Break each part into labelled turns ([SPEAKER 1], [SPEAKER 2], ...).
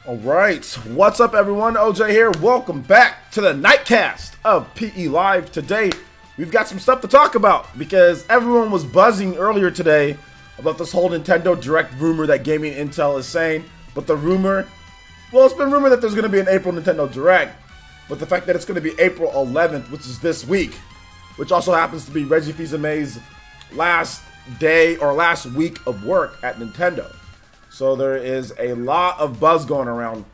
[SPEAKER 1] All right, what's up everyone? OJ here. Welcome back to the Nightcast of PE Live. Today, we've got some stuff to talk about because everyone was buzzing earlier today about this whole Nintendo Direct rumor that Gaming Intel is saying. But the rumor, well, it's been rumored that there's going to be an April Nintendo Direct. But the fact that it's going to be April 11th, which is this week, which also happens to be Reggie Fils-Aimé's last day or last week of work at Nintendo. So there is a lot of buzz going around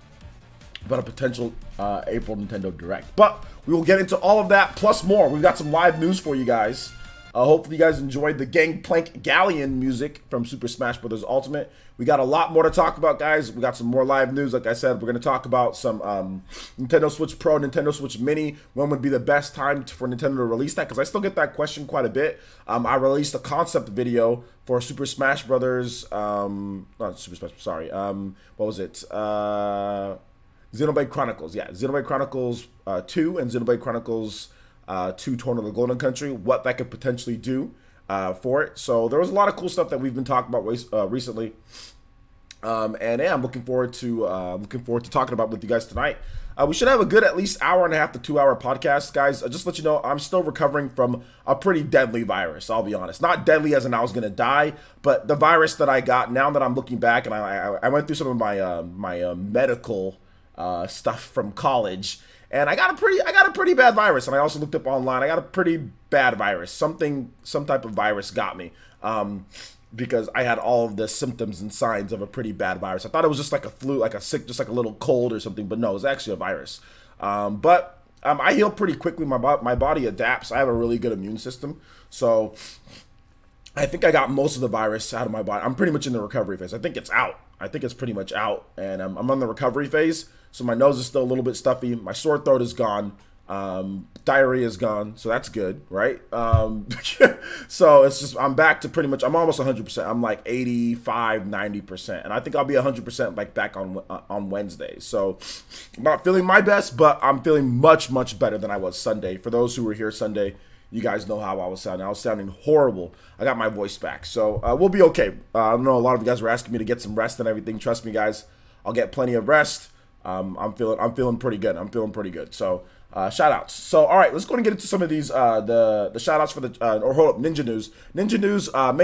[SPEAKER 1] about a potential April Nintendo Direct. But we will get into all of that plus more. We've got some live news for you guys. Hopefully you guys enjoyed the Gangplank Galleon music from Super Smash Bros. Ultimate. We got a lot more to talk about, guys. We got some more live news. Like I said, we're going to talk about some Nintendo Switch Pro, Nintendo Switch Mini. When would be the best time for Nintendo to release that? Because I still get that question quite a bit. I released a concept video for Super Smash Brothers. Not Super Smash, sorry. What was it? Xenoblade Chronicles. Yeah, Xenoblade Chronicles 2 and Xenoblade Chronicles 2 Torn of the Golden Country. What that could potentially do for it. So there was a lot of cool stuff that we've been talking about recently. And yeah, I'm looking forward to talking about with you guys tonight. We should have a good at least hour and a half to 2 hour podcast, guys. Just to let you know, I'm still recovering from a pretty deadly virus. I'll be honest, not deadly as in I was gonna die, but the virus that I got. Now that I'm looking back, and I went through some of my medical stuff from college, and I got a pretty bad virus. And I also looked up online. I got a pretty bad virus. Some type of virus got me. Because I had all of the symptoms and signs of a pretty bad virus. I thought it was just like a flu, like just like a little cold or something, but no, it was actually a virus. I heal pretty quickly. My body adapts. I have a really good immune system. So I think I got most of the virus out of my body. I'm pretty much in the recovery phase. I think it's out. I think it's pretty much out. And I'm on the recovery phase. So my nose is still a little bit stuffy. My sore throat is gone. Diarrhea is gone, so that's good, right? So it's just, I'm back to pretty much, I'm almost 100%. I'm like 85, 90%, and I think I'll be 100% like back on Wednesday. So I'm not feeling my best, but I'm feeling much better than I was Sunday. For those who were here Sunday, you guys know how I was sounding. I was sounding horrible. I got my voice back, so we'll be okay. I know a lot of you guys were asking me to get some rest and everything. Trust me, guys, I'll get plenty of rest. I'm feeling pretty good. I'm feeling pretty good. So shout outs. So all right, let's go and get into some of these the shout outs for the or hold up, Ninja News. Make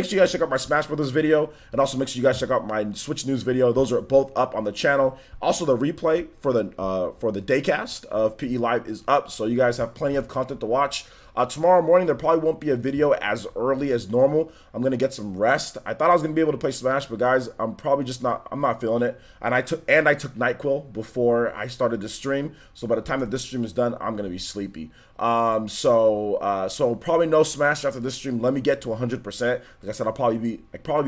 [SPEAKER 1] sure you guys check out my Smash Brothers video, and also make sure you guys check out my Switch News video. Those are both up on the channel. Also, the replay for the Daycast of PE Live is up, so you guys have plenty of content to watch. Tomorrow morning, there probably won't be a video as early as normal. I'm going to get some rest. I thought I was going to be able to play Smash, but guys, I'm probably just not, I'm not feeling it. And I took NyQuil before I started the stream. So by the time that this stream is done, I'm going to be sleepy. So probably no Smash after this stream. Let me get to 100%. Like I said, I'll probably be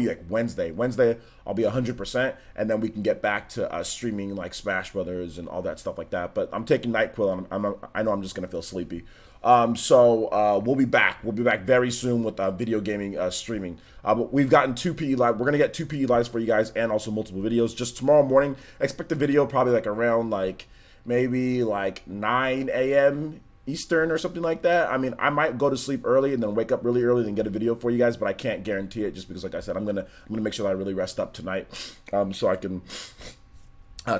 [SPEAKER 1] like Wednesday. Wednesday, I'll be 100%, and then we can get back to streaming like Smash Brothers and all that stuff like that. But I'm taking NyQuil, and I know I'm just going to feel sleepy. We'll be back. We'll be back very soon with video gaming streaming. But we've gotten 2 PE Live. We're going to get 2 PE Lives for you guys and also multiple videos. Just tomorrow morning, expect a video probably like around like maybe like 9 a.m. Eastern or something like that. I mean, I might go to sleep early and then wake up really early and get a video for you guys, but I can't guarantee it just because, like I said, I'm gonna make sure that I really rest up tonight, so I can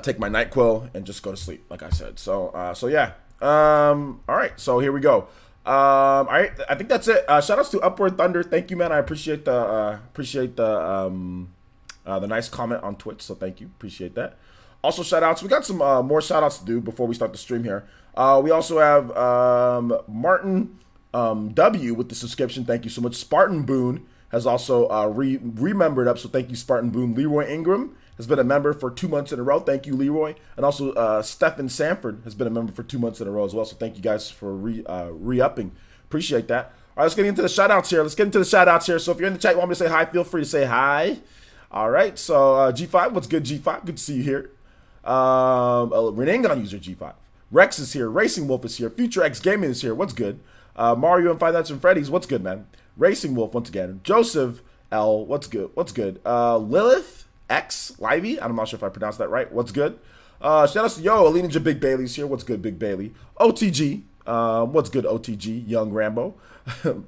[SPEAKER 1] take my NyQuil and just go to sleep, like I said. So yeah. All right, so here we go. All right, I think that's it. Shout outs to Upward Thunder. Thank you, man. I appreciate the nice comment on Twitch. So thank you, appreciate that. Also, shout outs. We got some more shout outs to do before we start the stream here. We also have Martin W with the subscription. Thank you so much. Spartan Boone has also remembered up. So thank you, Spartan Boone. Leroy Ingram has been a member for 2 months in a row. Thank you, Leroy. And also Stephen Sanford has been a member for 2 months in a row as well. So thank you guys for re-upping. Appreciate that. All right, let's get into the shout-outs here. So if you're in the chat, you want me to say hi, feel free to say hi. All right, so G5, what's good, G5? Good to see you here. Renangon user G5. Rex is here. Racing Wolf is here. Future X Gaming is here. What's good? Mario and Five Nights and Freddy's. What's good, man? Racing Wolf once again. Joseph L. What's good? Lilith X Livey. I'm not sure if I pronounced that right. What's good? Shout out to Alina J. Big Bailey's here. What's good, Big Bailey? OTG. What's good, OTG? Young Rambo.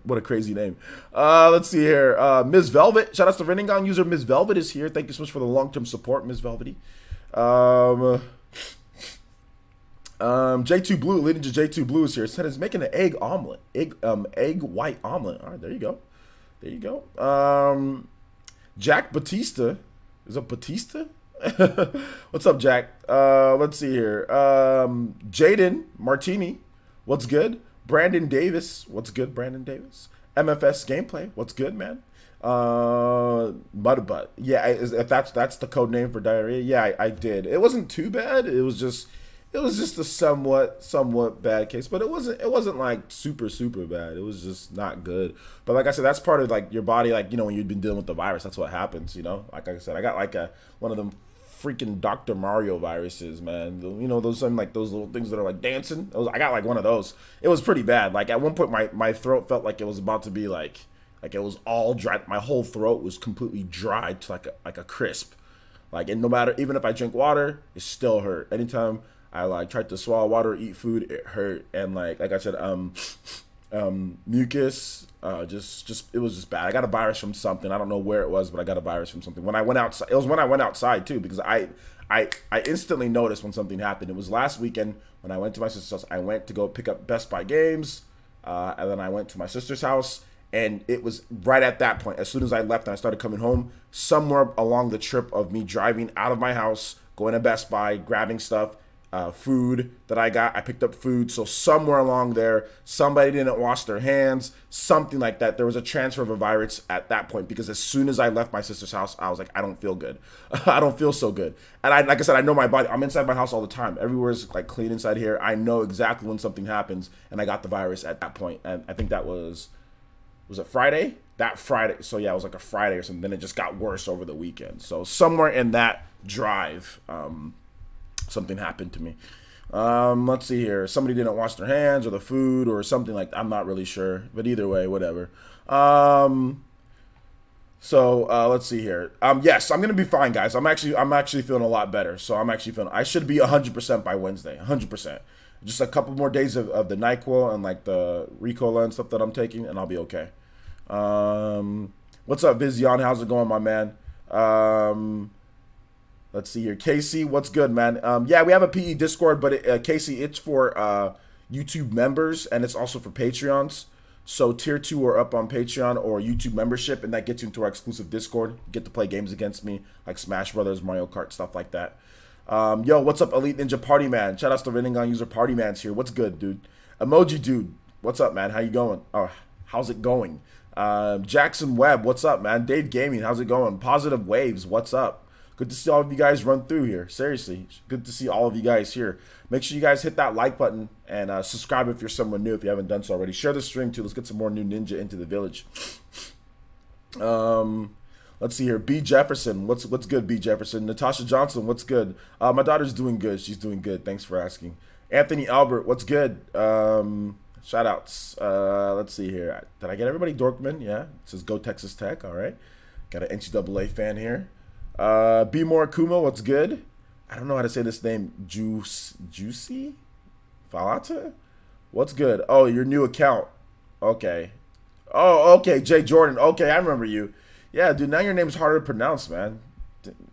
[SPEAKER 1] What a crazy name. Let's see here. Ms. Velvet. Shout out to Renangon user Ms. Velvet is here. Thank you so much for the long-term support, Ms. Velvety. J2 Blue, leading to J2 Blue is here. It said it's making an egg omelet. Egg white omelet. All right, there you go. There you go. Jack Batista. Is it Batista? What's up, Jack? Let's see here. Jaden Martini. What's good? Brandon Davis. What's good, Brandon Davis? MFS Gameplay. What's good, man? Mudbutt. Yeah, if that's the code name for diarrhea. Yeah, I did. It wasn't too bad. It was just a somewhat bad case, but it wasn't like super bad. It was just not good. But like I said, that's part of like your body, like, you know, when you've been dealing with the virus, that's what happens, you know. Like I said, I got like one of them freaking Dr. Mario viruses, man. You know, those like those little things that are like dancing. I got like one of those. It was pretty bad. Like at one point my throat felt like it was about to be like it was all dry. My whole throat was completely dried to like a crisp. Like, and no matter, even if I drink water, it still hurt. Anytime I like tried to swallow water or eat food, it hurt. And like I said, mucus, just it was just bad. I got a virus from something. I don't know where it was, but I got a virus from something. When I went outside, it was when I went outside too, because I instantly noticed when something happened. It was last weekend when I went to my sister's house. I went to go pick up Best Buy games, and then I went to my sister's house. And it was right at that point, as soon as I left and I started coming home, somewhere along the trip of me driving out of my house, going to Best Buy, grabbing stuff, food that I got. I picked up food. So somewhere along there, somebody didn't wash their hands, something like that. There was a transfer of a virus at that point, because as soon as I left my sister's house, I was like, I don't feel good. I don't feel so good. And like I said, I know my body. I'm inside my house all the time. Everywhere's like clean inside here. I know exactly when something happens, and I got the virus at that point. And I think that was it Friday? That Friday. So yeah, it was like a Friday or something. Then it just got worse over the weekend. So somewhere in that drive, something happened to me. Let's see here. Somebody didn't wash their hands or the food or something like that. I'm not really sure. But either way, whatever. Let's see here. Yes, I'm gonna be fine, guys. I'm actually feeling a lot better. So I should be 100% by Wednesday. 100%. Just a couple more days of the NyQuil and like the Ricola and stuff that I'm taking, and I'll be okay. What's up, Vizion? How's it going, my man? Let's see here. Casey, what's good, man? Yeah, we have a PE Discord, but Casey, it's for YouTube members, and it's also for Patreons. So tier 2 are up on Patreon or YouTube membership, and that gets you into our exclusive Discord. You get to play games against me, like Smash Brothers, Mario Kart, stuff like that. Yo, what's up, Elite Ninja Party Man? Shout outs to Rinningon user Party Man's here. What's good, dude? Emoji Dude, what's up, man? How you going? Oh, how's it going? Jackson Webb, what's up, man? Dave Gaming, how's it going? Positive Waves, what's up? Good to see all of you guys run through here. Seriously, good to see all of you guys here. Make sure you guys hit that like button and subscribe if you're someone new, if you haven't done so already. Share the stream too. Let's get some more new ninja into the village. Let's see here. B Jefferson, what's good? B Jefferson. Natasha Johnson, what's good? My daughter's doing good. She's doing good. Thanks for asking. Anthony Albert, what's good? Shout outs. Let's see here. Did I get everybody? Dorkman, yeah. It says Go Texas Tech. All right. Got an NCAA fan here. B More Kuma, what's good? I don't know how to say this name. Juicy Falata? What's good? Oh, your new account. Okay. Oh, okay. Jay Jordan. Okay, I remember you. Yeah, dude, now your name's harder to pronounce, man.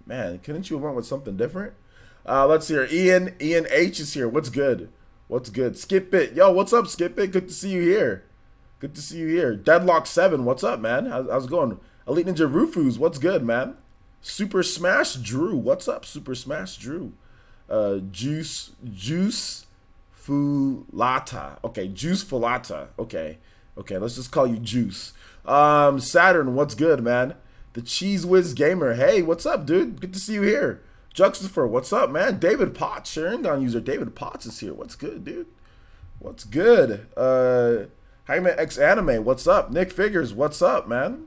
[SPEAKER 1] Man, couldn't you have went with something different? Let's see here. Ian H is here. What's good? What's good? Skip It. Yo, what's up, Skip It? Good to see you here. Good to see you here. Deadlock 7, what's up, man? How's it going? Elite Ninja Rufus, what's good, man? Super Smash Drew, what's up, Super Smash Drew? Juice Fulata. Okay, Juice Fulata. Okay, let's just call you Juice. Saturn, what's good, man? The Cheese Whiz Gamer, hey, what's up, dude? Good to see you here. Juxtafer, what's up, man? David Potts, Sharingan user David Potts is here. What's good, dude? What's good? Jaime X Anime, what's up? Nick Figures, what's up, man?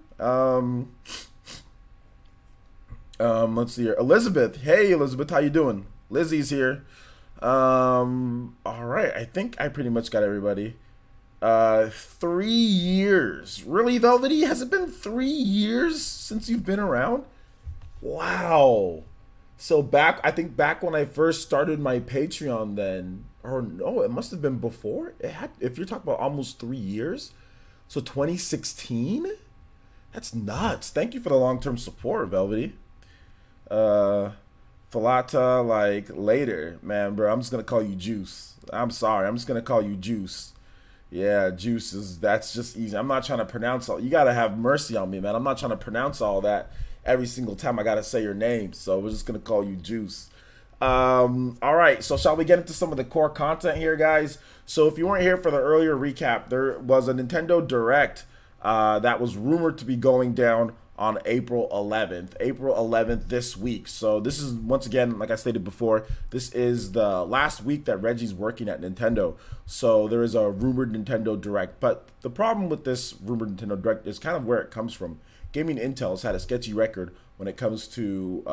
[SPEAKER 1] Let's see here. Elizabeth, hey Elizabeth, how you doing? Lizzie's here. All right, I think I pretty much got everybody. 3 years. Really, Velvety? Has it been 3 years since you've been around? Wow. So I think back when I first started my Patreon then, or no, it must have been before. If you're talking about almost 3 years, so 2016? That's nuts. Thank you for the long-term support, Velvety. Falata, like, later. Man, bro, I'm just going to call you Juice. I'm sorry. I'm just going to call you Juice. Yeah, Juice is, that's just easy. I'm not trying to pronounce all, you got to have mercy on me, man. I'm not trying to pronounce all that every single time I got to say your name. So we're just going to call you Juice. All right, so shall we get into some of the core content here, guys? So if you weren't here for the earlier recap, there was a Nintendo Direct that was rumored to be going down on April 11th. April 11th this week. So this is, once again, like I stated before, this is the last week that Reggie's working at Nintendo. So there is a rumored Nintendo Direct. But the problem with this rumored Nintendo Direct is kind of where it comes from. Gaming Intel has had a sketchy record when it comes to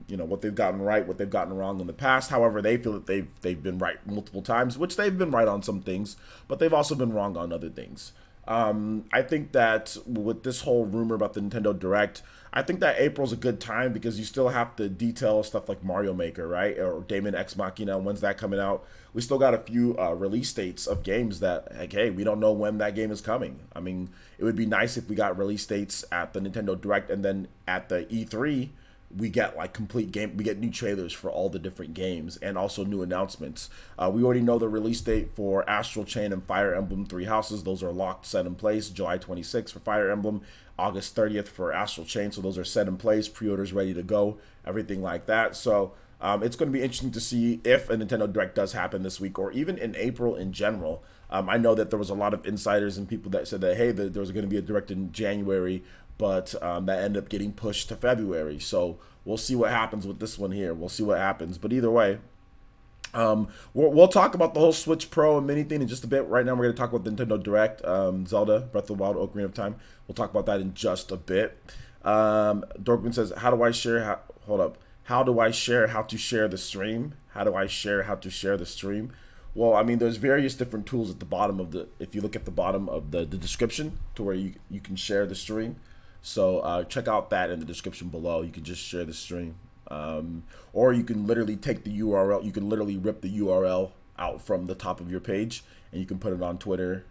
[SPEAKER 1] you know, what they've gotten right, what they've gotten wrong in the past. However, they feel that they've been right multiple times, which they've been right on some things, but they've also been wrong on other things. I think that with this whole rumor about the Nintendo Direct, I think that April's a good time because you still have to detail stuff like Mario Maker, right? Or Daemon X Machina, when's that coming out? We still got a few release dates of games that, like, hey, we don't know when that game is coming. I mean, it would be nice if we got release dates at the Nintendo Direct, and then at the E3, we get like complete game, we get new trailers for all the different games and also new announcements. We already know the release date for Astral Chain and Fire Emblem Three Houses. Those are locked, set in place. July 26th for Fire Emblem, August 30th for Astral Chain. So those are set in place, pre-orders ready to go, everything like that. So it's going to be interesting to see if a Nintendo Direct does happen this week or even in April in general. I know that there was a lot of insiders and people that said that, hey, there was going to be a Direct in January, but that ended up getting pushed to February. So we'll see what happens with this one here. We'll see what happens. But either way, we'll talk about the whole Switch Pro and mini thing in just a bit. Right now, we're going to talk about the Nintendo Direct, Zelda, Breath of the Wild, Ocarina of Time. We'll talk about that in just a bit. Dorkman says, how do I share? Hold up. How do I share how to share the stream? How do I share how to share the stream? Well, I mean, there's various different tools at the bottom of the, if you look at the bottom of the description to where you can share the stream. So check out that in the description below. You can just share the stream. Or you can literally take the URL. You can literally rip the URL out from the top of your page and you can put it on Twitter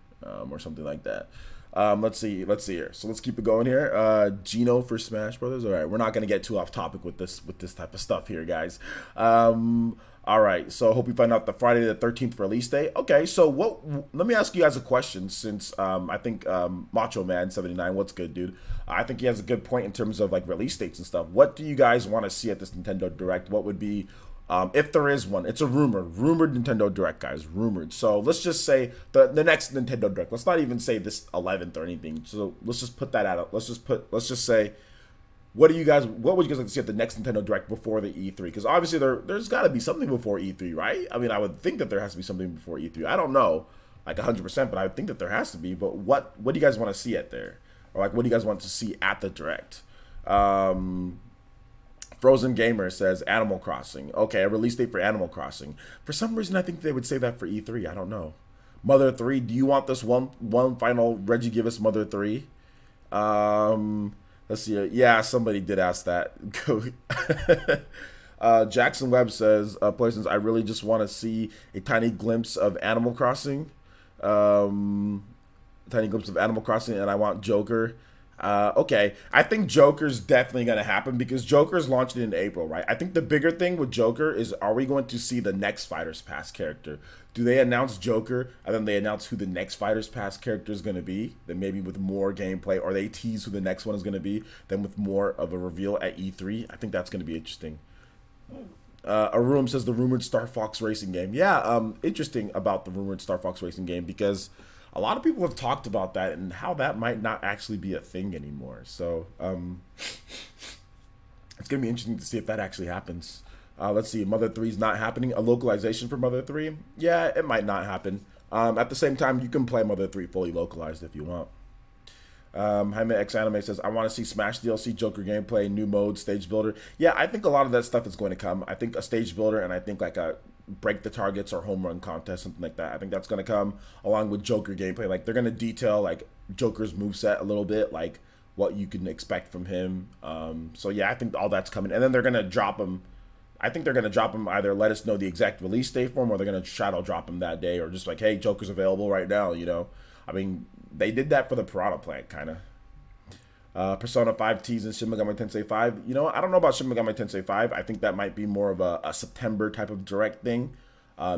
[SPEAKER 1] or something like that. Let's see here. So let's keep it going here. Gino for Smash Brothers. All right, we're not going to get too off topic with this type of stuff here, guys. All right, so hope you find out the Friday the 13th release date. Okay, so let me ask you guys a question since I think Macho Man 79, what's good, dude? I think he has a good point in terms of like release dates and stuff. What do you guys want to see at this Nintendo Direct? What would be, if there is one, it's a rumored Nintendo Direct, guys, rumored. So let's just say the next Nintendo Direct. Let's not even say this 11th or anything. So let's just put that out. Let's just say, what would you guys like to see at the next Nintendo Direct before the E3? Because obviously there's got to be something before E3, right? I mean, I would think that there has to be something before E3. I don't know, like 100%, but I would think that there has to be. But what do you guys want to see at there? Or like, what do you guys want to see at the Direct? Frozen Gamer says Animal Crossing. Okay, a release date for Animal Crossing. For some reason, I think they would say that for E3. I don't know. Mother 3. Do you want this one final Reggie give us Mother 3? Let's see. Yeah, somebody did ask that. Jackson Webb says, Playsons, I really just want to see a tiny glimpse of Animal Crossing. Tiny glimpse of Animal Crossing, and I want Joker. Okay, I think Joker's definitely going to happen because Joker's launched in April, right? I think the bigger thing with Joker is, are we going to see the next Fighters Pass character? Do they announce Joker and then they announce who the next Fighters Pass character is going to be? Then maybe with more gameplay, or they tease who the next one is going to be, then with more of a reveal at E3. I think that's going to be interesting. Arum says the rumored Star Fox racing game. Yeah, interesting about the rumored Star Fox racing game because a lot of people have talked about that and how that might not actually be a thing anymore. So it's going to be interesting to see if that actually happens. Let's see, Mother 3 is not happening. A localization for Mother 3? Yeah, it might not happen. At the same time, you can play Mother 3 fully localized if you want. Jaime X Anime says, I want to see Smash DLC, Joker gameplay, new mode, stage builder. Yeah, I think a lot of that stuff is going to come. I think a stage builder and I think like a break the targets or home run contest, something like that. I think that's going to come along with Joker gameplay. Like they're going to detail like Joker's moveset a little bit, like what you can expect from him. So yeah, I think all that's coming. And then they're going to drop him. I think they're going to drop him, either let us know the exact release date for him, or they're going to shadow drop him that day, or just like, hey, Joker's available right now, you know. I mean, they did that for the Piranha Plant, kind of. Persona 5 tease and Shin Megami Tensei 5. You know, I don't know about Shin Megami Tensei 5. I think that might be more of a September type of direct thing.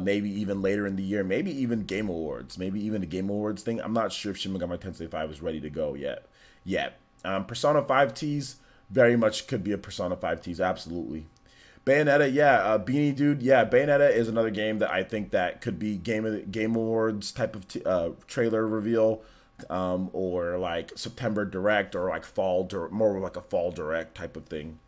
[SPEAKER 1] Maybe even later in the year. Maybe even Game Awards. Maybe even a Game Awards thing. I'm not sure if Shin Megami Tensei 5 is ready to go yet. Persona 5 tease very much could be a Persona 5 tease. Absolutely. Bayonetta, yeah. Beanie Dude, yeah. Bayonetta is another game that I think that could be Game Awards type of trailer reveal. Or like September direct, or like more like a fall direct type of thing.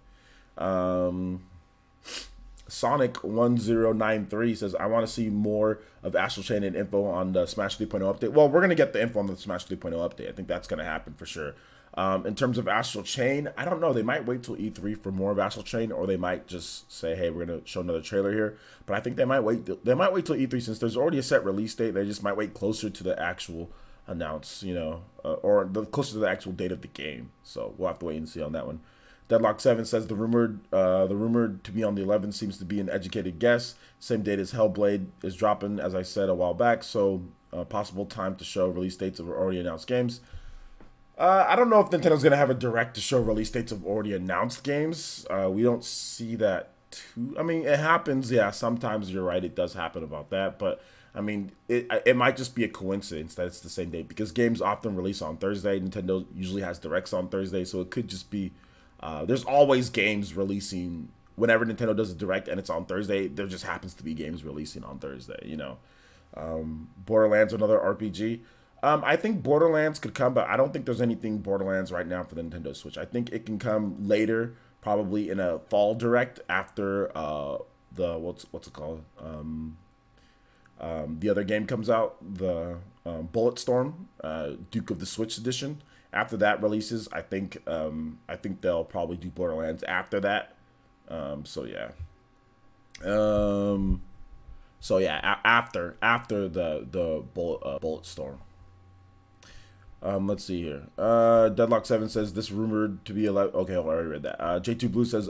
[SPEAKER 1] Sonic 1093 says, I want to see more of Astral Chain and info on the Smash 3.0 update. Well, we're going to get the info on the Smash 3.0 update. I think that's going to happen for sure. In terms of Astral Chain, I don't know. They might wait till E3 for more of Astral Chain, or they might just say, hey, we're going to show another trailer here. But I think they might wait till E3, since there's already a set release date. They just might wait closer to the actual announce, you know, or closer to the actual date of the game. So we'll have to wait and see on that one. Deadlock 7 says the rumored to be on the 11th seems to be an educated guess. Same date as Hellblade is dropping, as I said a while back. So possible time to show release dates of already announced games. I don't know if Nintendo's going to have a direct to show release dates of already announced games. We don't see that too. I mean, it happens. Yeah, sometimes you're right. It does happen about that. But I mean, it might just be a coincidence that it's the same date, because games often release on Thursday. Nintendo usually has directs on Thursday, so it could just be there's always games releasing whenever Nintendo does a direct and it's on Thursday. There just happens to be games releasing on Thursday, you know. Borderlands, another RPG. I think Borderlands could come, but I don't think there's anything Borderlands right now for the Nintendo Switch. I think it can come later, probably in a fall direct after the what's it called? The other game comes out, the Bulletstorm, Duke of the Switch edition. After that releases, I think they'll probably do Borderlands after that. So yeah. After the Bulletstorm. Let's see here. Deadlock 7 says this rumored to be allowed. Okay, I already read that. J2 Blue says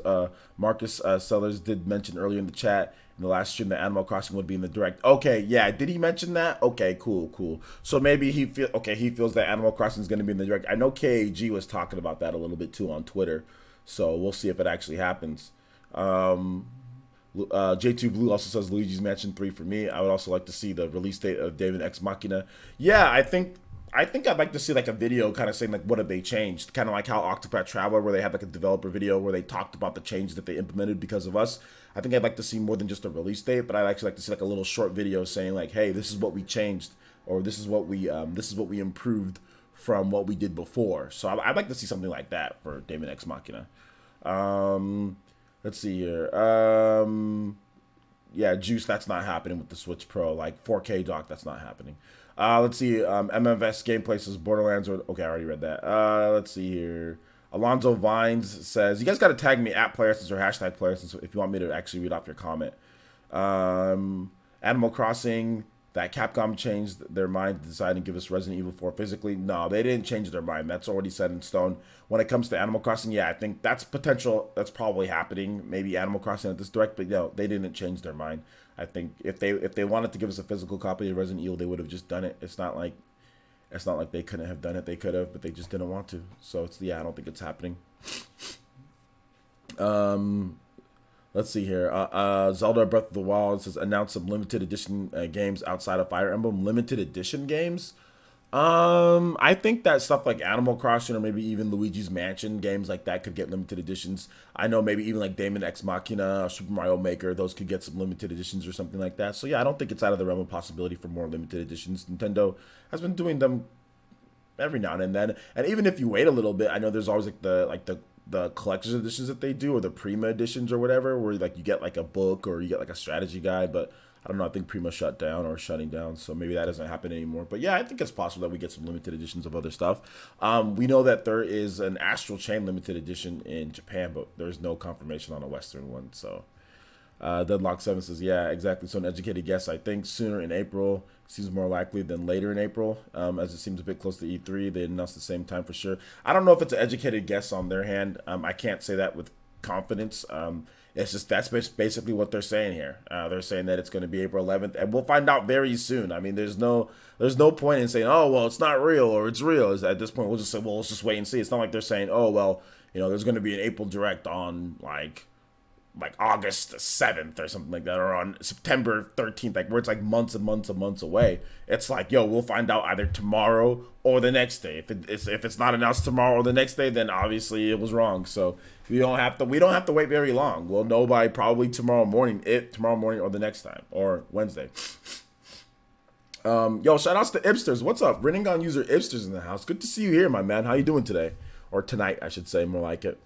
[SPEAKER 1] Marcus Sellers did mention earlier in the chat in the last stream that Animal Crossing would be in the direct. Okay, yeah, did he mention that? Okay, cool. So maybe he feels that Animal Crossing is going to be in the direct. I know KAG was talking about that a little bit too on Twitter, so we'll see if it actually happens. J2 Blue also says Luigi's Mansion 3 for me. I would also like to see the release date of David Ex Machina. Yeah, I think I'd like to see like a video kind of saying like what have they changed, kind of like how Octopath Traveler, where they had like a developer video where they talked about the changes that they implemented because of us. I think I'd like to see more than just a release date, but I'd actually like to see like a little short video saying like, hey, this is what we changed, or this is what we improved from what we did before. So I'd like to see something like that for David Ex Machina. Let's see here. Yeah, Juice, that's not happening with the Switch Pro. Like 4K dock, that's not happening. Let's see. MFS Gameplay says Borderlands. Okay, I already read that. Let's see here. Alonzo Vines says, you guys got to tag me at PlayerSense or hashtag PlayerSense if you want me to actually read off your comment. Animal Crossing, that Capcom changed their mind to decide and give us Resident Evil 4 physically. No, they didn't change their mind. That's already set in stone. When it comes to Animal Crossing, yeah, I think that's potential. That's probably happening. Maybe Animal Crossing at this direct, but no, they didn't change their mind. I think if they wanted to give us a physical copy of Resident Evil, they would have just done it. It's not like they couldn't have done it. They could have, but they just didn't want to. So it's, yeah, I don't think it's happening. Let's see here. Zelda Breath of the Wild says announce some limited edition games outside of Fire Emblem. Limited edition games. I think that stuff like Animal Crossing or maybe even Luigi's Mansion, games like that could get limited editions. I know maybe even like Daemon X Machina or Super Mario Maker, those could get some limited editions or something like that. So yeah, I don't think it's out of the realm of possibility for more limited editions. Nintendo has been doing them every now and then. And even if you wait a little bit, I know there's always like the collector's editions that they do, or the Prima editions or whatever, where like you get like a book or you get like a strategy guide, but I don't know, I think Prima shut down or shutting down, so maybe that doesn't happen anymore. But yeah, I think it's possible that we get some limited editions of other stuff. We know that there is an Astral Chain limited edition in Japan, but there's no confirmation on a Western one. So Deadlock 7 says, yeah, exactly. So an educated guess, I think sooner in April seems more likely than later in April, as it seems a bit close to E3. They announced the same time for sure. I don't know if it's an educated guess on their hand. I can't say that with confidence. It's just that's basically what they're saying here. They're saying that it's going to be April 11th, and we'll find out very soon. I mean, there's no point in saying, oh well, it's not real or it's real. At this point, we'll just say, well, let's just wait and see. It's not like they're saying, oh well, there's going to be an April Direct on like August 7th or something like that, or on September 13th, like where it's like months and months and months away. It's like, yo, we'll find out either tomorrow or the next day. If it's not announced tomorrow or the next day, then obviously it was wrong. So we don't have to wait very long. We'll know by probably tomorrow morning or the next time, or Wednesday. Yo, shout outs to Ipsters. What's up? Rinnegan user Ipsters in the house. Good to see you here, my man. How you doing today? Or tonight, I should say, more like it.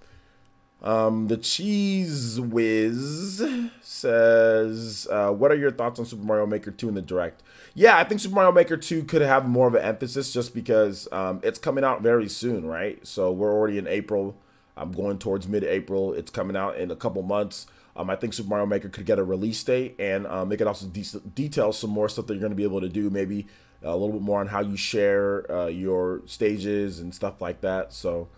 [SPEAKER 1] The Cheese Whiz says, what are your thoughts on Super Mario Maker 2 in the Direct? Yeah, I think Super Mario Maker 2 could have more of an emphasis just because it's coming out very soon, right? So we're already in April. I'm going towards mid-April. It's coming out in a couple months. I think Super Mario Maker could get a release date, and it could also detail some more stuff that you're going to be able to do, maybe a little bit more on how you share your stages and stuff like that. So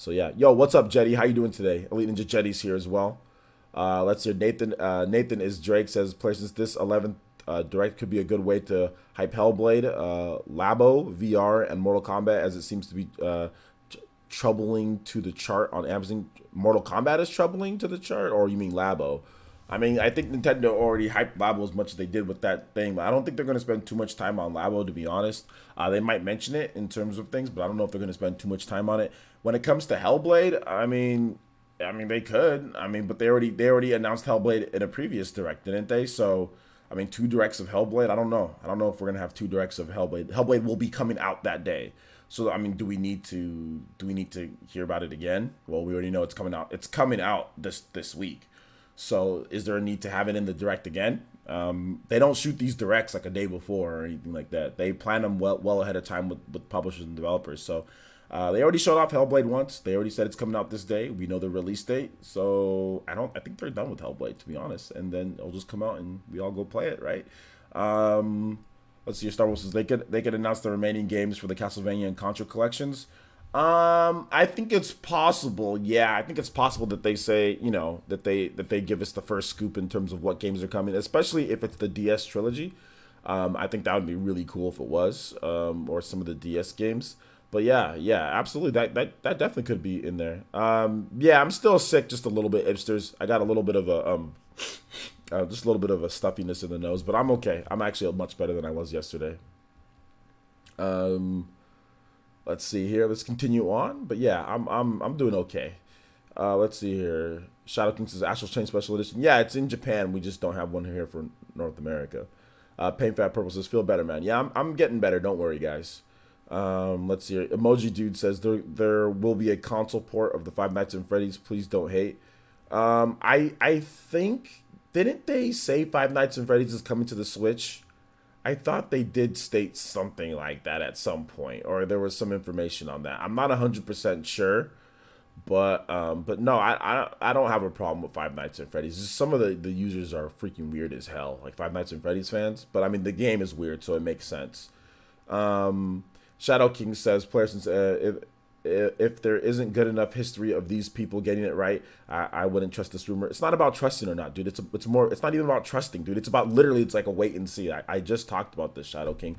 [SPEAKER 1] yeah, yo, what's up, Jetty? How you doing today? Elite Ninja Jetty's here as well. Let's hear Nathan. Nathan is Drake says, since this 11th Direct could be a good way to hype Hellblade, Labo, VR, and Mortal Kombat, as it seems to be troubling to the chart on Amazon. Mortal Kombat is troubling to the chart, or you mean Labo? I mean, I think Nintendo already hyped Labo as much as they did with that thing, but I don't think they're going to spend too much time on Labo, to be honest. They might mention it in terms of things, but I don't know if they're going to spend too much time on it. When it comes to Hellblade, I mean, they could. I mean, but they already announced Hellblade in a previous Direct, didn't they? So, I mean, 2 Directs of Hellblade. I don't know. I don't know if we're gonna have 2 Directs of Hellblade. Hellblade will be coming out that day. So, I mean, do we need to hear about it again? Well, we already know it's coming out. It's coming out this week. So, is there a need to have it in the Direct again? They don't shoot these Directs like a day before or anything like that. They plan them well ahead of time with publishers and developers. So, they already showed off Hellblade once. They already said it's coming out this day. We know the release date. So, I think they're done with Hellblade, to be honest. And then it'll just come out and we all go play it, right? Let's see. Star Wars says they could announce the remaining games for the Castlevania and Contra collections. I think it's possible. Yeah, I think it's possible that they say, that they give us the first scoop in terms of what games are coming, especially if it's the DS trilogy. I think that would be really cool if it was, or some of the DS games. But yeah, absolutely. That definitely could be in there. Yeah, I'm still sick just a little bit, Ipsters. I got a little bit of a just a little bit of a stuffiness in the nose, but I'm okay. I'm actually much better than I was yesterday. Let's see here. Let's continue on. But yeah, I'm doing okay. Let's see here. Shadow King says Astral Chain Special Edition. Yeah, it's in Japan. We just don't have one here for North America. Pain Fat Purple says feel better, man. Yeah, I'm getting better. Don't worry, guys. Let's see here. Emoji Dude says there will be a console port of the Five Nights at Freddy's. Please don't hate. I think, didn't they say Five Nights at Freddy's is coming to the Switch? I thought they did state something like that at some point, or there was some information on that. I'm not 100% sure, but no, I don't have a problem with Five Nights at Freddy's. Just some of the users are freaking weird as hell, like Five Nights at Freddy's fans. But I mean, the game is weird, so it makes sense. Shadow King says, player, since if there isn't good enough history of these people getting it right, I wouldn't trust this rumor. It's not about trusting or not, dude. It's not even about trusting, dude. It's about literally, it's like a wait and see. I just talked about this, Shadow King.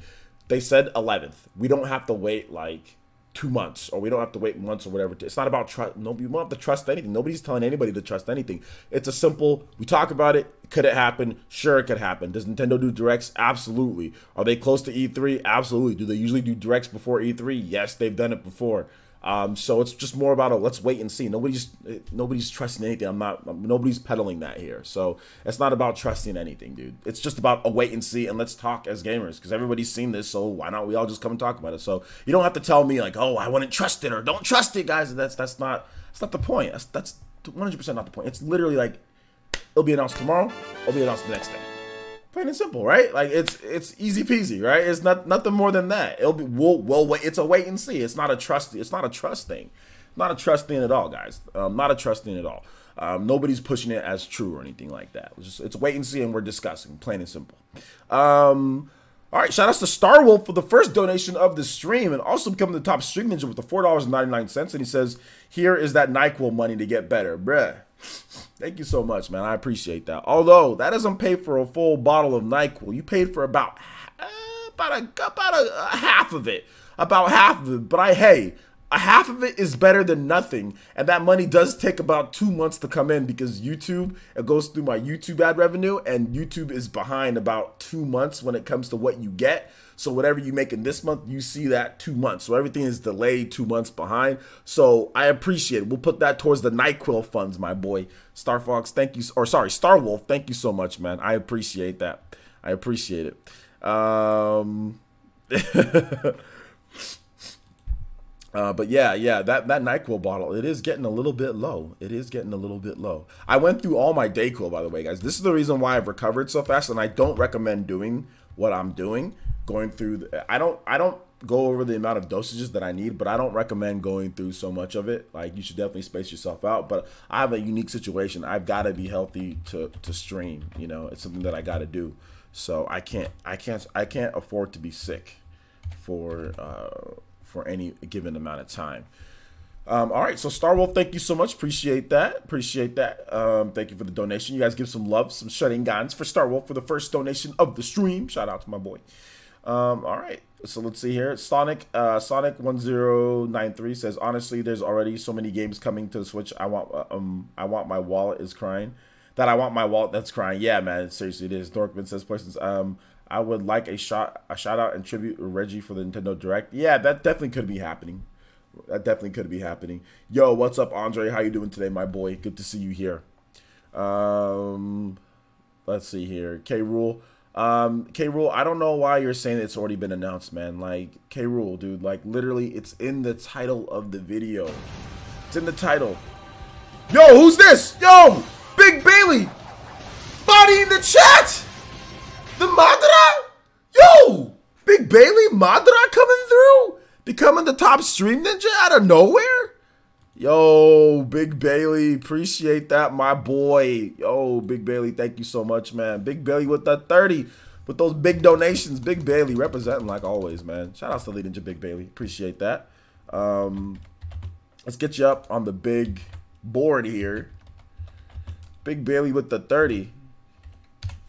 [SPEAKER 1] They said 11th. We don't have to wait like 2 months, or we don't have to wait months or whatever. It's not about trust. No, you don't have to trust anything. Nobody's telling anybody to trust anything. It's a simple, we talk about it. Could it happen? Sure, it could happen. Does Nintendo do Directs? Absolutely. Are they close to E3? Absolutely. Do they usually do Directs before E3? Yes, they've done it before. So it's just more about a let's wait and see. Nobody's trusting anything. Nobody's peddling that here. So it's not about trusting anything, dude. It's just about a wait and see, and let's talk as gamers, because everybody's seen this. So why not we all just come and talk about it? So you don't have to tell me like, oh, I wouldn't trust it or don't trust it, guys. That's not the point. That's 100% not the point. It's literally like it'll be announced tomorrow. It'll be announced the next day. Plain and simple, right? Like it's easy peasy, right? It's nothing more than that. It'll be we'll wait. It's a wait and see. It's not a trust. It's not a trust thing. Not a trust thing at all, guys. Not a trust thing at all. Nobody's pushing it as true or anything like that. It's wait and see, and we're discussing. Plain and simple. All right, shout outs to Starwolf for the first donation of the stream and also becoming the top stream ninja with the $4.99. And he says, here is that NyQuil money to get better. Bruh. Thank you so much, man. I appreciate that. Although, that doesn't pay for a full bottle of NyQuil. You paid for about a half of it. About half of it. But hey, a half of it is better than nothing, and that money does take about 2 months to come in because YouTube, it goes through my YouTube ad revenue, and YouTube is behind about 2 months when it comes to what you get. So whatever you make in this month, you see that 2 months. So everything is delayed 2 months behind. So I appreciate it. We'll put that towards the NyQuil funds, my boy. Star Fox, thank you. Or sorry, Starwolf, thank you so much, man. I appreciate that. I appreciate it. But yeah, that NyQuil bottle, it is getting a little bit low. It is getting a little bit low. I went through all my Dayquil, by the way, guys. This is the reason why I've recovered so fast, and I don't recommend doing what I'm doing. Going through, I don't go over the amount of dosages that I need, but I don't recommend going through so much of it. Like, you should definitely space yourself out. But I have a unique situation. I've got to be healthy to stream. You know, it's something that I got to do. So I can't afford to be sick for any given amount of time. All right, so Starwolf, thank you so much. Appreciate that. Appreciate that. Thank you for the donation. You guys give some love, some shutting guns for Starwolf for the first donation of the stream. Shout out to my boy. All right, so let's see here. Sonic1093 says, honestly, there's already so many games coming to the Switch. I want my wallet is crying. That I want my wallet that's crying. Yeah, man, seriously, it is. Dorkman says, I would like a shout out and tribute to Reggie for the Nintendo Direct. Yeah, that definitely could be happening. That definitely could be happening. Yo, what's up, Andre? How you doing today, my boy? Good to see you here. Let's see here. K-Rule. K-Rule, I don't know why you're saying it's already been announced, man. Like, K-Rule, dude. Like, literally, it's in the title of the video. It's in the title. Yo, who's this? Yo, Big Bailey. Body in the chat. The Madra? Yo, Big Bailey, Madra coming through? Becoming the top stream ninja out of nowhere? Yo, Big Bailey, appreciate that, my boy. Yo, Big Bailey, thank you so much, man. Big Bailey with the 30, with those big donations. Big Bailey representing like always, man. Shout out to Lead Ninja Big Bailey, appreciate that. Let's get you up on the big board here. Big Bailey with the 30.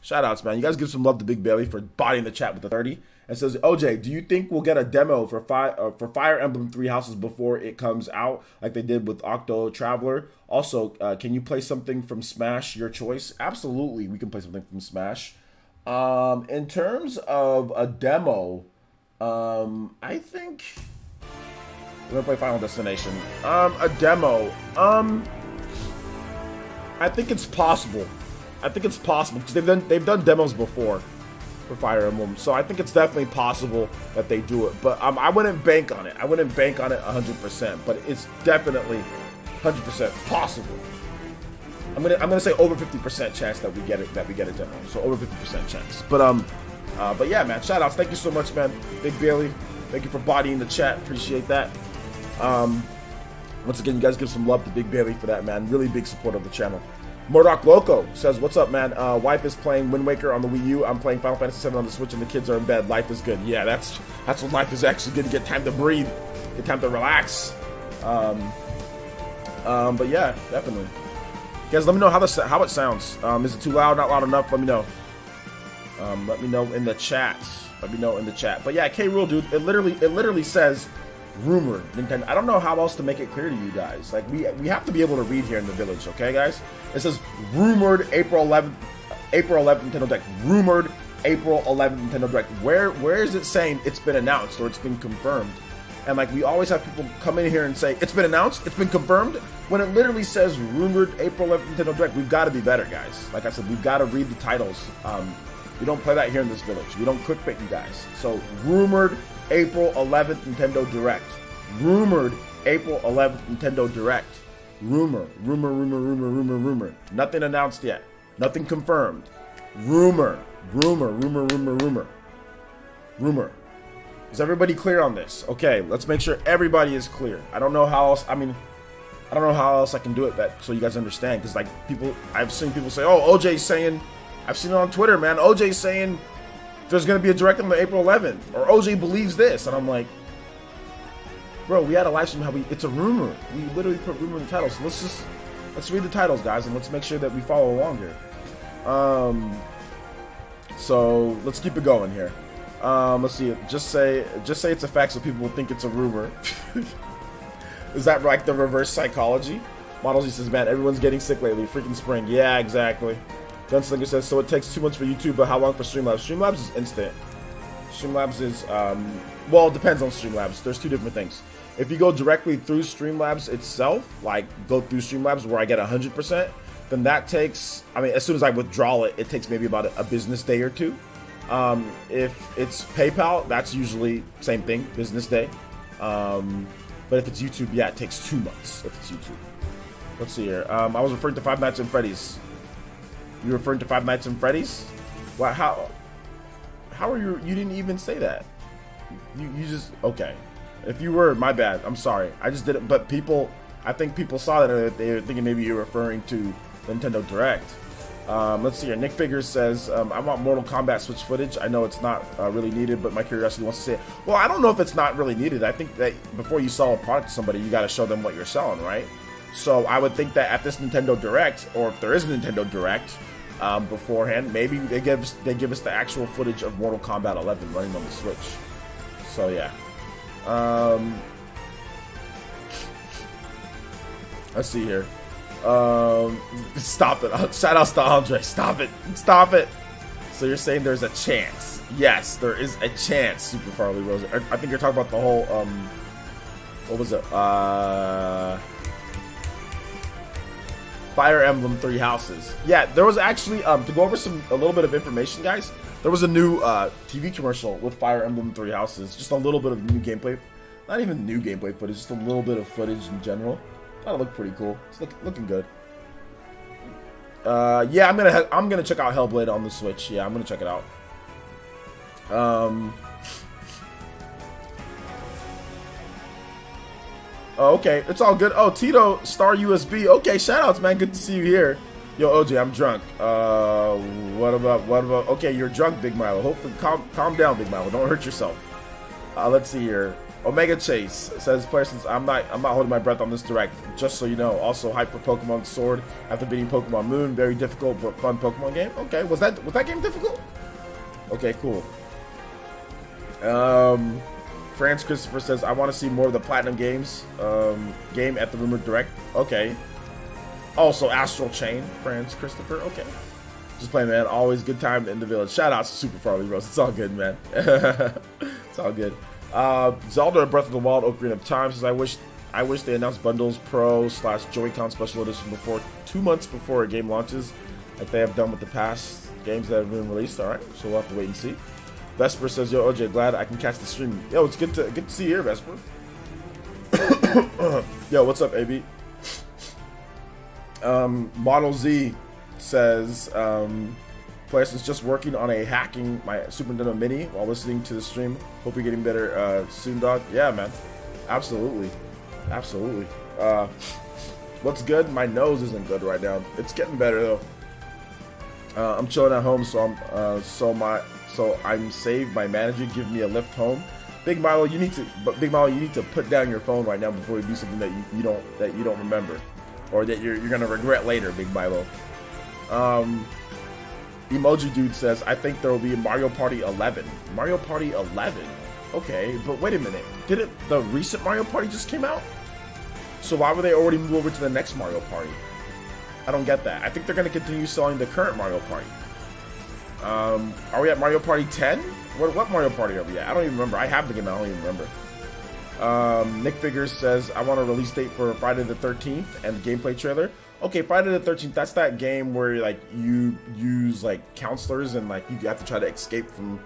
[SPEAKER 1] Shout outs, man. You guys give some love to Big Bailey for bodying the chat with the 30. And says, OJ, do you think we'll get a demo for Fire Emblem 3 Houses before it comes out, like they did with Octo Traveler? Also, can you play something from Smash, your choice? Absolutely, we can play something from Smash. In terms of a demo, I think we're gonna play Final Destination. A demo. I think it's possible. I think it's possible because they've done demos before for Fire Emblem, so I think it's definitely possible that they do it. But I wouldn't bank on it. I wouldn't bank on it 100%, but it's definitely 100% possible. I'm gonna say over 50% chance that we get it, a demo. So over 50% chance. But yeah, man. Shout outs. Thank you so much, man. Big Bailey, thank you for bodying the chat. Appreciate that. Once again, you guys give some love to Big Bailey for that, man. Really big support of the channel. Murdoch Loco says, what's up, man? Wife is playing Wind Waker on the Wii U. I'm playing Final Fantasy VII on the Switch, and the kids are in bed. Life is good. Yeah, that's when life is actually good to get time to breathe, get time to relax. But yeah, definitely. Guys, let me know how it sounds. Is it too loud? Not loud enough? Let me know. Let me know in the chat. Let me know in the chat. But yeah, K-Rule, dude, it literally says rumored Nintendo. I don't know how else to make it clear to you guys. Like, we have to be able to read here in the village, okay, guys? It says rumored April 11th Nintendo Direct. Rumored April 11th Nintendo Direct. Where is it saying it's been announced or it's been confirmed? And like, we always have people come in here and say it's been announced, it's been confirmed, when it literally says rumored April 11th Nintendo Direct. We've got to be better, guys. Like I said, we've got to read the titles. We don't play that here in this village. We don't clickbait you guys. So rumored April 11th Nintendo Direct. Rumored April 11th Nintendo Direct. Rumor. Nothing announced yet. Nothing confirmed. Rumor. Is everybody clear on this? Okay, let's make sure everybody is clear. I don't know how else. I don't know how else I can do it so you guys understand. Because like I've seen people say, "Oh, OJ's saying," I've seen it on Twitter, man. OJ's saying there's going to be a direct on April 11th, or OJ believes this, and I'm like, bro, we had a live stream how it's a rumor. We literally put rumor in the title, so let's read the titles, guys, and let's make sure that we follow along here. So let's keep it going here. Let's see. Just say it's a fact, so people will think it's a rumor. Is that like the reverse psychology? Models, he says, man, everyone's getting sick lately. Freaking spring. Yeah, exactly. Gunslinger says, so it takes 2 months for YouTube, but how long for Streamlabs? Streamlabs is instant. Streamlabs is, well, it depends on Streamlabs. There's 2 different things. If you go directly through Streamlabs itself, like go through Streamlabs where I get 100%, then that takes, I mean, as soon as I withdraw it, it takes maybe about a business day or 2. If it's PayPal, that's usually same thing, business day. But if it's YouTube, yeah, it takes 2 months if it's YouTube. Let's see here. I was referring to Five Nights at Freddy's. You referring to Five Nights at Freddy's? Well, how are you? You didn't even say that. You just, okay. If you were, my bad. I'm sorry. I just didn't. But people, I think people saw that and they were thinking maybe you're referring to Nintendo Direct. Let's see here. Nick Figures says, I want Mortal Kombat Switch footage. I know it's not really needed, but my curiosity wants to say it. Well, I don't know if it's not really needed. I think that before you sell a product to somebody, you got to show them what you're selling, right? So I would think that at this Nintendo Direct, or if there is a Nintendo Direct beforehand, maybe they give us the actual footage of Mortal Kombat 11 running on the Switch. So yeah. Let's see here. Stop it. Shout out to Andre. Stop it. Stop it. So you're saying there's a chance? Yes, there is a chance. Super Farley Rose. I think you're talking about the whole what was it? Fire Emblem 3 Houses. Yeah, there was actually to go over a little bit of information, guys. There was a new TV commercial with Fire Emblem 3 Houses. Just a little bit of new gameplay. Not even new gameplay footage, just a little bit of footage in general. Thought it looked pretty cool. It's looking good. Yeah, I'm gonna check out Hellblade on the Switch. Yeah, I'm gonna check it out. Oh, okay, it's all good. Oh, Tito Star USB. Okay, shoutouts, man. Good to see you here. Yo, OJ, I'm drunk. What about? Okay, you're drunk, Big Milo. Hopefully, calm down, Big Milo. Don't hurt yourself. Let's see here. Omega Chase says, player, since I'm not holding my breath on this direct, just so you know. Also hype for Pokemon Sword after beating Pokemon Moon. Very difficult but fun Pokemon game. Okay, was that game difficult? Okay, cool. France Christopher says, I want to see more of the Platinum Games game at the rumored direct. Okay. Also Astral Chain, France Christopher. Okay. Just playing, man. Always good time in the village. Shout out to Super Farley Rose. It's all good, man. It's all good. Zelda Breath of the Wild Ocarina of Time says, I wish they announced bundles Pro/Joy-Con Special Edition before 2 months before a game launches, like they have done with the past games that have been released. All right, so we'll have to wait and see. Vesper says, yo, OJ, glad I can catch the stream. Yo, it's good to see you here, Vesper. Yo, what's up, AB? Model Z says, Playson's just working on hacking my Super Nintendo Mini while listening to the stream. Hope you're getting better soon, dog. Yeah, man. Absolutely. Absolutely. What's good? My nose isn't good right now. It's getting better, though. I'm chilling at home, so I'm saved. My manager give me a lift home. Big Milo, you need to put down your phone right now before you do something that you don't remember, or that you're gonna regret later, Big Milo. Emoji Dude says, I think there will be Mario Party 11. Mario Party 11? Okay, but wait a minute. Didn't the recent Mario Party just came out? So why would they already move over to the next Mario Party? I don't get that. I think they're going to continue selling the current Mario Party. Are we at Mario Party 10? What Mario Party are we at? I don't even remember. I have the game, I don't even remember. Nick Figures says, I want a release date for Friday the 13th and the gameplay trailer. Okay, Friday the 13th, that's that game where like you use like counselors and like you have to try to escape from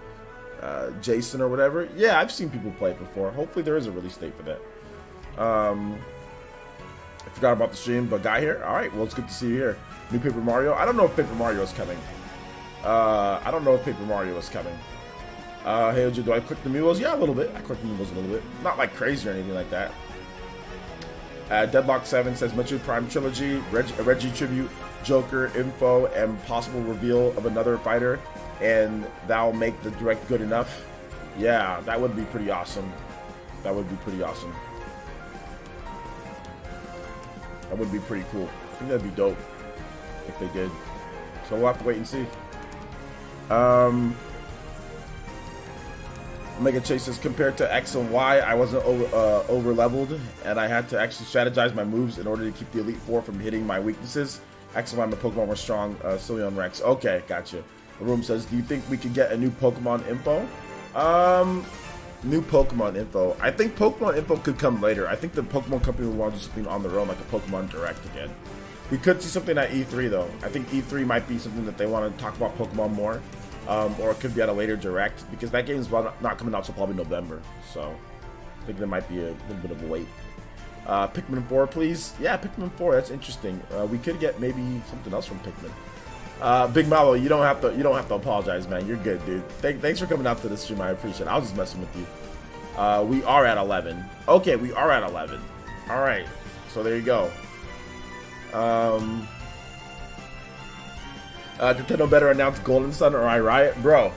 [SPEAKER 1] Jason or whatever. Yeah, I've seen people play it before. Hopefully there is a release date for that. I forgot about the stream, but got here. All right, well, it's good to see you here. New Paper Mario. I don't know if Paper Mario is coming. Hey, OJ, do I click the Miilos? Yeah, a little bit. I click the Miilos a little bit. Not like crazy or anything like that. Deadlock7 says Metroid Prime Trilogy, Reggie Tribute, Joker, info, and possible reveal of another fighter and that'll make the direct good enough. Yeah, that would be pretty awesome. That would be pretty awesome. That would be pretty cool. I think that'd be dope if they did. So we'll have to wait and see. Mega Chase says, compared to X and Y, I wasn't over leveled, and I had to actually strategize my moves in order to keep the Elite Four from hitting my weaknesses. X and Y, my Pokemon were strong. Sylveon Rex. Okay, gotcha. The room says, do you think we could get a new Pokemon info? New Pokemon info. I think Pokemon info could come later. I think the Pokemon company will want to do something on their own, like a Pokemon Direct again. We could see something at E3 though. I think E3 might be something that they want to talk about Pokemon more. Or it could be at a later Direct, because that game is not coming out until probably November. So I think there might be a little bit of a wait. Pikmin 4, please. Yeah, Pikmin 4. That's interesting. We could get maybe something else from Pikmin. Big Malo, you don't have to apologize, man. You're good, dude. Thanks for coming out to the stream. I appreciate it. I was just messing with you. We are at 11. Okay, we are at 11. All right. So there you go. Nintendo better announce Golden Sun or I Riot, bro.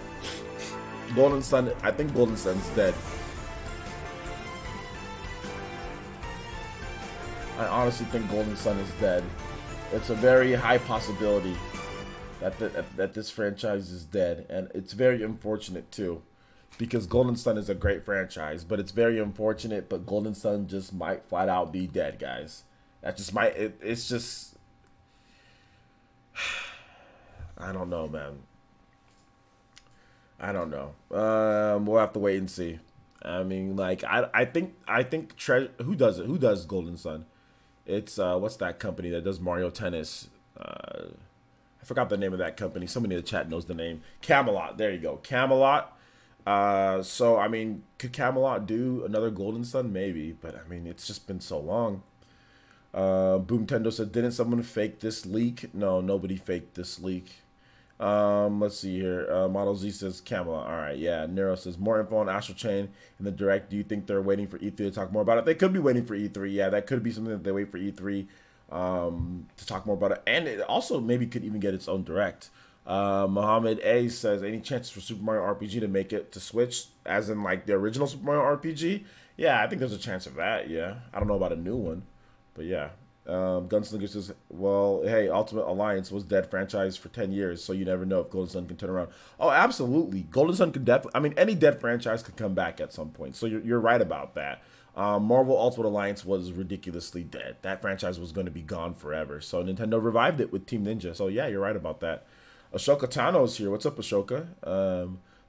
[SPEAKER 1] Golden Sun. I think Golden Sun's dead. I honestly think Golden Sun is dead. It's a very high possibility that this franchise is dead, and it's very unfortunate too, because Golden Sun is a great franchise, but it's very unfortunate. But Golden Sun just might flat out be dead, guys. That just might. It's just. I don't know, man. I don't know. We'll have to wait and see. I mean, like, I think who does it? Who does Golden Sun? It's what's that company that does Mario Tennis? I forgot the name of that company. Somebody in the chat knows the name. Camelot. There you go. Camelot. So I mean, could Camelot do another Golden Sun? Maybe, but I mean, it's just been so long. Boomtendo said, didn't someone fake this leak? No, nobody faked this leak. Let's see here. Model Z says Camelot. All right, yeah. Nero says more info on Astral Chain in the Direct. Do you think they're waiting for E3 to talk more about it? They could be waiting for E3. Yeah, that could be something that they wait for E3 to talk more about it, and it also maybe could even get its own Direct. Mohammed A says, any chances for Super Mario RPG to make it to Switch, as in like the original Super Mario RPG? Yeah, I think there's a chance of that. Yeah, I don't know about a new one, but yeah. Gunslinger says, well, hey, Ultimate Alliance was dead franchise for 10 years, so you never know if Golden Sun can turn around. Oh, absolutely. Golden Sun could definitely, I mean, any dead franchise could come back at some point, so you're right about that. Marvel Ultimate Alliance was ridiculously dead. That franchise was going to be gone forever, so Nintendo revived it with Team Ninja. So yeah, you're right about that. Ashoka Tano's here. What's up, Ashoka?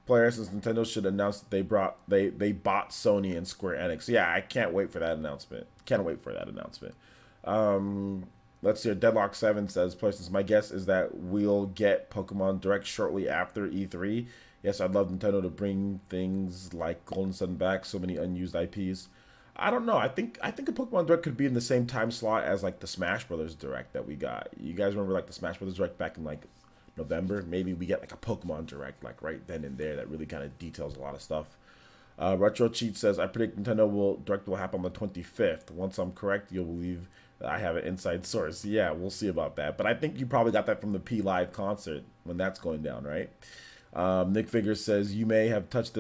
[SPEAKER 1] Player says Nintendo should announce that they bought Sony and Square Enix. Yeah, I can't wait for that announcement. Can't wait for that announcement. Let's see. Deadlock 7 says, places, my guess is that we'll get Pokemon Direct shortly after E3. Yes, I'd love Nintendo to bring things like Golden Sun back. So many unused IPs. I don't know. I think a Pokemon Direct could be in the same time slot as like the Smash Brothers Direct that we got. You guys remember like the Smash Brothers Direct back in like November? Maybe we get like a Pokemon Direct like right then and there that really kind of details a lot of stuff. Retro Cheat says, I predict Nintendo Direct will happen on the 25th. Once I'm correct, you'll believe that I have an inside source. Yeah, we'll see about that. But I think you probably got that from the P Live concert when that's going down, right? Nick Figures says, you may have touched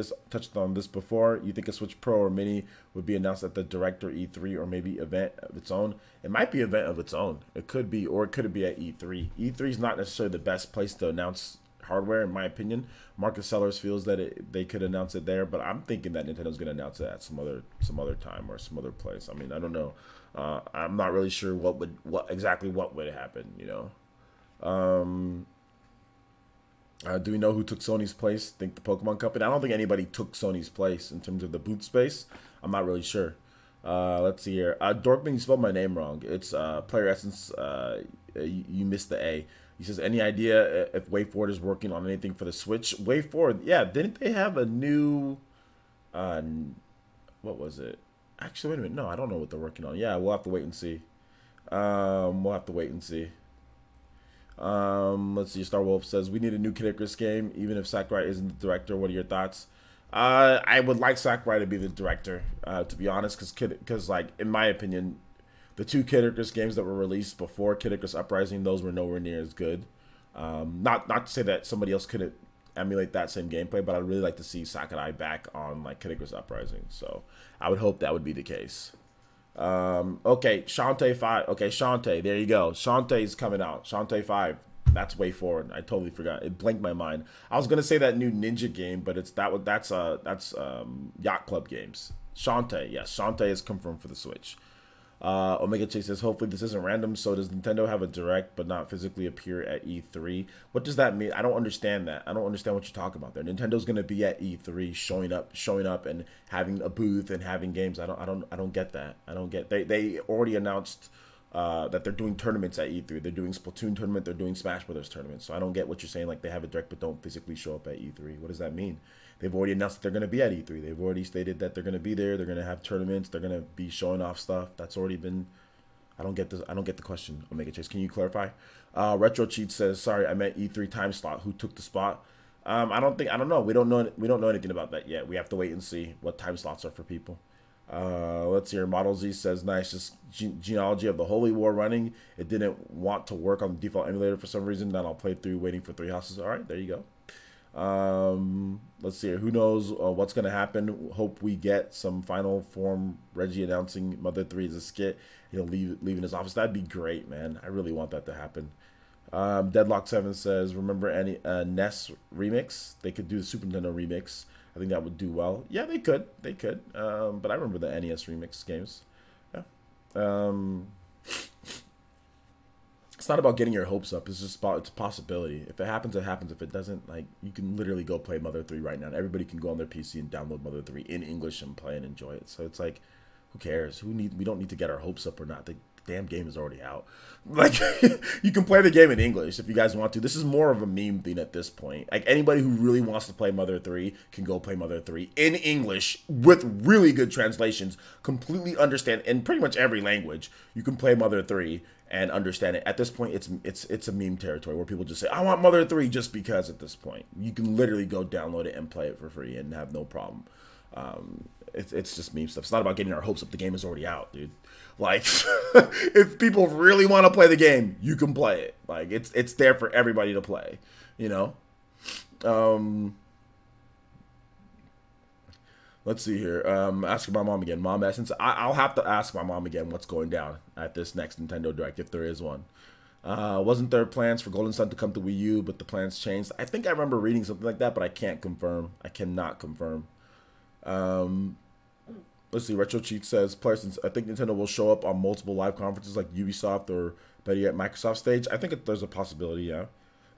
[SPEAKER 1] on this before. You think a Switch Pro or Mini would be announced at the Direct or E3 or maybe event of its own? It might be event of its own. It could be, or it could be at E3. E3 is not necessarily the best place to announce hardware, in my opinion. Marcus Sellers feels that they could announce it there, but I'm thinking that Nintendo's going to announce it at some other time or some other place. I mean, I don't know. I'm not really sure what would happen, you know. Do we know who took Sony's place? Think the Pokemon Company? I don't think anybody took Sony's place in terms of the boot space. I'm not really sure. Let's see here. Dorkman, you spelled my name wrong. It's Player Essence. You missed the A. He says, any idea if WayForward is working on anything for the Switch? WayForward, yeah. Didn't they have a new... what was it? Actually, wait a minute. No, I don't know what they're working on. Yeah, we'll have to wait and see. Let's see. Star Wolf says, we need a new Kid Icarus game, even if Sakurai isn't the director. What are your thoughts? I would like Sakurai to be the director, to be honest, because like, in my opinion, the two Kid Icarus games that were released before Kid Icarus Uprising, those were nowhere near as good. Not to say that somebody else couldn't emulate that same gameplay, but I'd really like to see Sakurai back on like Kid Icarus Uprising. So I would hope that would be the case. Okay, Shantae 5. Okay, Shantae, there you go. Shantae's coming out. Shantae 5. That's way forward. I totally forgot. It blanked my mind. I was gonna say that new ninja game, but that's Yacht Club Games. Shantae, yes, Shantae is confirmed for the Switch. Omega Chase says, hopefully this isn't random. So does Nintendo have a direct but not physically appear at E3? What does that mean? I don't understand that. I don't understand what you're talking about there. Nintendo's gonna be at E3 showing up and having a booth and having games. I don't get that. I don't get. They already announced that they're doing tournaments at E3. They're doing Splatoon tournament. They're doing Smash Brothers tournament. So I don't get what you're saying. Like they have a direct but don't physically show up at E3. What does that mean? They've already announced that they're going to be at E3. They've already stated that they're going to be there. They're going to have tournaments. They're going to be showing off stuff. That's already been. I don't get this. I don't get the question. Omega Chase, can you clarify? Retro Cheat says, sorry, I meant E3 time slot. Who took the spot? I don't know. We don't know anything about that yet. We have to wait and see what time slots are for people. Let's see here. Model Z says, nice. Just genealogy of the Holy War running. It didn't want to work on the default emulator for some reason. Then I'll play through waiting for 3 houses. All right, there you go. Let's see here. Who knows what's going to happen. Hope we get some final form Reggie announcing Mother 3 as a skit. He'll leaving his office. That'd be great, man. I really want that to happen. Deadlock 7 says, remember any NES remix? They could do the Super Nintendo remix. I think that would do well. Yeah, they could. They could. But I remember the NES remix games. Yeah. It's not about getting your hopes up. It's just about, it's a possibility. If it happens, it happens. If it doesn't, like, you can literally go play Mother 3 right now. And everybody can go on their PC and download Mother 3 in English and play and enjoy it. So it's like, who cares? We don't need to get our hopes up or not. The damn game is already out. Like, you can play the game in English if you guys want to. This is more of a meme thing at this point. Like, anybody who really wants to play Mother 3 can go play Mother 3 in English with really good translations, completely understand in pretty much every language. You can play Mother 3 and understand it. At this point, it's a meme territory where people just say, I want Mother 3 just because at this point. You can literally go download it and play it for free and have no problem. It's just meme stuff. It's not about getting our hopes up. The game is already out, dude. Like, if people really want to play the game, you can play it. Like, it's there for everybody to play, you know? Let's see here. Ask my mom again. Mom, since I'll have to ask my mom again what's going down at this next Nintendo Direct, if there is one. Wasn't there plans for Golden Sun to come to Wii U, but the plans changed? I think I remember reading something like that, but I can't confirm. I cannot confirm. Let's see. Retro Cheat says, since I think Nintendo will show up on multiple live conferences like Ubisoft or better yet Microsoft stage. I think there's a possibility, yeah.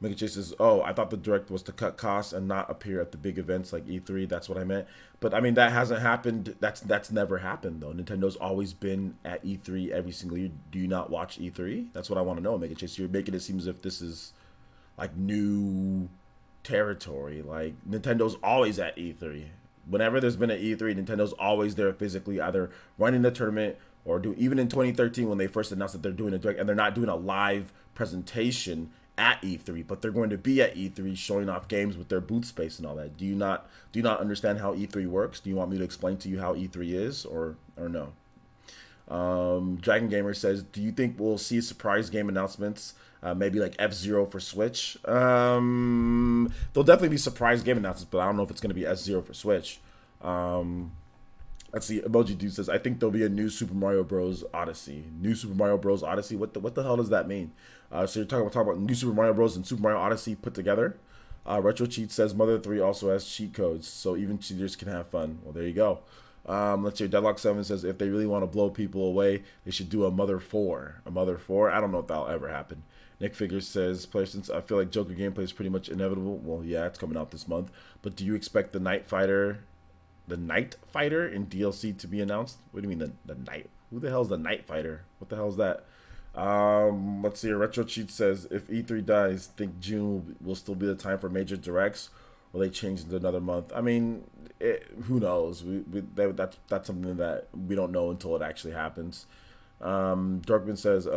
[SPEAKER 1] Mega Chase says, oh, I thought the Direct was to cut costs and not appear at the big events like E3. That's what I meant. But, I mean, that hasn't happened. That's never happened, though. Nintendo's always been at E3 every single year. Do you not watch E3? That's what I want to know, Mega Chase. You're making it seem as if this is, like, new territory. Like, Nintendo's always at E3. Whenever there's been an E3, Nintendo's always there physically, either running the tournament or even in 2013 when they first announced that they're doing a Direct, and they're not doing a live presentation at E3, but they're going to be at E3 showing off games with their booth space and all that. Do you not understand how E3 works? Do you want me to explain to you how E3 is, or no? Dragon Gamer says, do you think we'll see surprise game announcements? Maybe like F-Zero for Switch. There'll definitely be surprise game announcements, but I don't know if it's going to be F-Zero for Switch. Let's see. Emoji Dude says, I think there'll be a new Super Mario Bros. Odyssey. New Super Mario Bros. Odyssey? What the hell does that mean? So you're talking about new Super Mario Bros. And Super Mario Odyssey put together? Retro Cheat says, Mother 3 also has cheat codes, so even cheaters can have fun. Well, there you go. Let's see. Deadlock 7 says, if they really want to blow people away, they should do a Mother 4. A Mother 4? I don't know if that'll ever happen. Nick Figures says, since I feel like Joker gameplay is pretty much inevitable. Well, yeah, it's coming out this month. But do you expect the Night Fighter in DLC to be announced? What do you mean the Night? Who the hell is the Night Fighter? What the hell is that? Let's see. Retro Cheat says, if E3 dies, think June will still be the time for major directs, or they change into another month? I mean, who knows? That's something that we don't know until it actually happens. Dorkman says,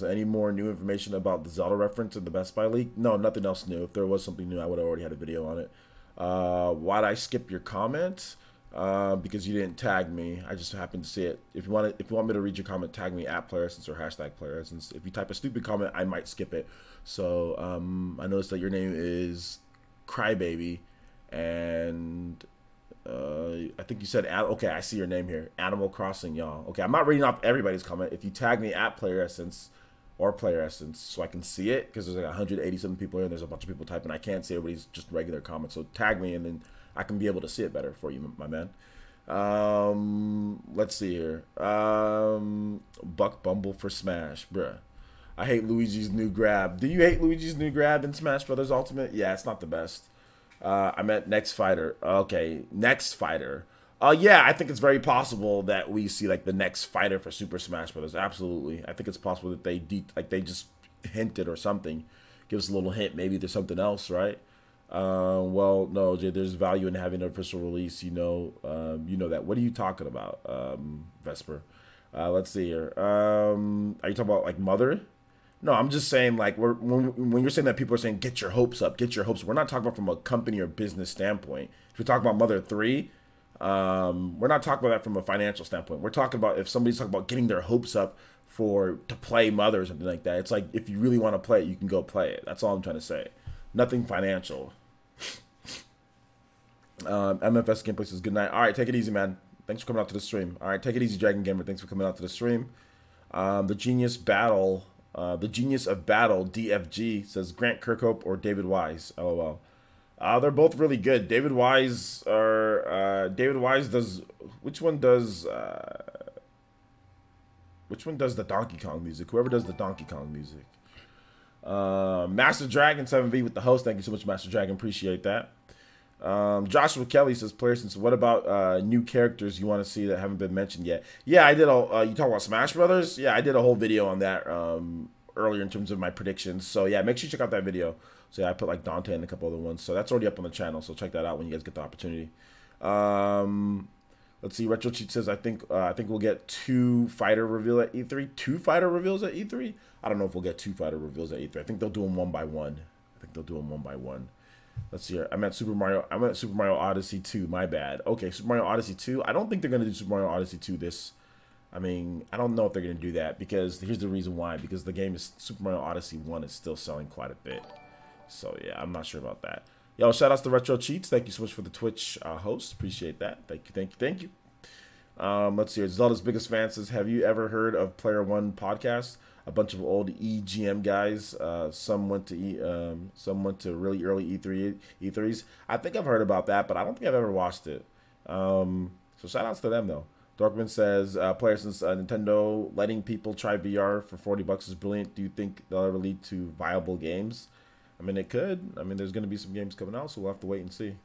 [SPEAKER 1] any more new information about the Zelda reference in the Best Buy leak? No, nothing else new. If there was something new, I would have already had a video on it. Why'd I skip your comment? Because you didn't tag me. I just happened to see it. If you want me to read your comment, tag me at PlayerEssence or hashtag PlayerEssence. If you type a stupid comment, I might skip it. So I noticed that your name is Crybaby, and I think you said, okay, I see your name here, Animal Crossing, y'all. Okay, I'm not reading off everybody's comment. If you tag me at Player Essence or Player Essence, so I can see it, because there's like 187 people here, and there's a bunch of people typing. I can't see everybody's just regular comments, so tag me, and then I can be able to see it better for you, my man. Let's see here. Buck Bumble for Smash, bruh. I hate Luigi's new grab. Do you hate Luigi's new grab in Smash Brothers Ultimate? Yeah, it's not the best. I meant Next Fighter. Okay, Next Fighter. Yeah, I think it's very possible that we see like the next fighter for Super Smash Brothers. Absolutely, I think it's possible that they just hinted or something, give us a little hint. Maybe there's something else, right? Well, no, Jay. There's value in having an official release. You know that. What are you talking about, Vesper? Let's see here. Are you talking about like Mother? No, I'm just saying like when you're saying that people are saying get your hopes up, get your hopes up. We're not talking about from a company or business standpoint. If we talk about Mother 3. We're not talking about that from a financial standpoint. We're talking about if somebody's talking about getting their hopes up to play Mother or something like that. It's like if you really want to play it, you can go play it. That's all I'm trying to say. Nothing financial. MFS Gameplay says good night. All right, take it easy, man. Thanks for coming out to the stream. All right, take it easy, Dragon Gamer. Thanks for coming out to the stream. The Genius of Battle, DFG says Grant Kirkhope or David Wise. LOL. They're both really good. David Wise does which one does the Donkey Kong music? Whoever does the Donkey Kong music. Master Dragon 7V with the host. Thank you so much, Master Dragon. Appreciate that. Joshua Kelly says, players, since what about new characters you want to see that haven't been mentioned yet? Yeah, I did you talk about Smash Brothers? Yeah, I did a whole video on that earlier in terms of my predictions. So yeah, make sure you check out that video. So yeah, I put like Dante and a couple other ones. So that's already up on the channel. So check that out when you guys get the opportunity. Let's see. Retro Cheat says I think we'll get 2 fighter reveal at E3. 2 fighter reveals at E3? I don't know if we'll get 2 fighter reveals at E3. I think they'll do them one by one. Let's see here. I meant Super Mario Odyssey 2. My bad. Okay, Super Mario Odyssey 2. I don't think they're gonna do Super Mario Odyssey 2 this. I mean, I don't know if they're gonna do that because here's the reason why. Because the game is Super Mario Odyssey 1 is still selling quite a bit. So yeah, I'm not sure about that. Yo, shout outs to Retro Cheats. Thank you so much for the Twitch host. Appreciate that. Thank you. Let's see here. Zelda's biggest fan says, have you ever heard of Player One podcast? A bunch of old EGM guys. Some went to really early E3s. I think I've heard about that, but I don't think I've ever watched it. So shout outs to them though. Dorkman says, player, since Nintendo letting people try VR for $40 is brilliant, do you think they'll ever lead to viable games? I mean, it could. I mean, there's going to be some games coming out, so we'll have to wait and see.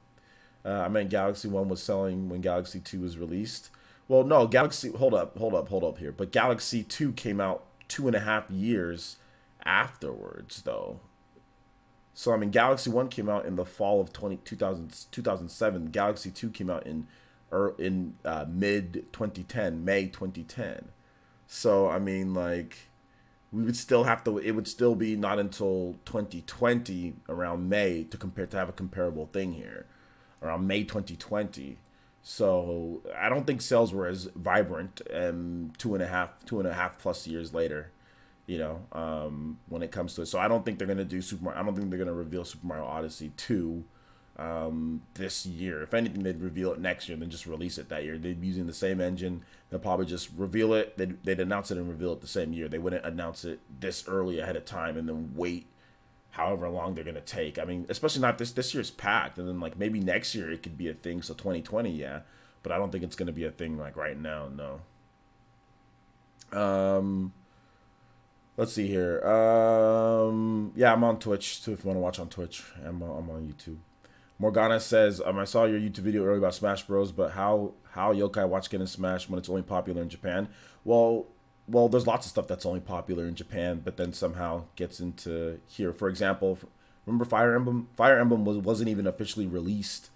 [SPEAKER 1] I meant Galaxy 1 was selling when Galaxy 2 was released. Well, no, hold up here. But Galaxy 2 came out 2.5 years afterwards, though. So, I mean, Galaxy 1 came out in the fall of 2007. Galaxy 2 came out in mid-2010, May 2010. So, I mean, like, we would still have to, it would still be not until 2020, around May, to have a comparable thing here. Around May 2020. So I don't think sales were as vibrant 2.5 plus years later, you know, when it comes to it. So I don't think they're gonna do I don't think they're gonna reveal Super Mario Odyssey 2 this year. If anything, they'd reveal it next year and then just release it that year. They'd be using the same engine. They'll probably just reveal it. They'd announce it and reveal it the same year. They wouldn't announce it this early ahead of time and then wait however long they're gonna take. I mean, especially not this year's packed, and then like maybe next year it could be a thing. So 2020, yeah, but I don't think it's gonna be a thing like right now. No. Let's see here. Yeah, I'm on Twitch too. If you want to watch on Twitch, I'm on YouTube. Morgana says, I saw your YouTube video earlier about Smash Bros, but how yokai watch getting Smash when it's only popular in Japan? Well, there's lots of stuff that's only popular in Japan, but then somehow gets into here. For example, remember Fire Emblem? Fire Emblem wasn't even officially released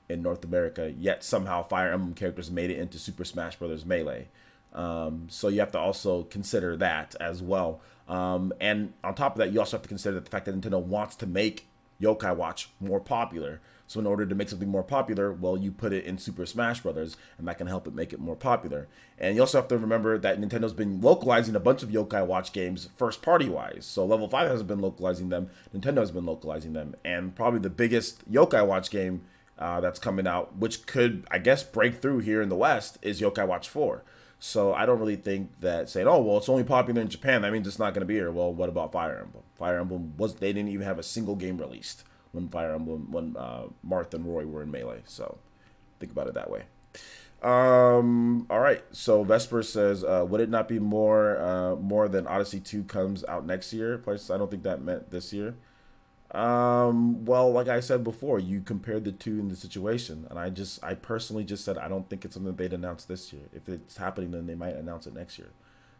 [SPEAKER 1] in North America, yet somehow Fire Emblem characters made it into Super Smash Bros. Melee. So you have to also consider that as well. And on top of that, you also have to consider the fact that Nintendo wants to make Yokai Watch more popular. So in order to make something more popular, well, you put it in Super Smash Brothers, and that can help it make it more popular. And you also have to remember that Nintendo's been localizing a bunch of Yokai Watch games first party wise. So Level 5 hasn't been localizing them, Nintendo has been localizing them. And probably the biggest Yokai Watch game that's coming out, which could, I guess, break through here in the West, is Yokai Watch 4. So I don't really think that saying, oh, well, it's only popular in Japan, that means it's not going to be here. Well, what about Fire Emblem? Fire Emblem, they didn't even have a single game released when Marth and Roy were in Melee. So think about it that way. All right. So Vesper says, would it not be more than Odyssey 2 comes out next year? Plus, I don't think that meant this year. Well, like I said before, you compared the two in the situation, and I personally just said I don't think it's something they'd announce this year. If it's happening, then they might announce it next year.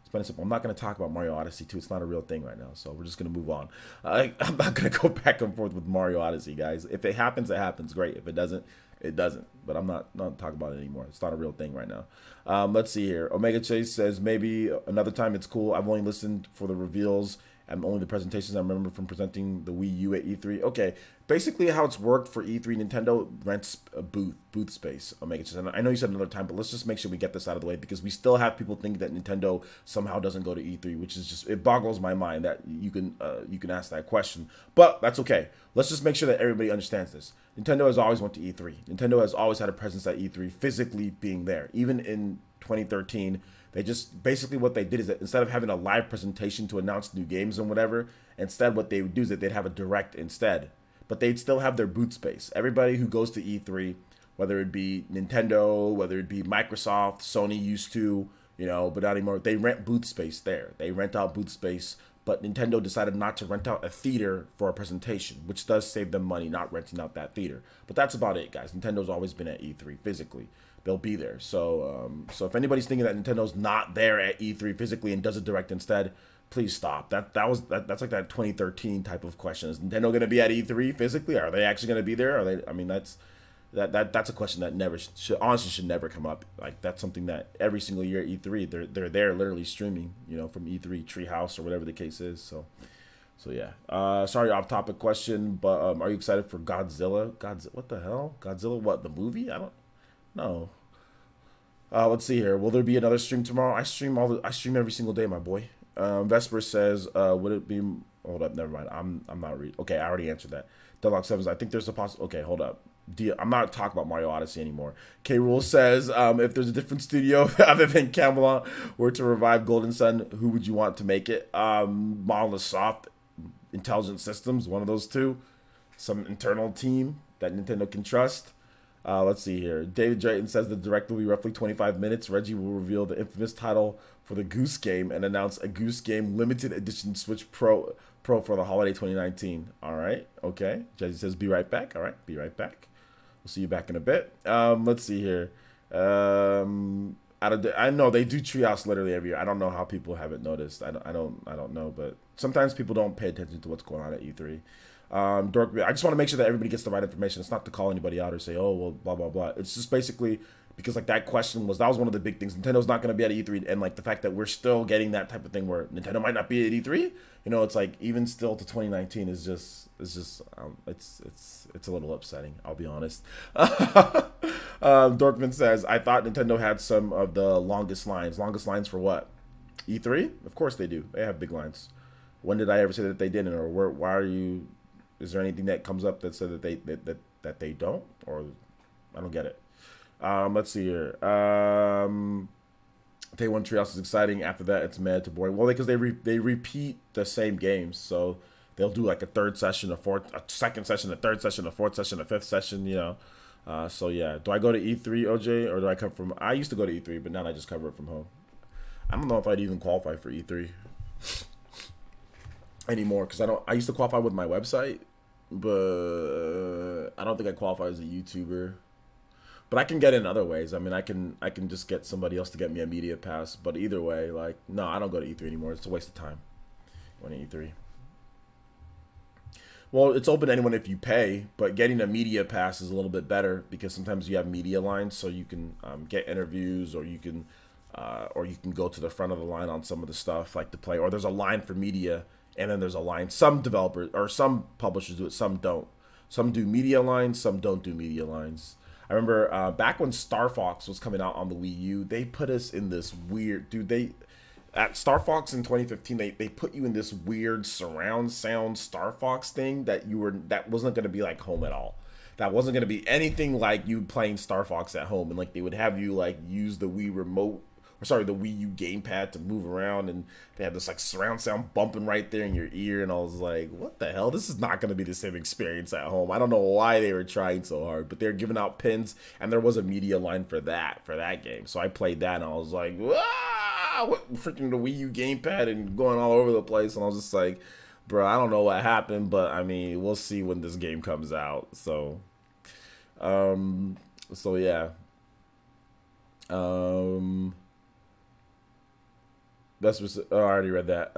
[SPEAKER 1] It's plain and simple. I'm not going to talk about Mario Odyssey 2. It's not a real thing right now, so we're just going to move on. I'm not going to go back and forth with Mario Odyssey, guys. If it happens, it happens. Great. If it doesn't, it doesn't. But I'm not talking about it anymore. It's not a real thing right now. Let's see here. Omega Chase says, maybe another time. It's cool. I've only listened for the reveals and only the presentations I remember from presenting the Wii U at E3. Okay, basically how it's worked for E3, Nintendo rents a booth space. Omega Chase. And I know you said another time, but let's just make sure we get this out of the way, because we still have people think that Nintendo somehow doesn't go to E3, which is just, it boggles my mind that you can ask that question. But that's okay. Let's just make sure that everybody understands this. Nintendo has always went to E3. Nintendo has always had a presence at E3, physically being there. Even in 2013, they just, basically what they did is that instead of having a live presentation to announce new games and whatever, instead what they would do is that they'd have a direct instead. But they'd still have their booth space. Everybody who goes to E3, whether it be Nintendo, whether it be Microsoft, Sony used to, you know, but not anymore, they rent booth space there. They rent out booth space, but Nintendo decided not to rent out a theater for a presentation, which does save them money not renting out that theater. But that's about it, guys. Nintendo's always been at E3 physically. They'll be there. So if anybody's thinking that Nintendo's not there at E3 physically and does it direct instead, please stop. That's like that 2013 type of question. Is Nintendo going to be at E3 physically? Are they actually going to be there? Are they? I mean, that's a question that never should never come up. Like, that's something that every single year at E3 they're there literally streaming, you know, from E3 Treehouse or whatever the case is. So yeah. Sorry, off topic question, but are you excited for Godzilla? What the hell? Godzilla? What, the movie? I don't. No. Let's see here. Will there be another stream tomorrow? I stream every single day, my boy. Vesper says, would it be? Hold up, never mind. I'm not reading. Okay, I already answered that. Deluxe Sevens. I think there's a possible. Okay, hold up. I'm not talking about Mario Odyssey anymore. K Rule says, if there's a different studio other than Camelot were to revive Golden Sun, who would you want to make it? Monolith Soft, Intelligent Systems, one of those two. Some internal team that Nintendo can trust. Let's see here. David Drayton says the direct will be roughly 25 minutes. Reggie will reveal the infamous title for the Goose Game and announce a Goose Game limited edition Switch Pro for the holiday 2019. All right. Okay. Jesse says be right back. All right. Be right back. We'll see you back in a bit. Let's see here. I know they do Treehouse literally every year. I don't know how people haven't noticed. I don't know, but sometimes people don't pay attention to what's going on at E3. Dork, I just want to make sure that everybody gets the right information. It's not to call anybody out or say, oh, well, blah, blah, blah. It's just basically because, like, that was one of the big things. Nintendo's not going to be at E3, and, like, the fact that we're still getting that type of thing where Nintendo might not be at E3, you know, it's like, even still to 2019 is just it's a little upsetting, I'll be honest. Dorkman says, I thought Nintendo had some of the longest lines. Longest lines for what? E3? Of course they do. They have big lines. When did I ever say that they didn't, or why are you... Is there anything that comes up that said that they don't, or I don't get it? Let's see here. Day one Treehouse is exciting. After that, it's mad to boring. Well, because they repeat the same games, so they'll do like a third session, a second session, a third session, a fourth session, a fifth session. You know. So yeah. Do I go to E3, OJ, or do I come from? I used to go to E3, but now I just cover it from home. I don't know if I'd even qualify for E3 anymore, because I used to qualify with my website, but I don't think I qualify as a YouTuber. But I can get in other ways. I mean, I can just get somebody else to get me a media pass. But either way, like, no, I don't go to E3 anymore. It's a waste of time going to E3. Well, it's open to anyone if you pay, but getting a media pass is a little bit better because sometimes you have media lines, so you can get interviews, or you can go to the front of the line on some of the stuff like to play, or there's a line for media and then there's a line. Some developers or some publishers do it, some don't. Some do media lines, some don't do media lines. I remember back when Star Fox was coming out on the Wii U, they put us in this weird, dude, at Star Fox in 2015, they put you in this weird surround sound Star Fox thing that wasn't going to be like home at all. That wasn't going to be anything like you playing Star Fox at home. And like they would have you like use the Wii remote, or sorry, the Wii U gamepad to move around, and they had this like surround sound bumping right there in your ear, and I was like, what the hell? This is not going to be the same experience at home. I don't know why they were trying so hard, but they're giving out pins, and there was a media line for that game. So I played that, and I was like, ah, what, freaking the Wii U gamepad and going all over the place, and I was just like, bro, I don't know what happened, but I mean, we'll see when this game comes out. So, yeah. That's what, oh, I already read that.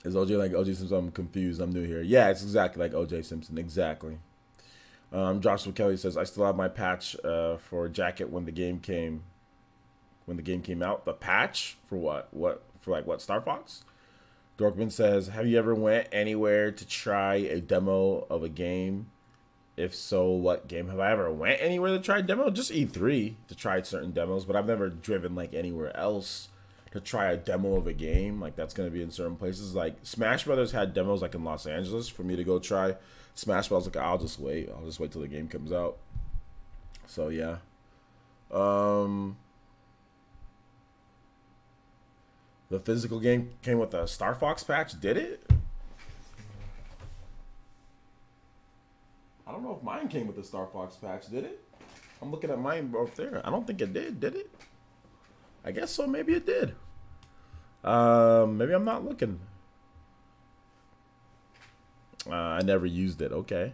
[SPEAKER 1] Is OJ like OJ Simpson? I'm confused. I'm new here. Yeah, it's exactly like OJ Simpson. Exactly. Joshua Kelly says, I still have my patch for jacket when the game came. When the game came out. The patch? For what? For like what? Star Fox? Dorkman says, have you ever went anywhere to try a demo of a game? If so, what game? Have I ever went anywhere to try a demo? Just E3 to try certain demos, but I've never driven like anywhere else to try a demo of a game. Like that's gonna be in certain places. Like Smash Brothers had demos like in Los Angeles for me to go try Smash Brothers. Like I'll just wait till the game comes out. So yeah. The physical game came with a Star Fox patch. Did it? I don't know if mine came with the Star Fox patch, did it? I'm looking at mine up there. I don't think it did it? I guess so, maybe it did. Maybe I'm not looking. I never used it, okay.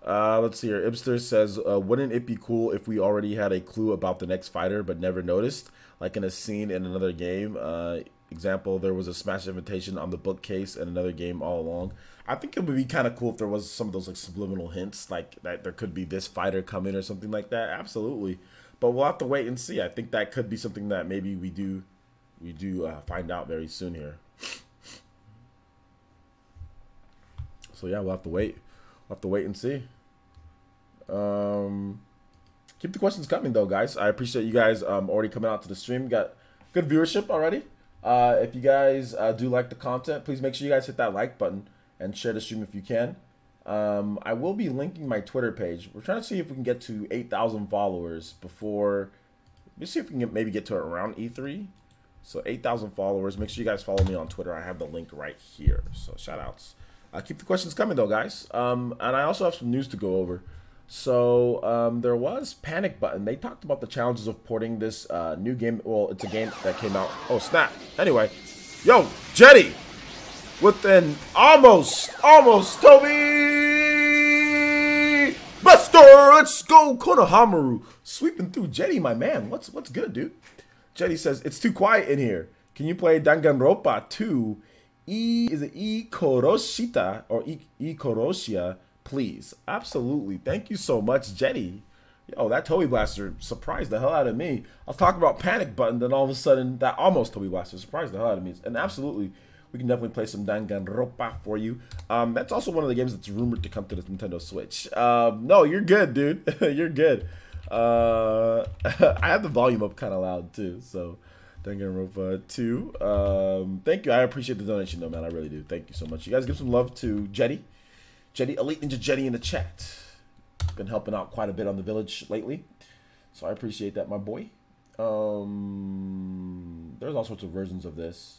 [SPEAKER 1] Let's see here. Ibster says, wouldn't it be cool if we already had a clue about the next fighter but never noticed? Like in a scene in another game. Example, there was a Smash invitation on the bookcase in another game all along. I think it would be kind of cool if there was some of those like subliminal hints, like that there could be this fighter coming or something like that. Absolutely, but we'll have to wait and see. I think that could be something that maybe we do find out very soon here. So yeah, we'll have to wait. We'll have to wait and see. Keep the questions coming though, guys. I appreciate you guys already coming out to the stream. Got good viewership already. If you guys do like the content, please make sure you guys hit that like button and share the stream if you can. I will be linking my Twitter page. We're trying to see if we can get to 8,000 followers before. Let's see if we can maybe get to it around E3. So 8,000 followers. Make sure you guys follow me on Twitter. I have the link right here. So shout outs. Keep the questions coming though, guys. And I also have some news to go over. So there was Panic Button. They talked about the challenges of porting this new game. Well, it's a game that came out. Oh, snap. Anyway. Yo, Jetty. With an almost Toby Buster. Let's go, Konohamaru. Sweeping through Jetty, my man. What's good, dude? Jetty says, it's too quiet in here. Can you play Danganronpa 2? Is it Ikoroshita or Ikoroshia? Please. Absolutely. Thank you so much, Jetty. Yo, that Toby Blaster surprised the hell out of me. I was talking about Panic Button, then all of a sudden that almost Toby Blaster surprised the hell out of me. And absolutely, we can definitely play some Danganronpa for you. That's also one of the games that's rumored to come to the Nintendo Switch. No, you're good, dude. You're good. I have the volume up kind of loud too, so Danganronpa 2. Thank you. I appreciate the donation though, man. I really do. Thank you so much. You guys give some love to Jetty. Elite Ninja Jetty in the chat. Been helping out quite a bit on the village lately, so I appreciate that, my boy. There's all sorts of versions of this.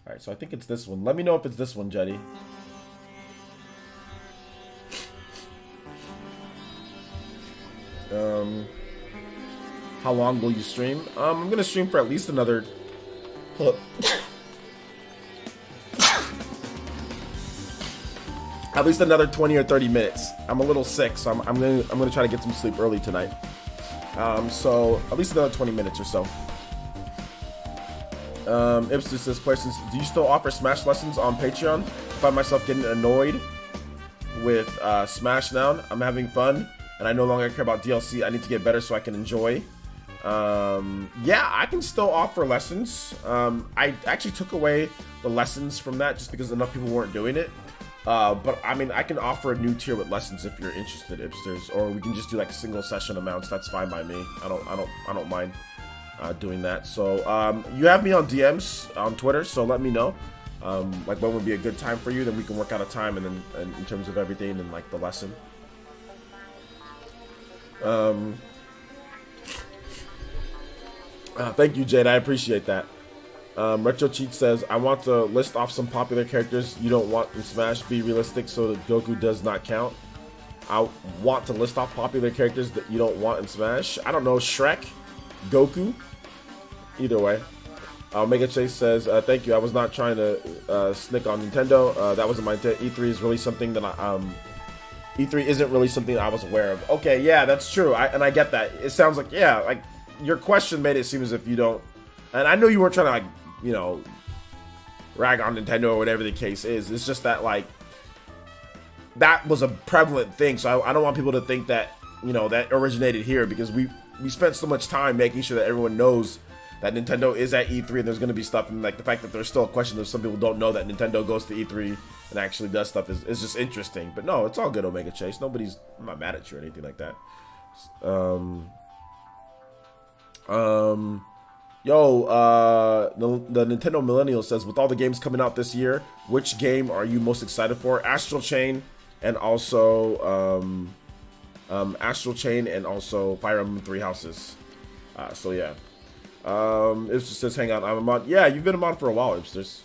[SPEAKER 1] All right, so I think it's this one. Let me know if it's this one, Jetty. How long will you stream? I'm gonna stream for at least another. At least another 20 or 30 minutes. I'm a little sick, so I'm gonna try to get some sleep early tonight. So at least another 20 minutes or so. Ipsis says, questions, do you still offer Smash lessons on Patreon? I find myself getting annoyed with Smash now. I'm having fun, and I no longer care about DLC. I need to get better so I can enjoy. Yeah, I can still offer lessons. I actually took away the lessons from that just because enough people weren't doing it. But I mean, I can offer a new tier with lessons if you're interested, Ipsters, or we can just do like single session amounts. That's fine by me. I don't mind doing that. So you have me on DMs on Twitter, so let me know like when would be a good time for you. Then we can work out a time, and then in terms of everything and like the lesson. Thank you, Jade. I appreciate that. Retro Cheat says, I want to list off some popular characters you don't want in Smash. Be realistic so that Goku does not count. I want to list off popular characters that you don't want in Smash. I don't know, Shrek, Goku, either way. Mega Chase says, thank you. I was not trying to snick on Nintendo. That wasn't my intent. E3 is really something that E3 isn't really something I was aware of. Okay, yeah, that's true. And I get that. It sounds like, yeah, like your question made it seem as if you don't. And I know you weren't trying to, like, you know, rag on Nintendo or whatever the case is. It's just that, like, that was a prevalent thing. So I don't want people to think that, you know, that originated here, because we spent so much time making sure that everyone knows that Nintendo is at E3 and there's going to be stuff. And, like, the fact that there's still a question that some people don't know that Nintendo goes to E3 and actually does stuff is just interesting. But no, it's all good, Omega Chase. I'm not mad at you or anything like that. The Nintendo Millennial says, with all the games coming out this year, which game are you most excited for? Astral Chain and also Fire Emblem Three Houses. So yeah. It just says, hang on, I'm a mod. Yeah, you've been a mod for a while, Ipsters.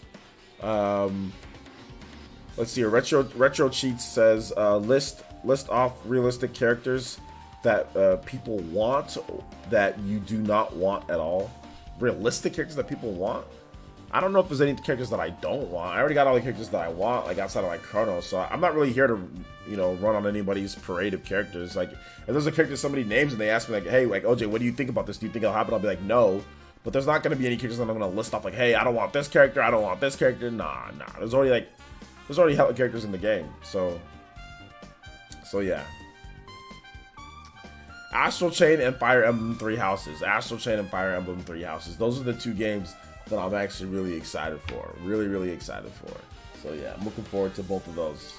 [SPEAKER 1] Let's see here. Retro Cheats says, list off realistic characters that people want that you do not want at all. Realistic characters that people want? I don't know if there's any characters that I don't want. I already got all the characters that I want, like outside of like Chrono, so I'm not really here to, you know, run on anybody's parade of characters. Like, if there's a character somebody names and they ask me like, hey, like, OJ, what do you think about this? Do you think it'll happen? I'll be like, no. But there's not going to be any characters that I'm going to list off like, hey, I don't want this character, I don't want this character. Nah. There's already hella characters in the game. So yeah. Astral Chain and Fire Emblem Three Houses. Astral Chain and Fire Emblem Three Houses. Those are the two games that I'm actually really excited for. Really excited for. So yeah, I'm looking forward to both of those.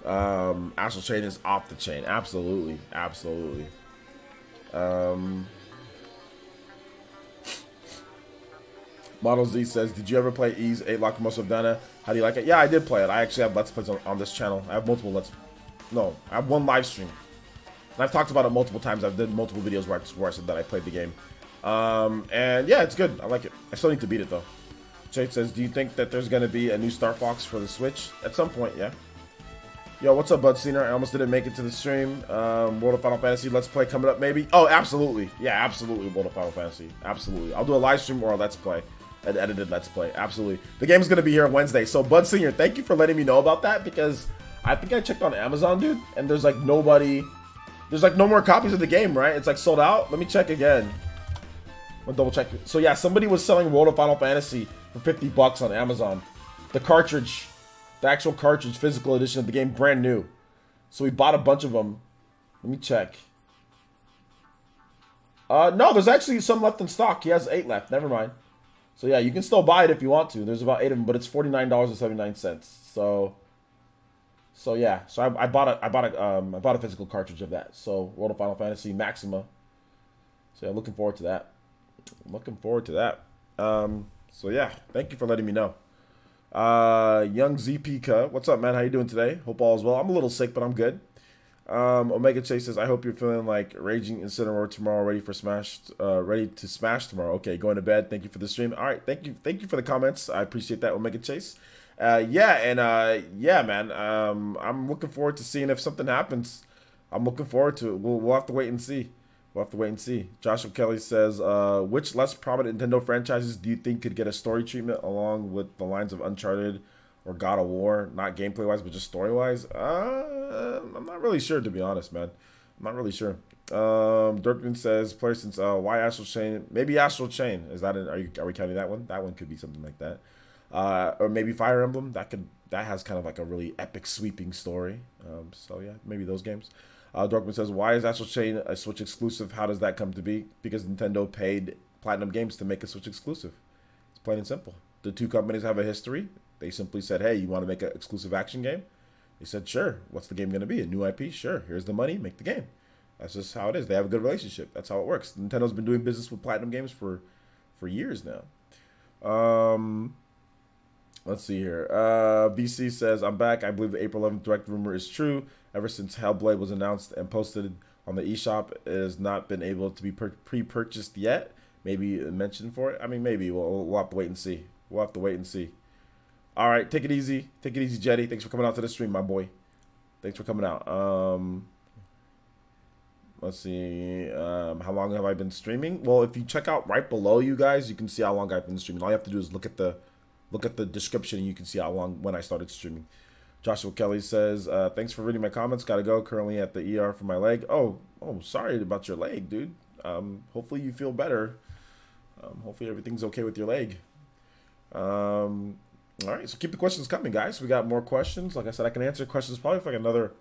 [SPEAKER 1] Astral Chain is off the chain. Absolutely. Model Z says, did you ever play Ys 8 Lacrimosa of Dana? How do you like it? Yeah, I did play it. I actually have Let's Plays on this channel. I have multiple I have one live stream. And I've talked about it multiple times. I've done multiple videos where I said that I played the game. And yeah, it's good. I like it. I still need to beat it though. Jade says, do you think that there's going to be a new Star Fox for the Switch? At some point, yeah. Yo, what's up, Bud Cena? I almost didn't make it to the stream. World of Final Fantasy Let's Play coming up, maybe? Oh, absolutely. Yeah, absolutely, World of Final Fantasy. Absolutely. I'll do a live stream or a Let's Play. An edited Let's Play. Absolutely. The game's going to be here on Wednesday. So, Bud Senior, thank you for letting me know about that, because I think I checked on Amazon, dude, and there's like nobody... There's like no more copies of the game, right? It's like sold out. Let me check again. I'll double check it. So yeah, somebody was selling World of Final Fantasy for $50 on Amazon. The cartridge, the actual cartridge, physical edition of the game, brand new. So we bought a bunch of them. Let me check. No, there's actually some left in stock. He has 8 left. Never mind. So yeah, you can still buy it if you want to. There's about 8 of them, but it's $49.79. So yeah, so I bought a physical cartridge of that. So World of Final Fantasy Maxima. So yeah, looking forward to that. So yeah, thank you for letting me know. Young ZP, what's up, man? How you doing today? Hope all is well. I'm a little sick, but I'm good. Omega Chase says, I hope you're feeling like raging Incineroar tomorrow, ready to smash tomorrow. Okay, going to bed. Thank you for the stream. All right, thank you for the comments. I appreciate that, Omega Chase. Yeah, man. I'm looking forward to seeing if something happens. I'm looking forward to it. We'll have to wait and see. Joshua Kelly says, which less prominent Nintendo franchises do you think could get a story treatment along with the lines of Uncharted or God of War? Not gameplay-wise, but just story-wise? I'm not really sure, to be honest, man. I'm not really sure. Dirkman says, player since why Astral Chain? Maybe Astral Chain. Is that are we counting that one? That one could be something like that. Or maybe Fire Emblem. That has kind of like a really epic sweeping story. So yeah, maybe those games. Dorkman says, why is Astral Chain a Switch exclusive? How does that come to be? Because Nintendo paid Platinum Games to make a Switch exclusive. It's plain and simple. The two companies have a history. They simply said, hey, you want to make an exclusive action game? They said, sure. What's the game going to be? A new IP? Sure. Here's the money. Make the game. That's just how it is. They have a good relationship. That's how it works. Nintendo's been doing business with Platinum Games for years now. Let's see here. VC says, I'm back. I believe the April 11th direct rumor is true. Ever since Hellblade was announced and posted on the eShop, it has not been able to be pre-purchased yet. Maybe a mention for it. I mean, maybe. We'll have to wait and see. We'll have to wait and see. All right, take it easy. Take it easy, Jetty. Thanks for coming out to the stream, my boy. Thanks for coming out. Let's see. How long have I been streaming? Well, if you check out right below you guys, you can see how long I've been streaming. All you have to do is look at the description, and you can see how long when I started streaming. Joshua Kelly says, thanks for reading my comments. Gotta go. Currently at the ER for my leg. Oh, sorry about your leg, dude. Hopefully you feel better. Hopefully everything's okay with your leg. All right, so keep the questions coming, guys. We got more questions. Like I said, I can answer questions probably for like another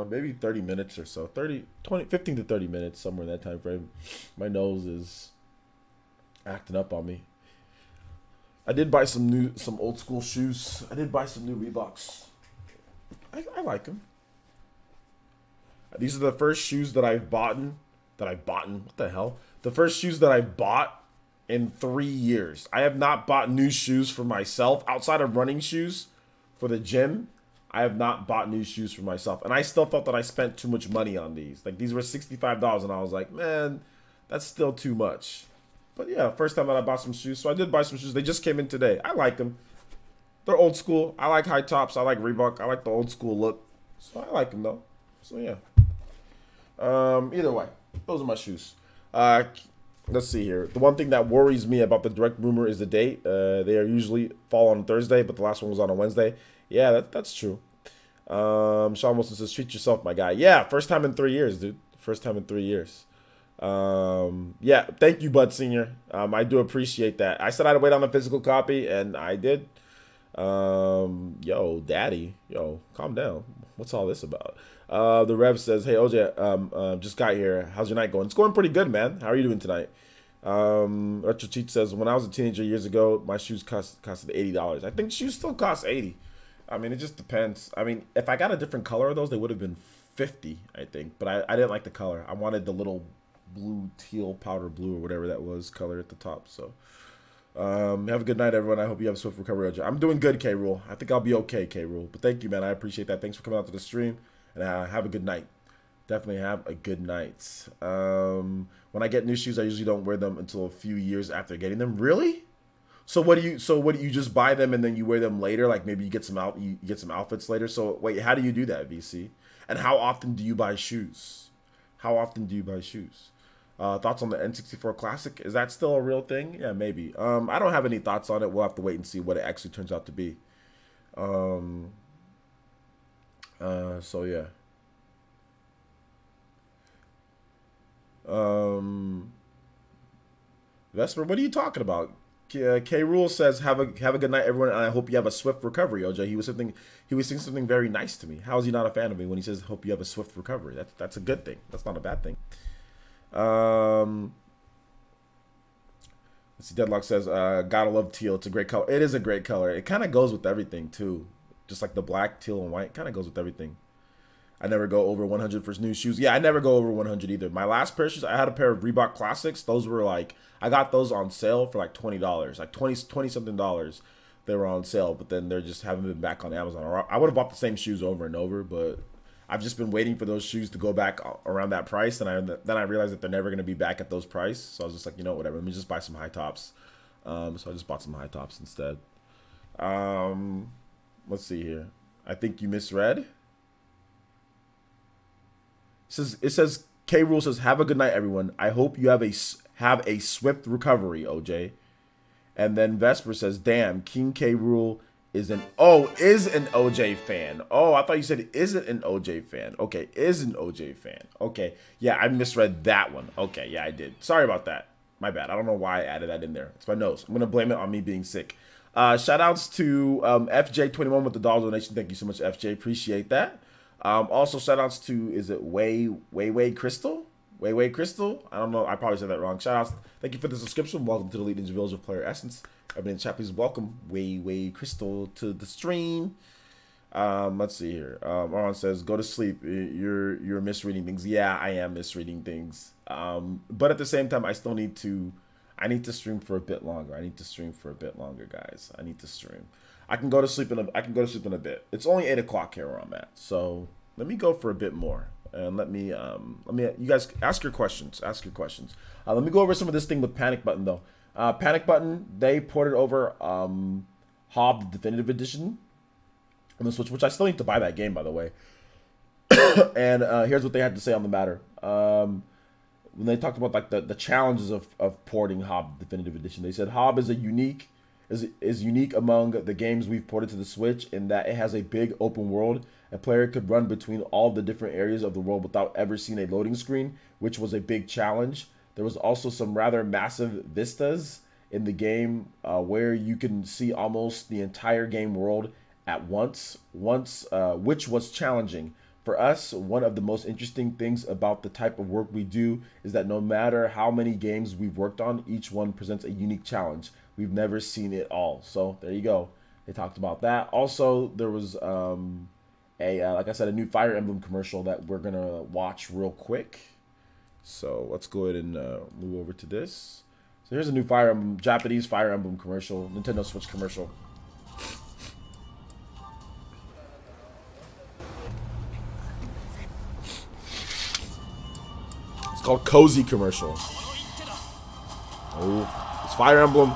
[SPEAKER 1] maybe 30 minutes or so. 15 to 30 minutes, somewhere in that time frame. My nose is acting up on me. I did buy some old school shoes. I did buy some new Reeboks. I like them. These are the first shoes that I've bought. What the hell? The first shoes that I bought in 3 years. I have not bought new shoes for myself outside of running shoes for the gym. I have not bought new shoes for myself, and I still felt that I spent too much money on these. Like, these were $65, and I was like, man, that's still too much. But yeah, first time that I bought some shoes. So I did buy some shoes. They just came in today. I like them. They're old school. I like high tops. I like Reebok. I like the old school look. So I like them though. So yeah. Either way, those are my shoes. Let's see here. The one thing that worries me about the direct rumor is the date. They are usually fall on Thursday, but the last one was on a Wednesday. Yeah, that's true. Sean Wilson says, treat yourself, my guy. Yeah, first time in 3 years, dude. First time in 3 years. Yeah, thank you, Bud Senior. I do appreciate that. I said I'd wait on a physical copy, and I did. Yo, daddy. Yo, calm down. What's all this about? The Rev says, hey, OJ, just got here. How's your night going? It's going pretty good, man. How are you doing tonight? Retro Cheat says, when I was a teenager years ago, my shoes costed $80. I think shoes still cost $80. I mean, it just depends. I mean, if I got a different color of those, they would have been $50, I think. But I didn't like the color. I wanted the little blue, teal, powder blue, or whatever that was, color at the top. So, have a good night, everyone. I hope you have a swift recovery. I'm doing good, K-Rule. I think I'll be okay, K-Rule. But thank you, man. I appreciate that. Thanks for coming out to the stream. And have a good night. Definitely have a good night. When I get new shoes, I usually don't wear them until a few years after getting them. Really? So what do you just buy them and then you wear them later? Like maybe you get some outfits later. So wait, how do you do that, VC? And how often do you buy shoes? How often do you buy shoes? Thoughts on the N64 Classic? Is that still a real thing? Yeah, maybe. I don't have any thoughts on it. We'll have to wait and see what it actually turns out to be. So yeah. Vesper, what are you talking about? K Rule says, have a good night, everyone, and I hope you have a swift recovery, OJ. He was saying something very nice to me. How is he not a fan of me when he says, hope you have a swift recovery? That's a good thing. That's not a bad thing. Let's see, Deadlock says, gotta love teal. It's a great color. It is a great color. It kind of goes with everything too. Just like the black, teal, and white kind of goes with everything. I never go over 100 for new shoes. Yeah, I never go over 100 either. My last pair of shoes, I had a pair of Reebok Classics. Those were like, I got those on sale for like $20, like 20 something dollars. They were on sale, but then they're just haven't been back on Amazon. I would have bought the same shoes over and over, but I've just been waiting for those shoes to go back around that price, and then I realized that they're never going to be back at those price. So I was just like, you know, whatever. Let me just buy some high tops. So I just bought some high tops instead. Let's see here. I think you misread. It says K Rule says, have a good night, everyone. I hope you have a swift recovery, OJ. And then Vesper says, damn, King K Rule is an OJ fan. Oh, I thought you said isn't an OJ fan. Okay, is an OJ fan. Okay, yeah, I misread that one. Okay, yeah, I did. Sorry about that. My bad. I don't know why I added that in there. It's my nose. I'm gonna blame it on me being sick. Shout outs to FJ21 with the dollar donation. Thank you so much, FJ. Appreciate that. Also, shout outs to, is it Way Crystal? Way Crystal? I don't know. I probably said that wrong. Shout outs. Thank you for the subscription. Welcome to the Elite Ninja Village of Player Essence. Everybody in the chat, please welcome Way Crystal to the stream. Let's see here. Aaron says, go to sleep. You're misreading things. Yeah, I am misreading things. But at the same time, I still need to stream for a bit longer. I need to stream for a bit longer, guys. I need to stream. I can go to sleep in a bit. It's only 8 o'clock here where I'm at. So let me go for a bit more. And let me you guys ask your questions. Let me go over some of this thing with Panic Button though. Panic Button, they ported over Hob Definitive Edition on the Switch, which I still need to buy that game, by the way. And here's what they had to say on the matter. When they talked about like the challenges of porting Hob Definitive Edition, they said Hob is unique among the games we've ported to the Switch in that it has a big open world. A player could run between all the different areas of the world without ever seeing a loading screen, which was a big challenge. There was also some rather massive vistas in the game where you can see almost the entire game world at once, which was challenging. For us, one of the most interesting things about the type of work we do is that no matter how many games we've worked on, each one presents a unique challenge. We've never seen it all. So there you go. They talked about that. Also, there was like I said, a new Fire Emblem commercial that we're gonna watch real quick. So let's go ahead and move over to this. So here's a new Japanese Fire Emblem commercial, Nintendo Switch commercial. It's called Cozy Commercial. Oh, it's Fire Emblem.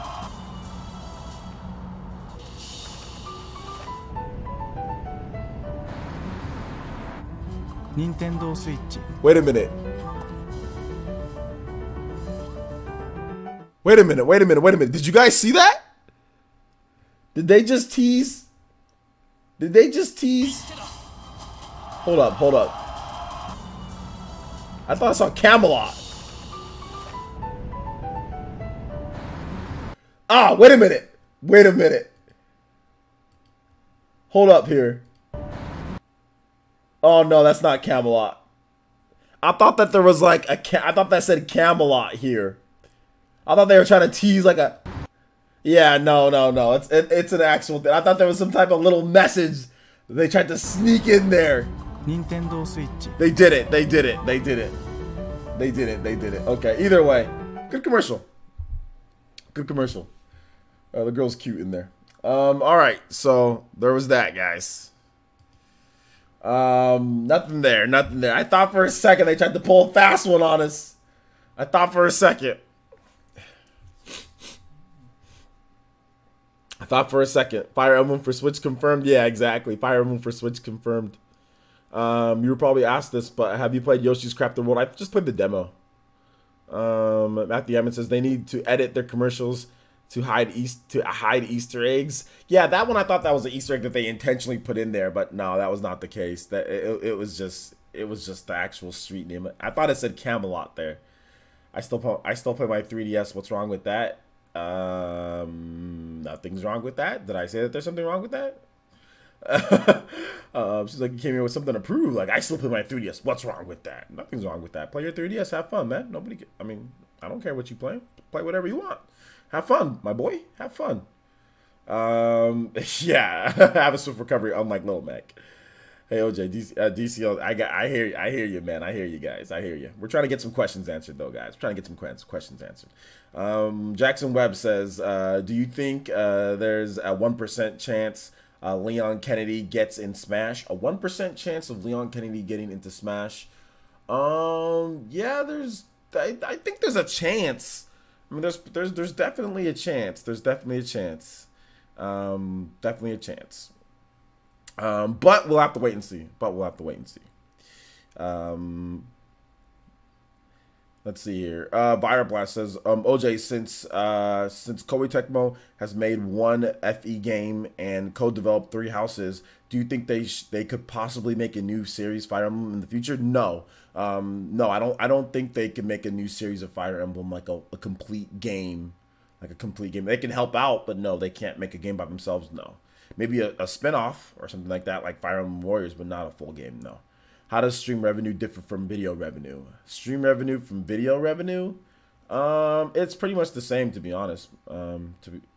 [SPEAKER 2] Nintendo Switch.
[SPEAKER 1] Wait a minute. Wait a minute. Did you guys see that? Did they just tease? Hold up. I thought I saw Camelot. Ah, wait a minute. Hold up here. Oh no, that's not Camelot. I thought that there was like I thought that said Camelot here. I thought they were trying to tease like a. Yeah, no. It's an actual thing. I thought there was some type of little message they tried to sneak in there.
[SPEAKER 2] Nintendo Switch.
[SPEAKER 1] They did it. Okay, either way, good commercial. The girl's cute in there. All right, so there was that, guys. Nothing there. I thought for a second they tried to pull a fast one on us. Fire Emblem for Switch confirmed. Yeah, exactly. Fire Emblem for Switch confirmed. You were probably asked this, but have you played Yoshi's Crafted World? I just played the demo. Matthew Emmett says they need to edit their commercials to hide Easter eggs. Yeah, that one I thought that was an Easter egg that they intentionally put in there, but no, that was not the case. That it was just the actual street name. I thought it said Camelot there. I still play my 3DS. What's wrong with that? Nothing's wrong with that. Did I say that there's something wrong with that? She's like, you came here with something to prove. Like, I still play my 3DS. What's wrong with that? Nothing's wrong with that. Play your 3DS. Have fun, man. I don't care what you play. Play whatever you want. Have fun, my boy. Have fun. Yeah. Have a swift recovery, unlike Lil Mac. Hey, OJ, DCL, I hear you, man. I hear you guys. I hear you. We're trying to get some questions answered, though, guys. We're trying to get some questions answered. Jackson Webb says, do you think there's a 1% chance Leon Kennedy gets in Smash? A 1% chance of Leon Kennedy getting into Smash? Yeah, I think there's a chance. I mean, there's definitely a chance. Definitely a chance. But we'll have to wait and see. Let's see here. Vireblast says, OJ, since Koei Tecmo has made one FE game and co-developed 3 houses, do you think they could possibly make a new series Fire Emblem in the future? No. No, I don't think they can make a new series of Fire Emblem like a complete game. They can help out, but no, they can't make a game by themselves. No. Maybe a spin-off or something like that, like Fire Emblem Warriors, but not a full game, no. How does stream revenue differ from video revenue? Stream revenue from video revenue? It's pretty much the same, to be honest.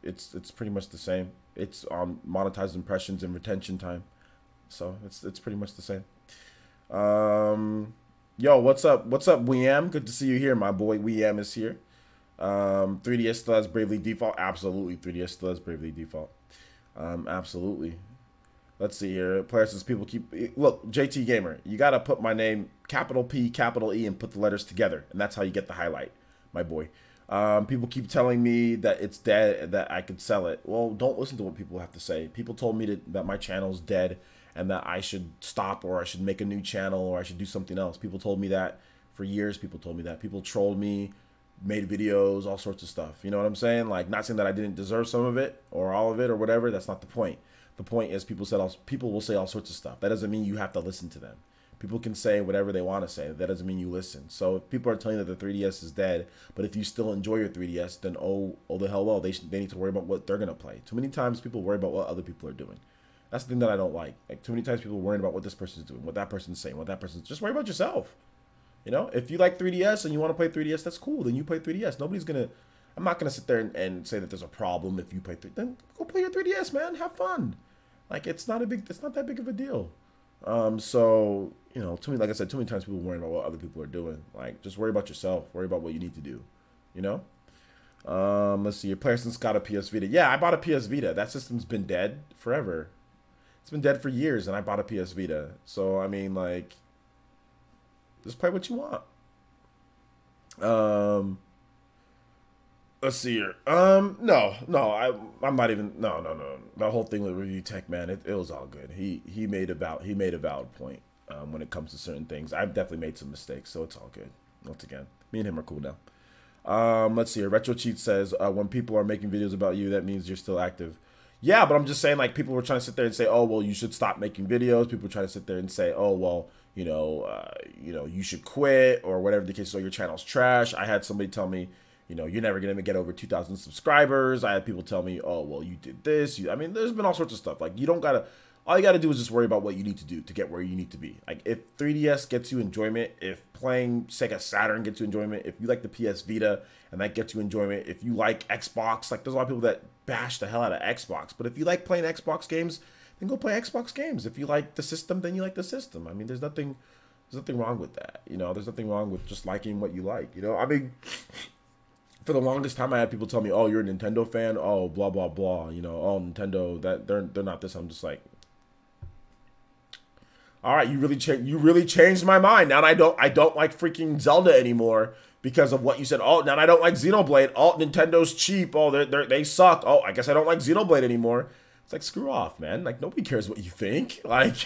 [SPEAKER 1] It's pretty much the same. It's on monetized impressions and retention time. So it's pretty much the same. Yo, what's up? What's up, Weam? Good to see you here. My boy Weam is here. 3DS still has Bravely Default. Absolutely, 3DS still has Bravely Default. Absolutely. Let's see here. Players, says people keep look. JT Gamer, you gotta put my name capital P, capital E, and put the letters together, and that's how you get the highlight, my boy. People keep telling me that it's dead, that I could sell it. Well, don't listen to what people have to say. People told me that my channel's dead and that I should stop, or I should make a new channel, or I should do something else. People told me that for years. People told me that. People trolled me, made videos, all sorts of stuff. You know what I'm saying? Like, not saying that I didn't deserve some of it or all of it or whatever. That's not the point. The point is people will say all sorts of stuff. That doesn't mean you have to listen to them. People can say whatever they want to say. That doesn't mean you listen. So if people are telling you that the 3DS is dead, but if you still enjoy your 3DS, then oh the hell well, they need to worry about what they're going to play. Too many times people worry about what other people are doing. That's the thing that I don't like. Like, too many times people worrying about what this person's doing, what that person's saying, what that person's... Just worry about yourself. You know? If you like 3DS and you want to play 3DS, that's cool. Then you play 3DS. Nobody's going to... I'm not going to sit there and say that there's a problem if you play 3DS. Then go play your 3DS, man. Have fun. Like, it's not that big of a deal. So, you know, like I said, too many times people worrying about what other people are doing. Like, just worry about yourself. Worry about what you need to do. You know? Let's see. Your player since got a PS Vita. Yeah, I bought a PS Vita. That system's been dead forever. It's been dead for years, and I bought a PS Vita. So, I mean, like, just play what you want. Let's see here. I'm not even. No. The whole thing with Review Tech, man, it was all good. He made a valid point when it comes to certain things. I've definitely made some mistakes, so it's all good. Once again, me and him are cool now. Let's see here. Retro Cheat says when people are making videos about you, that means you're still active. Yeah, but I'm just saying, like, people were trying to sit there and say, oh, well, you should stop making videos. People try to sit there and say, oh, well, you you should quit or whatever the case is, or your channel's trash. I had somebody tell me, you're never going to get over 2,000 subscribers. I had people tell me, oh, well, you did this. I mean, there's been all sorts of stuff. Like, all you got to do is just worry about what you need to do to get where you need to be. Like, if 3DS gets you enjoyment, if playing Sega Saturn gets you enjoyment, if you like the PS Vita and that gets you enjoyment, if you like Xbox, like, there's a lot of people that bash the hell out of Xbox. But if you like playing Xbox games, then go play Xbox games. If you like the system, then you like the system. I mean, there's nothing wrong with that. There's nothing wrong with just liking what you like. I mean, for the longest time, I had people tell me, "Oh, you're a Nintendo fan. Oh, blah blah blah. Oh, Nintendo, that they're not this." I'm just like, all right, you really changed my mind. Now I don't like freaking Zelda anymore because of what you said. Oh, now I don't like Xenoblade. Oh, Nintendo's cheap. Oh, they suck. Oh, I guess I don't like Xenoblade anymore. It's like, screw off, man. Like, nobody cares what you think. Like,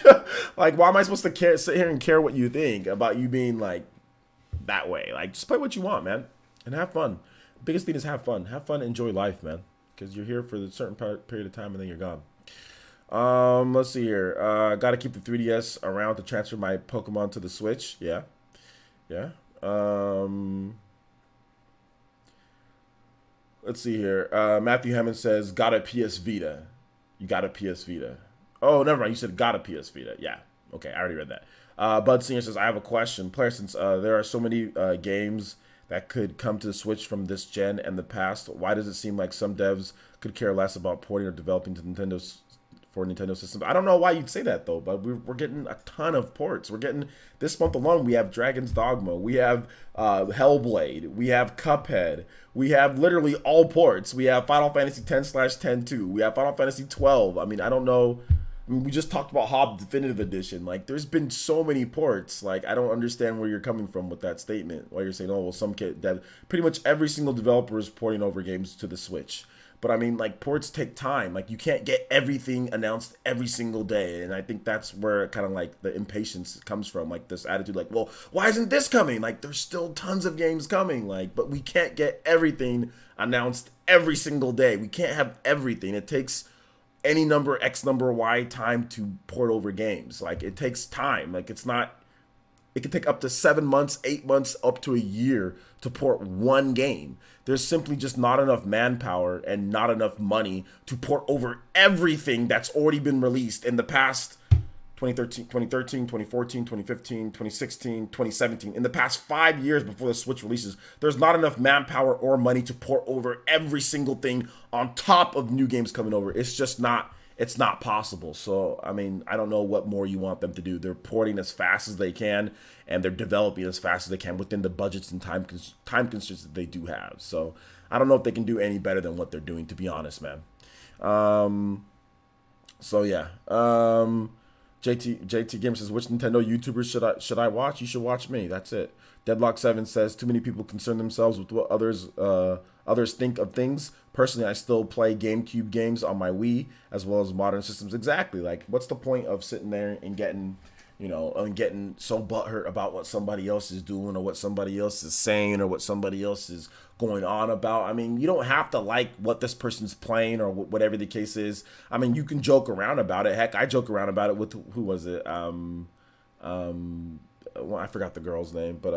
[SPEAKER 1] like, why am I supposed to sit here and care what you think about you being like that way? Like, just play what you want, man, and have fun. Biggest thing is have fun. Have fun, enjoy life, man, because you're here for a certain period of time and then you're gone. Let's see here. Got to keep the 3DS around to transfer my Pokemon to the Switch. Yeah. Let's see here. Matthew Hammond says, got a PS Vita. You got a PS Vita. Oh, never mind. You said got a PS Vita. Yeah. Okay, I already read that. Bud Senior says, I have a question. Player, since there are so many games that could come to the Switch from this gen and the past, why does it seem like some devs could care less about porting or developing to Nintendo systems? I don't know why you'd say that, though, but we're getting a ton of ports. We're getting, this month alone, we have Dragon's Dogma, we have Hellblade, we have Cuphead, we have literally all ports. We have Final Fantasy X/10-2, we have Final Fantasy 12. I mean, I don't know. I mean, we just talked about Hob Definitive Edition. Like, there's been so many ports. Like, I don't understand where you're coming from with that statement. Why you're saying, oh, well, pretty much every single developer is porting over games to the Switch. But I mean, like, ports take time. Like, you can't get everything announced every single day. And I think that's where kind of like the impatience comes from. Like, this attitude, like, well, why isn't this coming? Like, there's still tons of games coming. Like, but we can't get everything announced every single day. We can't have everything. It takes any number, X number, Y time to port over games. Like, it takes time. Like, it's not It can take up to 7 months, 8 months, up to a year to port one game. There's simply just not enough manpower and not enough money to port over everything that's already been released in the past 2014, 2015, 2016, 2017. In the past 5 years before the Switch releases, there's not enough manpower or money to port over every single thing on top of new games coming over. It's just not, it's not possible. So, I mean, I don't know what more you want them to do. They're porting as fast as they can, and they're developing as fast as they can within the budgets and time constraints that they do have. So, I don't know if they can do any better than what they're doing, to be honest, man. So, yeah. JT Gamer says, which Nintendo YouTubers should I watch? You should watch me. That's it. Deadlock7 says, too many people concern themselves with what others think of things. Personally, I still play GameCube games on my Wii as well as modern systems. Exactly. Like, what's the point of sitting there and getting, you know, and getting so butthurt about what somebody else is doing or what somebody else is saying or what somebody else is going on about? I mean, you don't have to like what this person's playing or whatever the case is. I mean, you can joke around about it. Heck, I joke around about it with, who was it? Well, I forgot the girl's name, but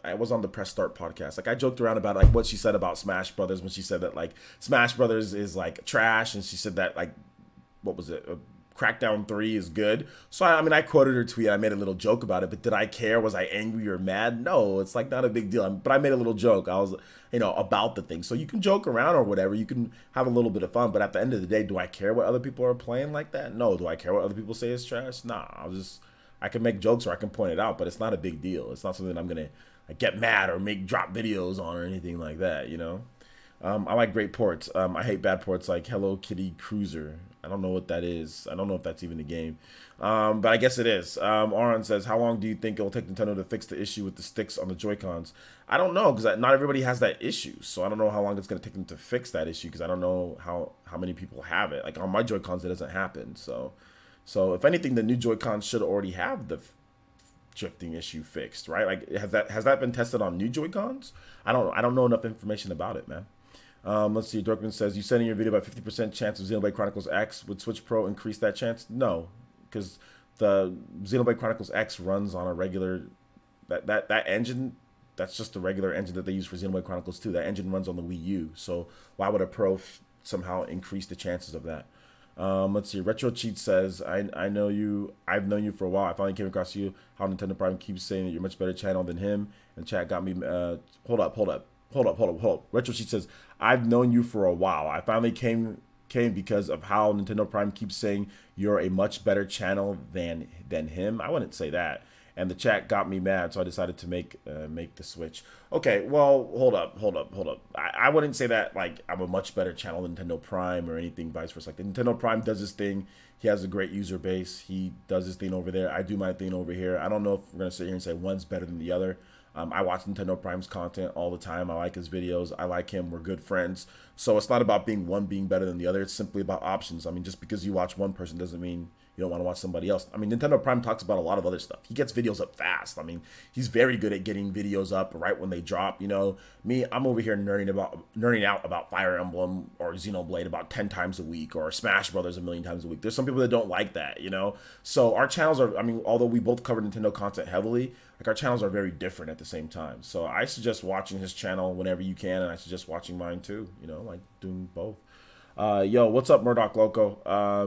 [SPEAKER 1] I was on the Press Start podcast. Like, I joked around about like what she said about Smash Brothers when she said that like Smash Brothers is like trash, and she said that like, what was it? Crackdown 3 is good. So I mean, I quoted her tweet. I made a little joke about it, but did I care? Was I angry or mad? No, it's like not a big deal. But I made a little joke. I was, you know, about the thing. So you can joke around or whatever. You can have a little bit of fun. But at the end of the day, do I care what other people are playing like that? No. Do I care what other people say is trash? Nah. I can make jokes or I can point it out, but it's not a big deal. It's not something I'm gonna like, get mad or drop videos on or anything like that. You know. I like great ports. I hate bad ports like Hello Kitty Cruiser. I don't know what that is. I don't know if that's even a game. But I guess it is. Aron says, how long do you think it will take Nintendo to fix the issue with the sticks on the Joy-Cons? I don't know, because not everybody has that issue. So I don't know how long it's going to take them to fix that issue, because I don't know how many people have it. Like on my Joy-Cons, it doesn't happen. So if anything, the new Joy-Cons should already have the drifting issue fixed, right? Like, has that been tested on new Joy-Cons? I don't know enough information about it, man. Let's see. Dorkman says, you said in your video about 50% chance of Xenoblade Chronicles X. Would Switch Pro increase that chance? No, because the Xenoblade Chronicles X runs on a regular that engine. That's just the regular engine that they use for Xenoblade Chronicles 2. That engine runs on the Wii U. So why would a Pro somehow increase the chances of that? Let's see. Retro Cheat says, I know you. I've known you for a while. I finally came across you. How Nintendo Prime keeps saying that you're a much better channel than him. And chat got me. Hold up. Retro Cheat says, I've known you for a while. I finally came because of how Nintendo Prime keeps saying you're a much better channel than him. I wouldn't say that. And the chat got me mad, so I decided to make the switch. Okay, well, hold up. I wouldn't say that like I'm a much better channel than Nintendo Prime or anything vice versa. Like, Nintendo Prime does his thing. He has a great user base. He does his thing over there. I do my thing over here. I don't know if we're gonna sit here and say one's better than the other. I watch Nintendo Prime's content all the time. I like his videos. I like him. We're good friends. So it's not about one being better than the other. It's simply about options. I mean, just because you watch one person doesn't mean you don't want to watch somebody else. I mean, Nintendo Prime talks about a lot of other stuff. He gets videos up fast. I mean, he's very good at getting videos up right when they drop. You know, me, I'm over here nerding out about Fire Emblem or Xenoblade about 10 times a week, or Smash Brothers a million times a week. There's some people that don't like that, you know? So our channels are, I mean, although we both cover Nintendo content heavily, like, our channels are very different at the same time. So I suggest watching his channel whenever you can, and I suggest watching mine too, you know, like doing both. Yo, what's up, Murdoch Loco?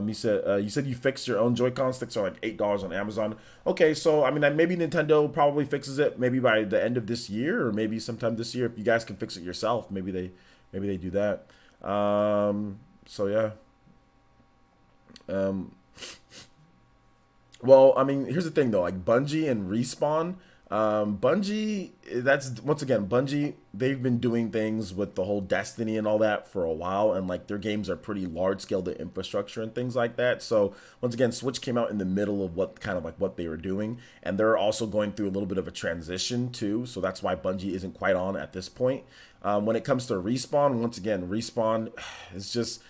[SPEAKER 1] You said you fixed your own Joy-Con sticks are like $8 on Amazon. Okay, so I mean, maybe Nintendo probably fixes it maybe by the end of this year, or maybe sometime this year. If you guys can fix it yourself, maybe they do that. So yeah. Well, I mean, here's the thing though, like Bungie and Respawn, Bungie, that's, once again, Bungie, they've been doing things with the whole Destiny and all that for a while, and like their games are pretty large scale, the infrastructure and things like that. So once again, Switch came out in the middle of what they were doing, and they're also going through a little bit of a transition too, so that's why Bungie isn't quite on at this point. When it comes to Respawn, once again, Respawn is just,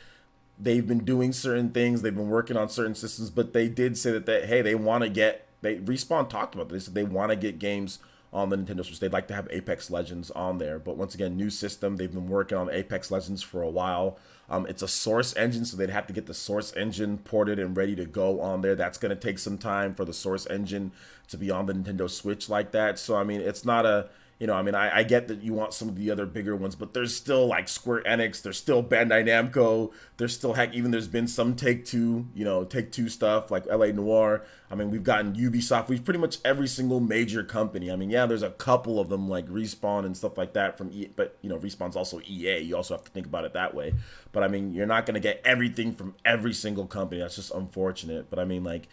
[SPEAKER 1] they've been doing certain things, they've been working on certain systems, but they did say that hey, they want to get, Respawn talked about this, they said they want to get games on the Nintendo Switch. They'd like to have Apex Legends on there. But once again, new system. They've been working on Apex Legends for a while. It's a Source engine, so they'd have to get the Source engine ported and ready to go on there. That's going to take some time for the Source engine to be on the Nintendo Switch like that. So, I mean, it's not a... You know, I mean, I get that you want some of the other bigger ones, but there's still like Square Enix, there's still Bandai Namco, there's still, heck, even there's been some Take-Two, you know, Take-Two stuff like LA Noire. I mean, we've gotten Ubisoft, we've pretty much every single major company. I mean, yeah, there's a couple of them like Respawn and stuff like that from EA, but, you know, Respawn's also EA. You also have to think about it that way. But, I mean, you're not going to get everything from every single company. That's just unfortunate. But, I mean, like,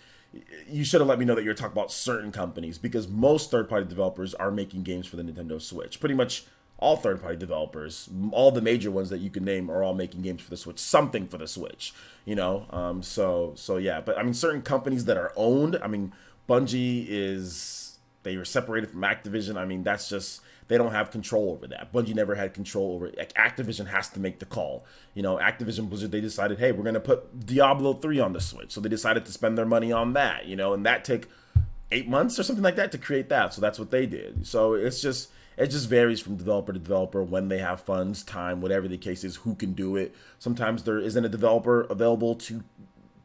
[SPEAKER 1] you should have let me know that you're talking about certain companies, because most third-party developers are making games for the Nintendo Switch. Pretty much all third-party developers, all the major ones that you can name, are all making games for the Switch, something for the Switch, you know? So yeah, but I mean, certain companies that are owned, I mean, Bungie they were separated from Activision. I mean, that's just, they don't have control over that. Bungie never had control over it. Like, Activision has to make the call. You know, Activision Blizzard, they decided, hey, we're going to put Diablo 3 on the Switch. So they decided to spend their money on that, you know, and that took 8 months or something like that to create that. So that's what they did. So it just varies from developer to developer when they have funds, time, whatever the case is, who can do it. Sometimes there isn't a developer available to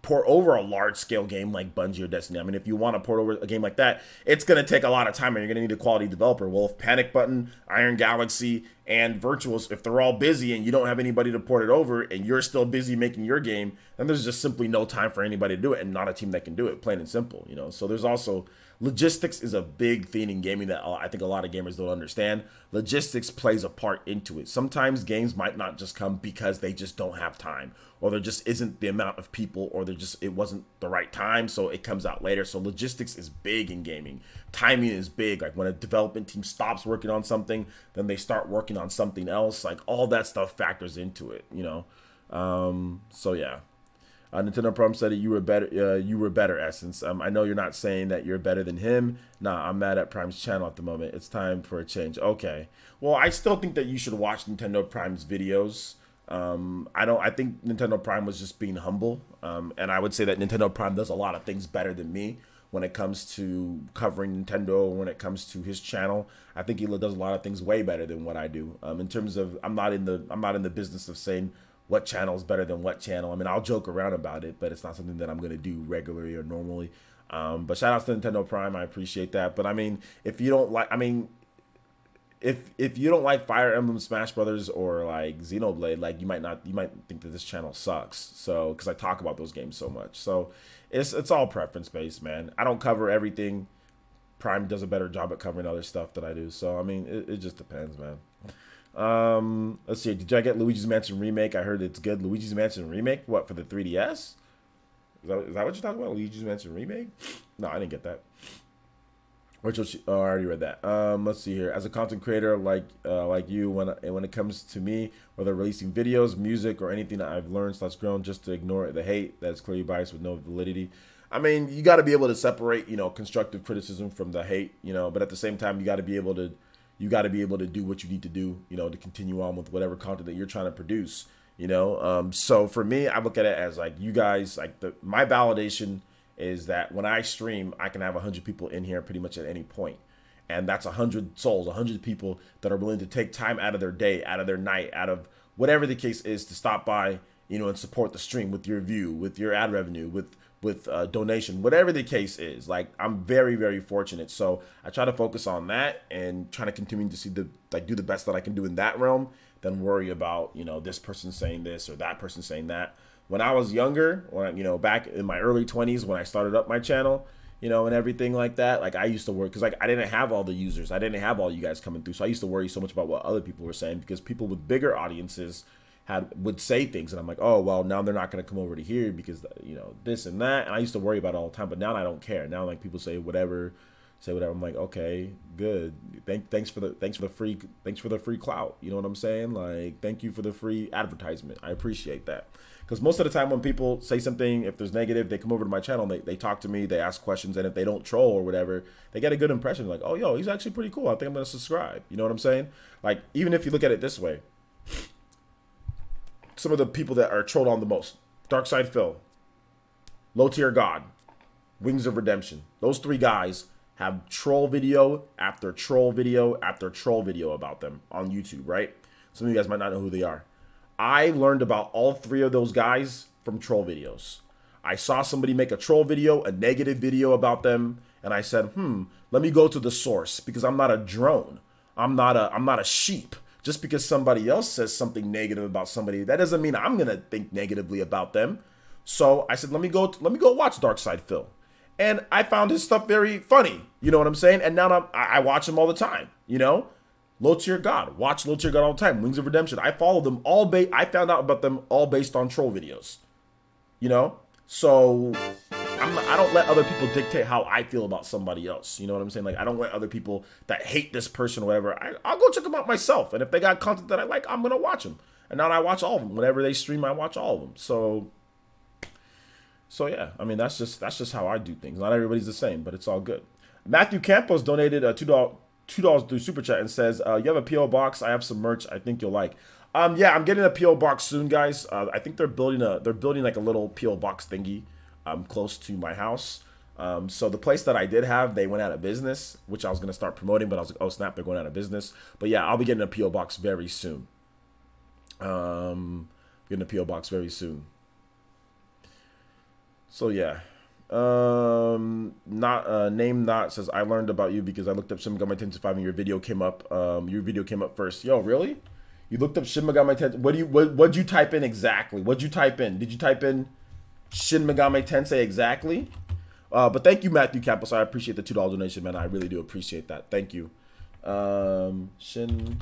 [SPEAKER 1] port over a large-scale game like Bungie or Destiny. I mean, if you want to port over a game like that, it's going to take a lot of time, and you're going to need a quality developer. Well, if Panic Button, Iron Galaxy, and Virtuals, if they're all busy and you don't have anybody to port it over, and you're still busy making your game, then there's just simply no time for anybody to do it, and not a team that can do it, plain and simple, you know? So there's also... Logistics is a big thing in gaming that I think a lot of gamers don't understand. Logistics plays a part into it. Sometimes games might not just come because they just don't have time, or there just isn't the amount of people, or it wasn't the right time, so it comes out later. So logistics is big in gaming. Timing is big. Like when a development team stops working on something, then they start working on something else. Like all that stuff factors into it, you know? So yeah. Nintendo Prom said you were better, Essence. I know you're not saying that you're better than him. Nah, I'm mad at Prime's channel at the moment. It's time for a change. Okay. Well, I still think that you should watch Nintendo Prime's videos. I think Nintendo Prime was just being humble. And I would say that Nintendo Prime does a lot of things better than me when it comes to covering Nintendo, when it comes to his channel. I think he does a lot of things way better than what I do. In terms of, I'm not in the business of saying what channel is better than what channel. I mean, I'll joke around about it, but it's not something that I'm going to do regularly or normally. But shout out to Nintendo Prime. I appreciate that. But I mean, if you don't like, if you don't like Fire Emblem Smash Brothers or like Xenoblade, like you might think that this channel sucks. So, because I talk about those games so much. So it's all preference based, man. I don't cover everything. Prime does a better job at covering other stuff that I do. So, I mean, it just depends, man. Let's see. Did I get Luigi's Mansion Remake? I heard it's good. Luigi's Mansion Remake? What, for the 3DS? Is that what you're talking about? Luigi's Mansion Remake? No, I didn't get that. I already read that. Let's see here. As a content creator like you, when it comes to me, whether releasing videos, music, or anything that I've learned / grown, just to ignore the hate that's clearly biased with no validity. I mean, you got to be able to separate, you know, constructive criticism from the hate, you know, but at the same time, you got to be able to do what you need to do, you know, to continue on with whatever content that you're trying to produce, you know. So for me, I look at it as like you guys, like my validation is that when I stream, I can have 100 people in here pretty much at any point. And that's 100 souls, 100 people that are willing to take time out of their day, out of their night, out of whatever the case is to stop by, you know, and support the stream with your view, with your ad revenue, with donation, whatever the case is. Like, I'm very, very fortunate. So I try to focus on that and try to continue to see do the best that I can do in that realm, than worry about, you know, this person saying this or that person saying that. When I was younger, when, you know, back in my early 20s, when I started up my channel, you know, and everything like that, like I used to worry, because like I didn't have all the users. I didn't have all you guys coming through. So I used to worry so much about what other people were saying, because people with bigger audiences would say things, and I'm like, oh, well, now they're not going to come over to here because, you know, this and that. And I used to worry about it all the time, but now I don't care. Now, like, people say whatever. I'm like, okay, good. Thanks for the free clout. You know what I'm saying? Like, thank you for the free advertisement. I appreciate that. Because most of the time when people say something, if there's negative, they come over to my channel, and they talk to me, they ask questions, and if they don't troll or whatever, they get a good impression. Like, oh, yo, he's actually pretty cool. I think I'm going to subscribe. You know what I'm saying? Like, even if you look at it this way, some of the people that are trolled on the most: Darkside Phil, Low Tier God, Wings of Redemption. Those three guys have troll video after troll video after troll video about them on YouTube, right? Some of you guys might not know who they are. I learned about all 3 of those guys from troll videos. I saw somebody make a troll video, a negative video about them, and I said, let me go to the source, because I'm not a drone. I'm not a sheep. Just because somebody else says something negative about somebody, that doesn't mean I'm gonna think negatively about them. So I said, let me go watch Darkside Phil. And I found his stuff very funny. You know what I'm saying? And now I watch him all the time, you know? Low Tier God. Watch Low Tier God all the time. Wings of Redemption. I follow them all. I found out about them all based on troll videos. You know? So I don't let other people dictate how I feel about somebody else. You know what I'm saying? Like, I don't let other people that hate this person or whatever. I'll go check them out myself. And if they got content that I like, I'm going to watch them. And now I watch all of them. Whenever they stream, I watch all of them. So yeah, I mean, that's just how I do things. Not everybody's the same, but it's all good. Matthew Campos donated $2 through Super Chat and says, you have a P.O. box. I have some merch I think you'll like. Yeah, I'm getting a P.O. box soon, guys. I think they're building like a little P.O. box thingy close to my house. So the place that I did have, they went out of business, which I was going to start promoting, but I was like, oh snap, they're going out of business. But yeah, I'll be getting a P.O. box very soon. Getting a P.O. box very soon. So yeah. Name not says, I learned about you because I looked up Shin Megami Tensei 5 and your video came up. Your video came up first. Yo, really? You looked up Shin Megami Tensei? What'd you type in exactly? What'd you type in? Did you type in Shin Megami Tensei exactly? But thank you, Matthew Campos. I appreciate the $2 donation, man. I really do appreciate that. Thank you. Shin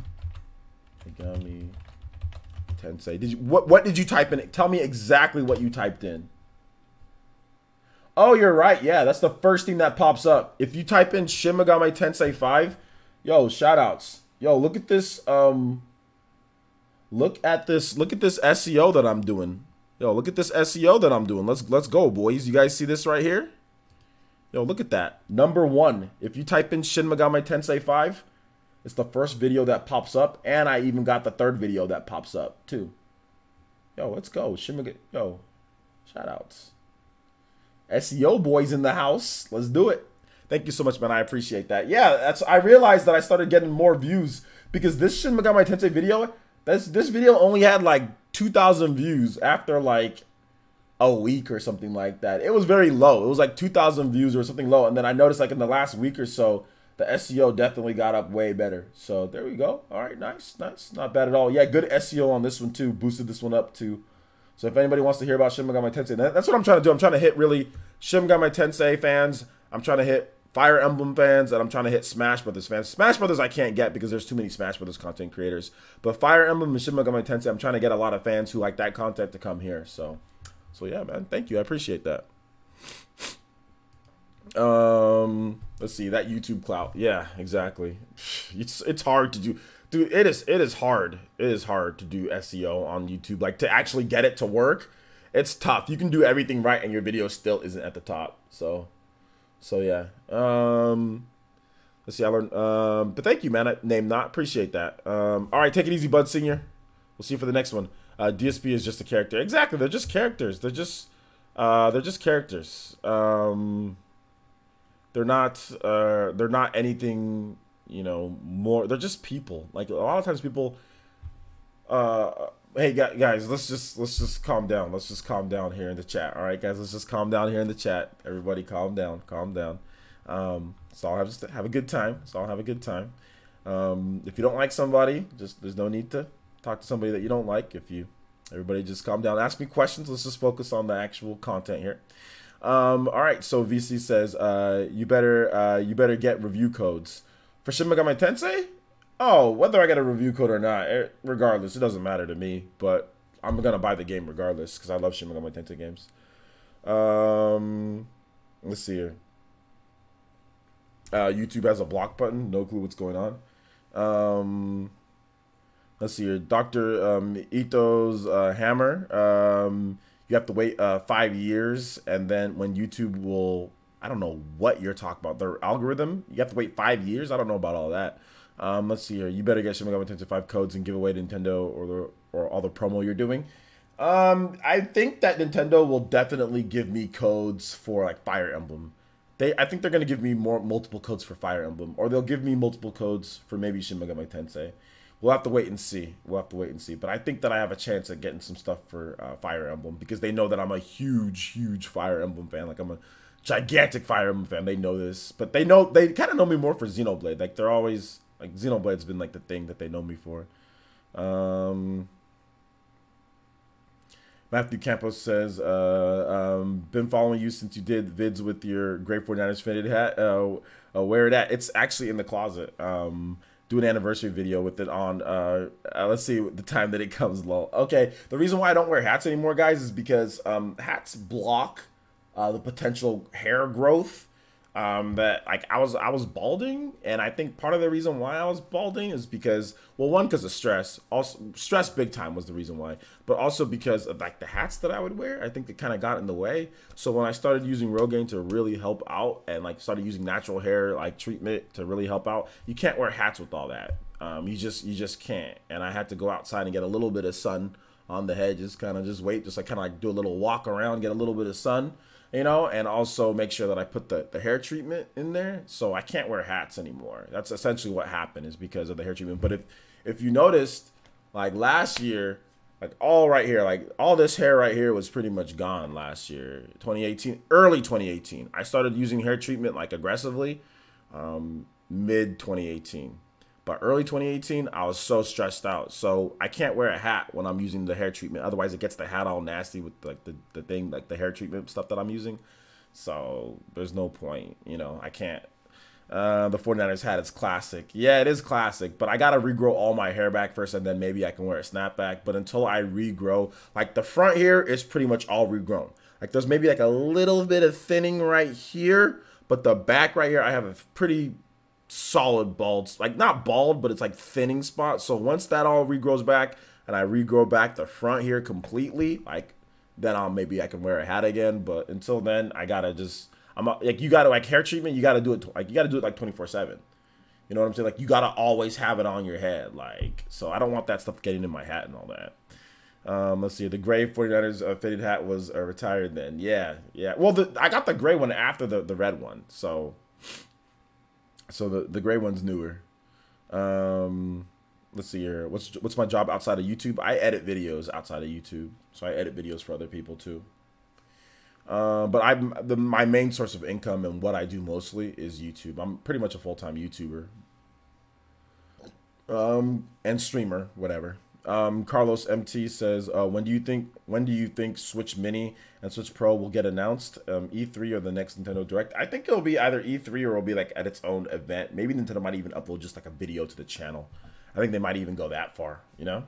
[SPEAKER 1] Megami Tensei. Did you what did you type in? Tell me exactly what you typed in. Oh, you're right. Yeah, that's the first thing that pops up. If you type in Shin Megami Tensei 5, yo, shout outs. Yo, look at this look at this SEO that I'm doing. Yo, look at this SEO that I'm doing. Let's go, boys. You guys see this right here? Yo, look at that. #1. If you type in Shin Megami Tensei 5, it's the first video that pops up, and I even got the 3rd video that pops up too. Yo, let's go. Yo, shout outs. SEO boys in the house. Let's do it. Thank you so much, man. I appreciate that. Yeah, I realized that I started getting more views because this Shin Megami Tensei video, this video only had like 2,000 views after like a week or something like that. It was very low. It was like 2,000 views or something low. And then I noticed like in the last week or so, the SEO definitely got up way better. So there we go. All right, nice. Not bad at all. Yeah, good SEO on this one too. Boosted this one up too. So if anybody wants to hear about Shin Megami Tensei, that's what I'm trying to do. I'm trying to hit really Shin Megami Tensei fans. I'm trying to hit Fire Emblem fans, and I'm trying to hit Smash Brothers fans. Smash Brothers I can't get because there's too many Smash Brothers content creators. But Fire Emblem and Shin Megami Tensei, I'm trying to get a lot of fans who like that content to come here. So yeah, man. Thank you. I appreciate that. Let's see, that YouTube clout. Yeah, exactly. It's hard to do. Dude, it is hard. It is hard to do SEO on YouTube. Like, to actually get it to work, it's tough. You can do everything right and your video still isn't at the top. So yeah. Let's see, I learned but thank you, man. Name not. Appreciate that. All right, take it easy, Bud Senior. We'll see you for the next one. DSP is just a character. Exactly, they're just characters. They're just characters. They're not anything, you know, more. They're just people. Like, a lot of times people hey guys, let's just calm down. Let's just calm down here in the chat. All right, guys, let's just calm down here in the chat. Everybody calm down. So I'll have a good time. If you don't like somebody, there's no need to talk to somebody that you don't like. Everybody just calm down. Ask me questions. Let's just focus on the actual content here. All right, so VC says you better get review codes for Shin Megami Tensei. Oh, whether I get a review code or not, regardless, it doesn't matter to me. But I'm gonna buy the game regardless because I love Shin Megami Tensei games. Let's see here. YouTube has a block button. No clue what's going on. Let's see here. Dr. Ito's hammer. You have to wait 5 years, and then when YouTube will, I don't know what you're talking about. Their algorithm, you have to wait 5 years. I don't know about all that. Let's see here. You better get Shin Megami Tensei 5 codes and give away to Nintendo or all the promo you're doing. I think that Nintendo will definitely give me codes for like Fire Emblem. I think they're gonna give me more multiple codes for Fire Emblem, or they'll give me multiple codes for maybe Shin Megami Tensei. We'll have to wait and see. We'll have to wait and see. But I think that I have a chance at getting some stuff for Fire Emblem because they know that I'm a huge Fire Emblem fan. Like I'm a gigantic Fire Emblem fan. They know this, but they kind of know me more for Xenoblade. Like they're always like Xenoblade's been like the thing that they know me for. Matthew Campos says, been following you since you did vids with your Great 49ers fitted hat. Where it at? It's actually in the closet. Do an anniversary video with it on. Let's see the time that it comes low. Okay, the reason why I don't wear hats anymore, guys, is because hats block the potential hair growth. That like I was balding, and I think part of the reason why I was balding is because, well, one, because of stress. Also, stress big time was the reason why, but also because of like the hats that I would wear. I think it kind of got in the way. So when I started using Rogaine to really help out, and like started using natural hair like treatment to really help out, you can't wear hats with all that. You just can't. And I had to go outside and get a little bit of sun on the head, just kind of just wait, just like kind of like do a little walk around, get a little bit of sun. You know, and also make sure that I put the hair treatment in there, so I can't wear hats anymore. That's essentially what happened, is because of the hair treatment. But if you noticed, like last year, like all right here, like all this hair right here was pretty much gone last year, 2018, early 2018. I started using hair treatment like aggressively, mid 2018. But early 2018, I was so stressed out. So I can't wear a hat when I'm using the hair treatment. Otherwise, it gets the hat all nasty with like the thing, like the hair treatment stuff that I'm using. So there's no point, you know, I can't. The 49ers hat is classic. Yeah, it is classic, but I got to regrow all my hair back first, and then maybe I can wear a snapback. But until I regrow, like the front here is pretty much all regrown. Like there's maybe like a little bit of thinning right here, but the back right here, I have a pretty solid bald, like not bald, but it's like thinning spot. So once that all regrows back and I regrow back the front here completely, like then maybe I can wear a hat again. But until then, I gotta just, like, you gotta, like, hair treatment, you gotta do it like 24/7. You know what I'm saying? Like you gotta always have it on your head. Like, so I don't want that stuff getting in my hat and all that. Let's see. The gray 49ers fitted hat was retired then. Yeah. Well, I got the gray one after the red one. So the gray one's newer. Let's see here. What's my job outside of YouTube? I edit videos outside of YouTube, so I edit videos for other people too. But my main source of income and what I do mostly is YouTube. I'm pretty much a full-time YouTuber. And streamer, whatever. Carlos MT says, when do you think Switch Mini and Switch Pro will get announced? E3 or the next Nintendo Direct? I think it'll be either E3 or it'll be like at its own event. Maybe Nintendo might even upload just like a video to the channel. I think they might even go that far, you know?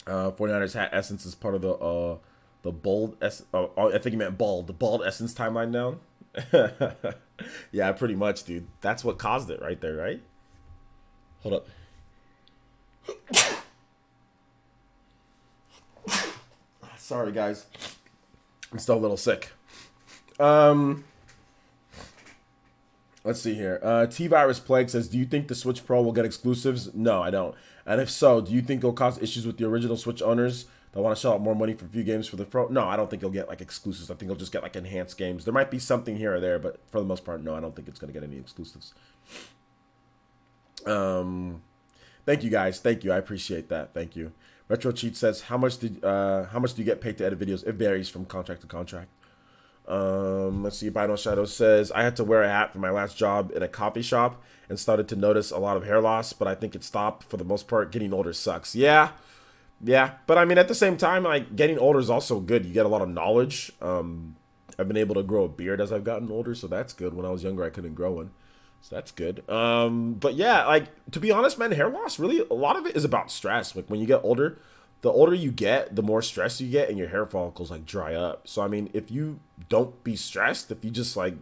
[SPEAKER 1] 49ers hat essence is part of the bold I think you meant bald. The bald essence timeline down. Yeah, pretty much, dude. That's what caused it right there, right? Hold up. Sorry, guys. I'm still a little sick. Let's see here. T-Virus Plague says, do you think the Switch Pro will get exclusives? No, I don't. And if so, do you think it'll cause issues with the original Switch owners that want to shell out more money for a few games for the Pro? No, I don't think you'll get like exclusives. I think you'll just get like enhanced games. There might be something here or there, but for the most part, no, I don't think it's going to get any exclusives. Thank you, guys. Thank you. I appreciate that. Thank you. Retro Cheat says, how much do you get paid to edit videos? It varies from contract to contract. Let's see. Bino Shadow says, I had to wear a hat for my last job in a coffee shop and started to notice a lot of hair loss, but I think it stopped for the most part. Getting older sucks. Yeah. But I mean, at the same time, like, getting older is also good. You get a lot of knowledge. I've been able to grow a beard as I've gotten older, so that's good. When I was younger, I couldn't grow one. So that's good. But yeah, like, to be honest, man, hair loss, really, a lot of it is about stress. Like, when you get older, the older you get, the more stress you get, and your hair follicles, like, dry up. So, I mean, if you don't be stressed, if you just, like,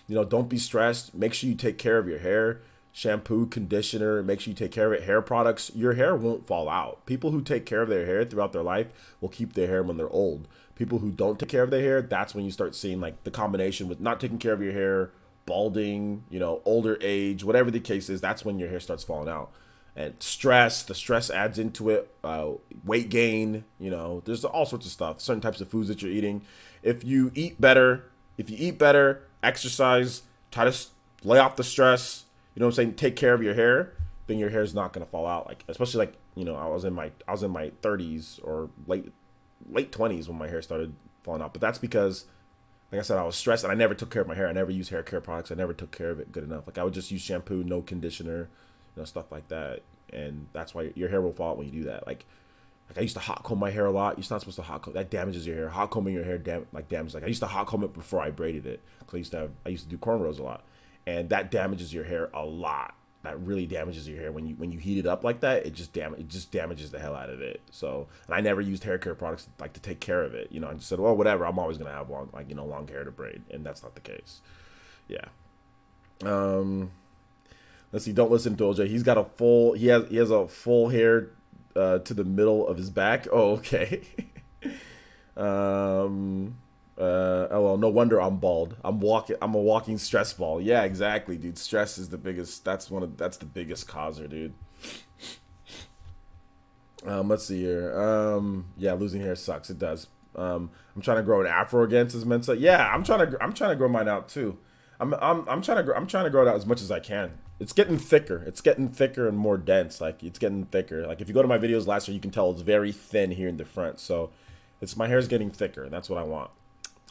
[SPEAKER 1] you know, don't be stressed, make sure you take care of your hair, shampoo, conditioner, make sure you take care of it, hair products, your hair won't fall out. People who take care of their hair throughout their life will keep their hair when they're old. People who don't take care of their hair, that's when you start seeing, like, the combination with not taking care of your hair, balding, you know, older age, whatever the case is, that's when your hair starts falling out. And stress, the stress adds into it, weight gain, you know, there's all sorts of stuff, certain types of foods that you're eating. If you eat better, if you eat better, exercise, try to lay off the stress, you know what I'm saying, take care of your hair, then your hair is not going to fall out. Like, especially like, you know, I was in my 30s or late 20s when my hair started falling out. But that's because, like I said, I was stressed and I never took care of my hair. I never used hair care products. I never took care of it good enough. Like, I would just use shampoo, no conditioner, you know, stuff like that. And that's why your hair will fall out when you do that. Like I used to hot comb my hair a lot. You're not supposed to hot comb. That damages your hair. Hot combing your hair damages. Like, I used to hot comb it before I braided it. Cause I used to do cornrows a lot, and that damages your hair a lot. That really damages your hair when you heat it up like that. It just damages the hell out of it. So, and I never used hair care products like to take care of it. You know, I just said, well, whatever. I'm always gonna have long hair to braid, and that's not the case. Yeah. Let's see. Don't listen to OJ. He's got a full. He has a full hair to the middle of his back. Oh, okay. Oh, well, no wonder I'm bald. I'm a walking stress ball. Yeah, exactly, dude. Stress is the biggest. That's the biggest causer, dude. Let's see here. Yeah, losing hair sucks. It does. I'm trying to grow an afro again, says Mensa. Yeah, I'm trying to grow mine out too. I'm trying to grow it out as much as I can. It's getting thicker. It's getting thicker and more dense. Like, it's getting thicker. Like, if you go to my videos last year, you can tell it's very thin here in the front. So my hair is getting thicker, and that's what I want.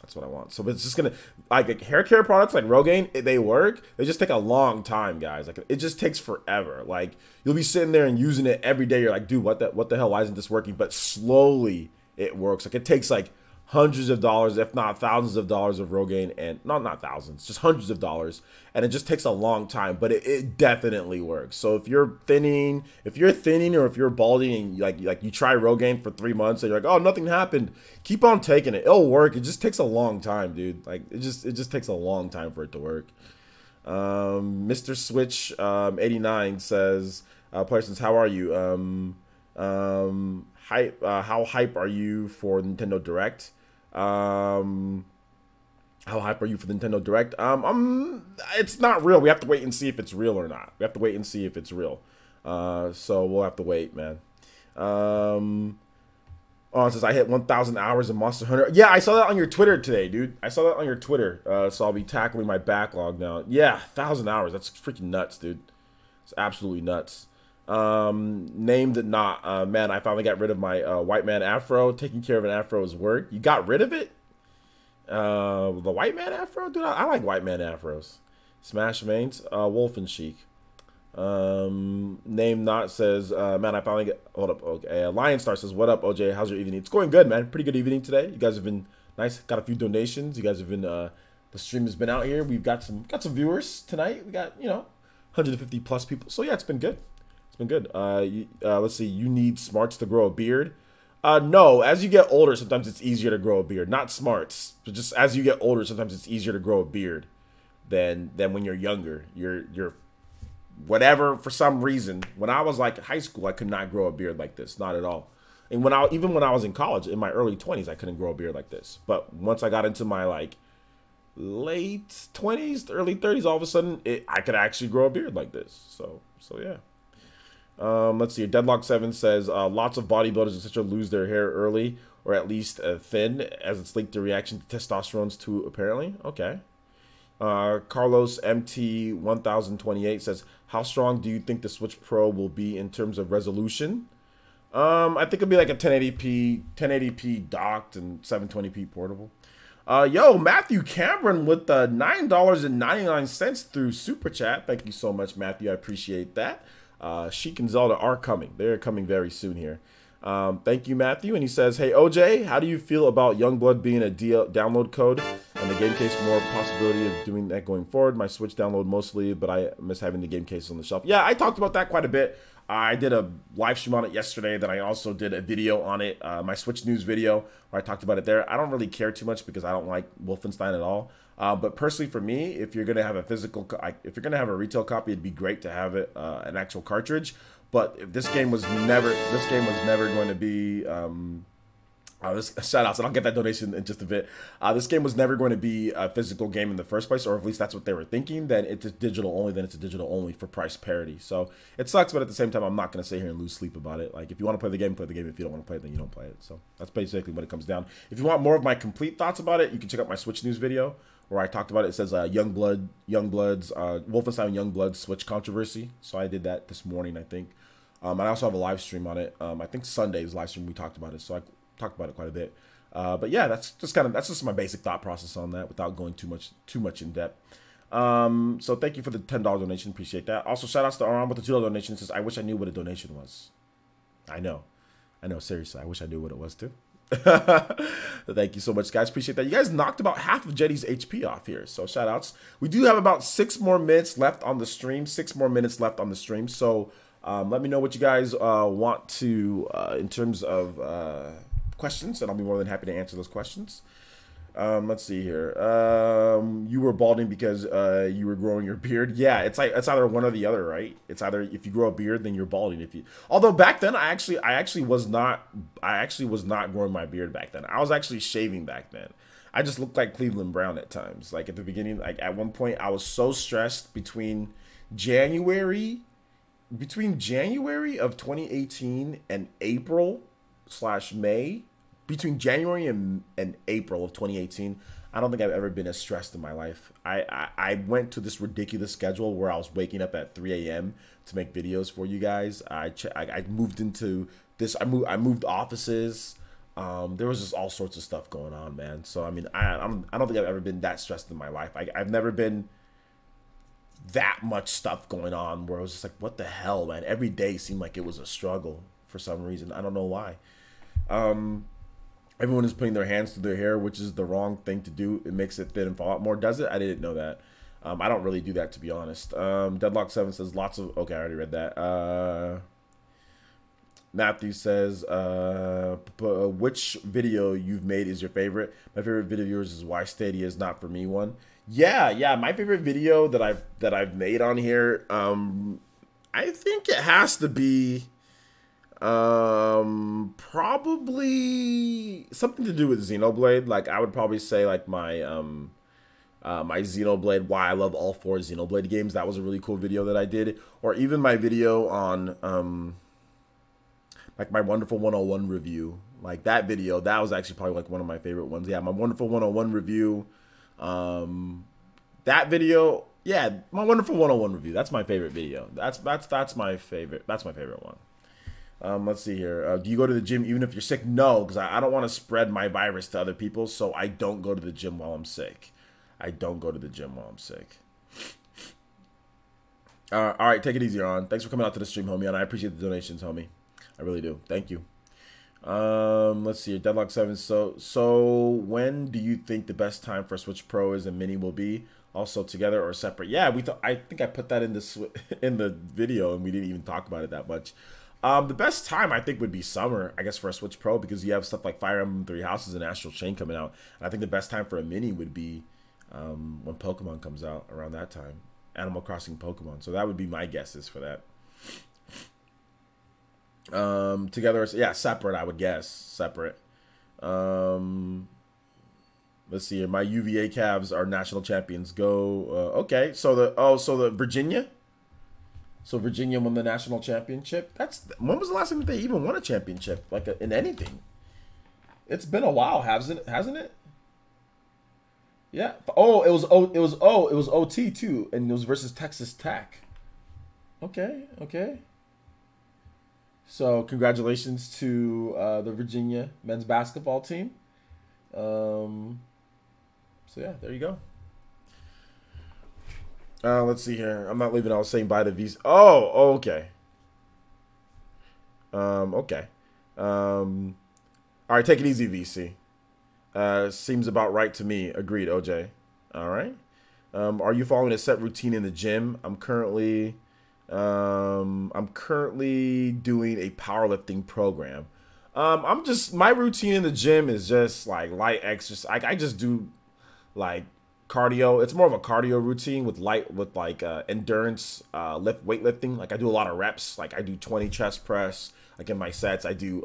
[SPEAKER 1] That's what I want. So it's just gonna, like hair care products like Rogaine, they work. They just take a long time, guys. Like, it just takes forever. Like, you'll be sitting there and using it every day. You're like, dude, what the hell? Why isn't this working? But slowly it works. Like, it takes like hundreds of dollars, if not thousands of dollars of Rogaine, and not thousands, just hundreds of dollars, and it just takes a long time, but it definitely works. So if you're thinning, or if you're balding and like you try Rogaine for 3 months and you're like, oh, nothing happened, keep on taking it. It'll work. It just takes a long time, dude. Like, it just takes a long time for it to work. Mr. Switch 89 says, Parsons, how are you? How hype are you for Nintendo Direct? How hype are you for Nintendo Direct? It's not real. We have to wait and see if it's real or not. We have to wait and see if it's real. So we'll have to wait, man. Oh, it says I hit 1,000 hours of Monster Hunter. Yeah, I saw that on your Twitter today, dude. I saw that on your Twitter. So I'll be tackling my backlog now. Yeah, 1,000 hours. That's freaking nuts, dude. It's absolutely nuts. Named it not. Man, I finally got rid of my white man afro. Taking care of an afro is work. You got rid of it? The white man afro? Dude, I like white man afros. Smash mains. Wolfen Chic. Name not says, man, I finally get, hold up, okay. Lion Star says, what up, OJ? How's your evening? It's going good, man. Pretty good evening today. You guys have been nice. Got a few donations. You guys have been, the stream has been out here. We've got some viewers tonight. We got, 150 plus people. So yeah, it's been good. It's been good. Let's see. You need smarts to grow a beard. No, as you get older, sometimes it's easier to grow a beard. Not smarts, but just as you get older, sometimes it's easier to grow a beard than when you're younger. You're whatever, for some reason. When I was like high school, I could not grow a beard like this, not at all. And even when I was in college, in my early 20s, I couldn't grow a beard like this. But once I got into my like late 20s, early 30s, all of a sudden I could actually grow a beard like this. So yeah. Let's see. Deadlock 7 says lots of bodybuilders etc. lose their hair early, or at least thin, as it's linked to reaction to testosterones too, apparently. Okay. Carlos MT 1028 says, how strong do you think the Switch Pro will be in terms of resolution? I think it'll be like a 1080p docked and 720p portable. Yo, Matthew Cameron with the $9.99 through Super Chat. Thank you so much, Matthew. I appreciate that. Sheik and Zelda are coming. They're coming very soon here. Thank you, Matthew. And he says, hey, OJ, how do you feel about Youngblood being a download code and the game case? More possibility of doing that going forward. My Switch download mostly, but I miss having the game case on the shelf. Yeah, I talked about that quite a bit. I did a live stream on it yesterday. Then I also did a video on it, my Switch news video, where I talked about it there. I don't really care too much because I don't like Wolfenstein at all. But personally, for me, if you're gonna have a if you're gonna have a retail copy, it'd be great to have it an actual cartridge. But if this game was never going to be This shout outs, and I'll get that donation in just a bit. This game was never going to be a physical game in the first place, or at least that's what they were thinking. Then it's digital only. Then it's a digital only for price parity. So it sucks, but at the same time, I'm not going to sit here and lose sleep about it. Like, if you want to play the game, play the game. If you don't want to play it, then you don't play it. So that's basically what it comes down. If you want more of my complete thoughts about it, you can check out my Switch News video where I talked about it. It says Wolfenstein Youngblood Switch controversy. So I did that this morning, I think. And I also have a live stream on it. I think Sunday's live stream we talked about it. So I talked about it quite a bit. But yeah, that's just my basic thought process on that without going too much in depth. So thank you for the $10 donation. Appreciate that. Also, shout outs to Aram with the $2 donation. It says, I wish I knew what a donation was. I know. Seriously. I wish I knew what it was too. Thank you so much, guys. Appreciate that. You guys knocked about half of Jetty's HP off here. So shout outs. We do have about 6 more minutes left on the stream. 6 more minutes left on the stream. So let me know what you guys want to, in terms of questions, and I'll be more than happy to answer those questions. Let's see here. You were balding because you were growing your beard. Yeah, it's either one or the other, right? It's either if you grow a beard, then you're balding. Although back then I actually was not growing my beard back then. I was actually shaving back then. I just looked like Cleveland Brown at times. Like at the beginning, like at one point I was so stressed between January of 2018 and April/May. Between January and April of 2018, I don't think I've ever been as stressed in my life. I went to this ridiculous schedule where I was waking up at 3 a.m. to make videos for you guys. I moved into this. I moved offices. There was just all sorts of stuff going on, man. So I mean, I don't think I've ever been that stressed in my life. I've never been that much stuff going on where I was just like, what the hell, man? Every day seemed like it was a struggle for some reason. I don't know why. Everyone is putting their hands through their hair, which is the wrong thing to do. It makes it thin and fall out more. Does it? I didn't know that. I don't really do that, to be honest. Deadlock7 says lots of... Okay, I already read that. Matthew says, which video you've made is your favorite? My favorite video of yours is why Stadia is not for me one. Yeah. My favorite video that I've made on here, I think it has to be... probably something to do with Xenoblade. Like I would probably say like my my Xenoblade, why I love all 4 Xenoblade games. That was a really cool video that I did. Or even my video on like my Wonderful 101 review. Like that video, that was actually probably like one of my favorite ones. Yeah, my Wonderful 101 review. That video, yeah, my Wonderful 101 review. That's my favorite video. That's my favorite. That's my favorite one. Let's see here. Do you go to the gym even if you're sick? No, because I don't want to spread my virus to other people, so I don't go to the gym while I'm sick. All right, take it easy, Ron. Thanks for coming out to the stream, homie, and I appreciate the donations, homie. I really do. Thank you. Let's see here. Deadlock7. So when do you think the best time for Switch Pro is and Mini will be? Also together or separate? Yeah, I think I put that in the video, and we didn't even talk about it that much. The best time I think would be summer, I guess, for a Switch Pro, because you have stuff like Fire Emblem 3 Houses and Astral Chain coming out. And I think the best time for a Mini would be when Pokemon comes out around that time. Animal Crossing Pokemon. So that would be my guesses for that. Together, yeah, separate, I would guess. Separate. Let's see here. My UVA Cavs are national champions. Go. Okay. So the Virginia. So Virginia won the national championship. When was the last time that they even won a championship, like in anything? It's been a while, hasn't it? Yeah. Oh, it was OT too, and it was versus Texas Tech. Okay. So congratulations to the Virginia men's basketball team. So yeah, there you go. Let's see here. I'm not leaving. I was saying buy the VC. Oh, okay. Okay. All right, take it easy, VC. Seems about right to me. Agreed, OJ. All right. Are you following a set routine in the gym? I'm currently doing a powerlifting program. My routine in the gym is just like light exercise. I just do like cardio. It's more of a cardio routine with like endurance, weightlifting. Like I do a lot of reps. Like I do 20 chest press. Like in my sets, I do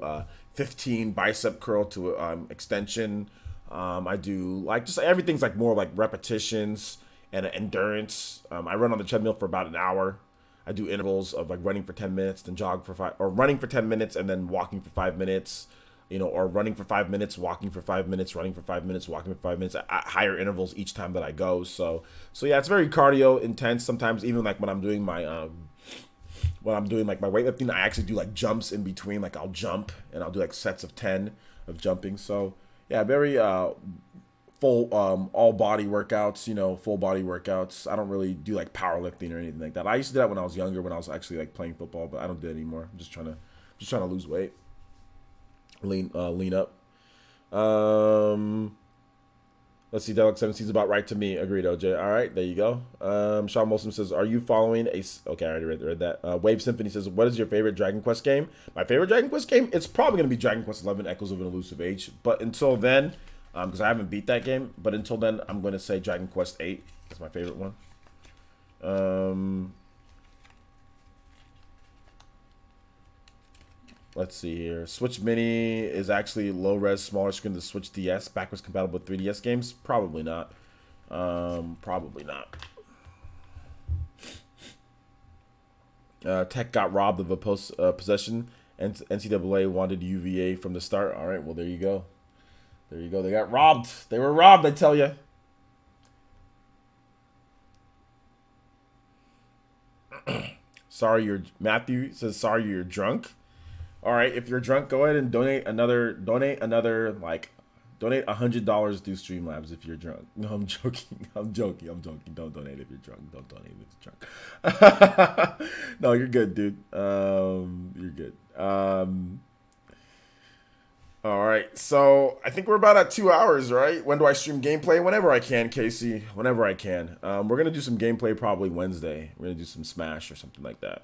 [SPEAKER 1] 15 bicep curl to extension. I do like just everything's like more like repetitions and endurance. I run on the treadmill for about an hour. I do intervals of like running for 10 minutes, then jog for 5, or running for 10 minutes and then walking for 5 minutes, you know, or running for 5 minutes, walking for 5 minutes, running for 5 minutes, walking for 5 minutes at higher intervals each time that I go. So yeah, it's very cardio intense. Sometimes even like when I'm doing my like my weightlifting, I actually do like jumps in between. Like I'll jump and I'll do like sets of 10 of jumping. So yeah, very full all body workouts, you know, full body workouts. I don't really do like powerlifting or anything like that. I used to do that when I was younger, when I was actually like playing football, but I don't do it anymore. I'm just trying to lose weight, lean up. Let's see, Deluxe 17 is about right to me. Agreed, OJ. All right, there you go. Sean Molson says, are you following a... Okay, I already read that. Wave Symphony says, what is your favorite Dragon Quest game? My favorite Dragon Quest game? It's probably going to be Dragon Quest 11 Echoes of an Elusive Age. But until then, because I haven't beat that game, but until then, I'm going to say Dragon Quest 8 is my favorite one. Let's see here. Switch Mini is actually low-res, smaller screen than the Switch DS. Backwards compatible with 3DS games? Probably not. Probably not. Tech got robbed of a possession, and NCAA wanted UVA from the start. All right, well, there you go. There you go. They got robbed. They were robbed, I tell you. Matthew says, sorry, you're drunk. All right, if you're drunk, go ahead and donate $100 to Streamlabs if you're drunk. No, I'm joking. I'm joking. Don't donate if you're drunk. Don't donate if you're drunk. No, you're good, dude. You're good. All right, so I think we're about at 2 hours, right? When do I stream gameplay? Whenever I can, Casey. Whenever I can. We're gonna do some gameplay probably Wednesday. We're gonna do some Smash or something like that.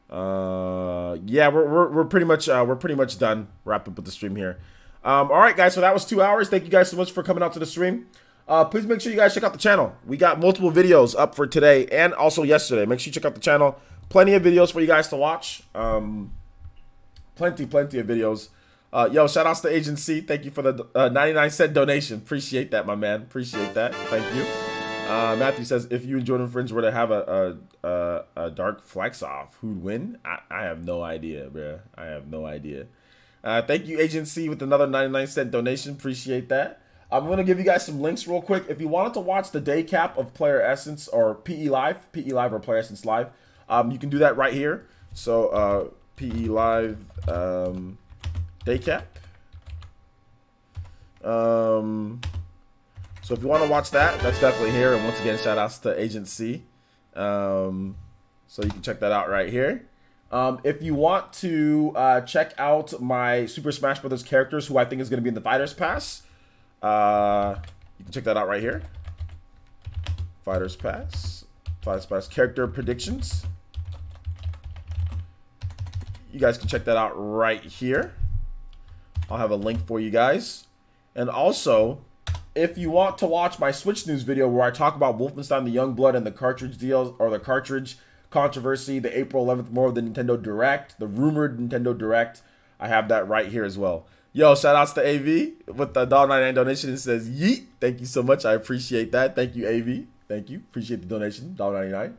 [SPEAKER 1] Yeah, we're pretty much done. Wrap up with the stream here. All right, guys. So that was 2 hours. Thank you guys so much for coming out to the stream. Please make sure you guys check out the channel. We got multiple videos up for today and also yesterday. Make sure you check out the channel. Plenty of videos for you guys to watch. Plenty of videos. Yo, shout outs to Agency. Thank you for the 99-cent donation. Appreciate that, my man. Appreciate that. Thank you. Matthew says, if you and Jordan Fringe were to have a dark flex off, who'd win? I have no idea, bro. I have no idea. Thank you, Agency, with another 99-cent donation. Appreciate that. I'm going to give you guys some links real quick. If you wanted to watch the day cap of Player Essence or PE Live or Player Essence Live, you can do that right here. So, PE Live day cap. So if you want to watch that, that's definitely here. And once again, shout outs to Agency. So you can check that out right here. If you want to check out my Super Smash Brothers characters, who I think is going to be in the Fighters Pass, you can check that out right here. Fighters Pass character predictions. You guys can check that out right here. I'll have a link for you guys. And also, if you want to watch my Switch News video where I talk about Wolfenstein the Youngblood and the cartridge deals, or the cartridge controversy, the April 11th more of the Nintendo Direct, the rumored Nintendo Direct, I have that right here as well. Yo, shout outs to AV with the $1.99 donation. It says yeet. Thank you so much. I appreciate that. Thank you, AV. Thank you. Appreciate the donation. $1.99.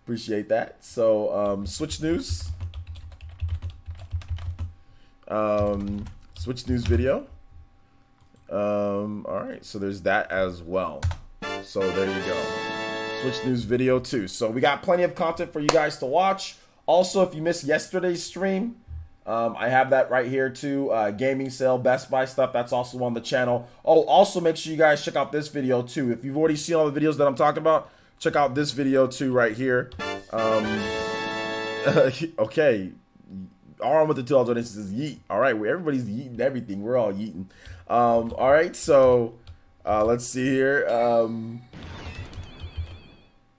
[SPEAKER 1] Appreciate that. So, Switch News. Switch News video. All right, so there's that as well. So there you go. Switch News video too. So we got plenty of content for you guys to watch. Also, if you missed yesterday's stream, I have that right here too. Gaming sale, Best Buy stuff, that's also on the channel. Oh, also make sure you guys check out this video too. If you've already seen all the videos that I'm talking about, check out this video too right here. Okay. R with the $2 donations is yeet. All right, everybody's yeeting everything. We're all yeeting. All right, so let's see here.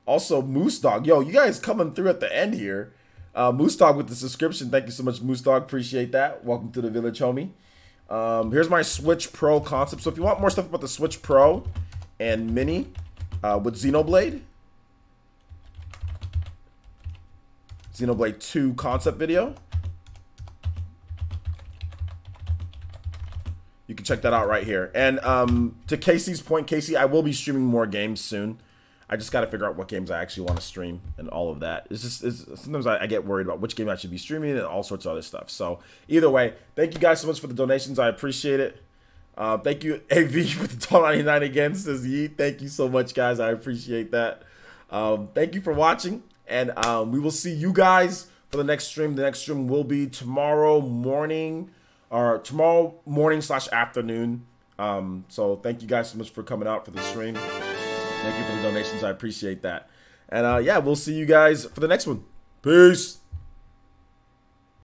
[SPEAKER 1] Also, Moose Dog. Yo, you guys coming through at the end here. Moose Dog with the subscription. Thank you so much, Moose Dog. Appreciate that. Welcome to the village, homie. Here's my Switch Pro concept. So if you want more stuff about the Switch Pro and Mini, with Xenoblade. Xenoblade 2 concept video. You can check that out right here. And to Casey's point, Casey, I will be streaming more games soon. I just got to figure out what games I actually want to stream and all of that. Sometimes I get worried about which game I should be streaming and all sorts of other stuff. So either way, thank you guys so much for the donations. I appreciate it. Thank you, AV, with the $1.99 again, says Yeet. Thank you so much, guys. I appreciate that. Thank you for watching. And we will see you guys for the next stream. The next stream will be tomorrow morning or tomorrow morning / afternoon. So thank you guys so much for coming out for the stream. Thank you for the donations. I appreciate that. And yeah, we'll see you guys for the next one. Peace.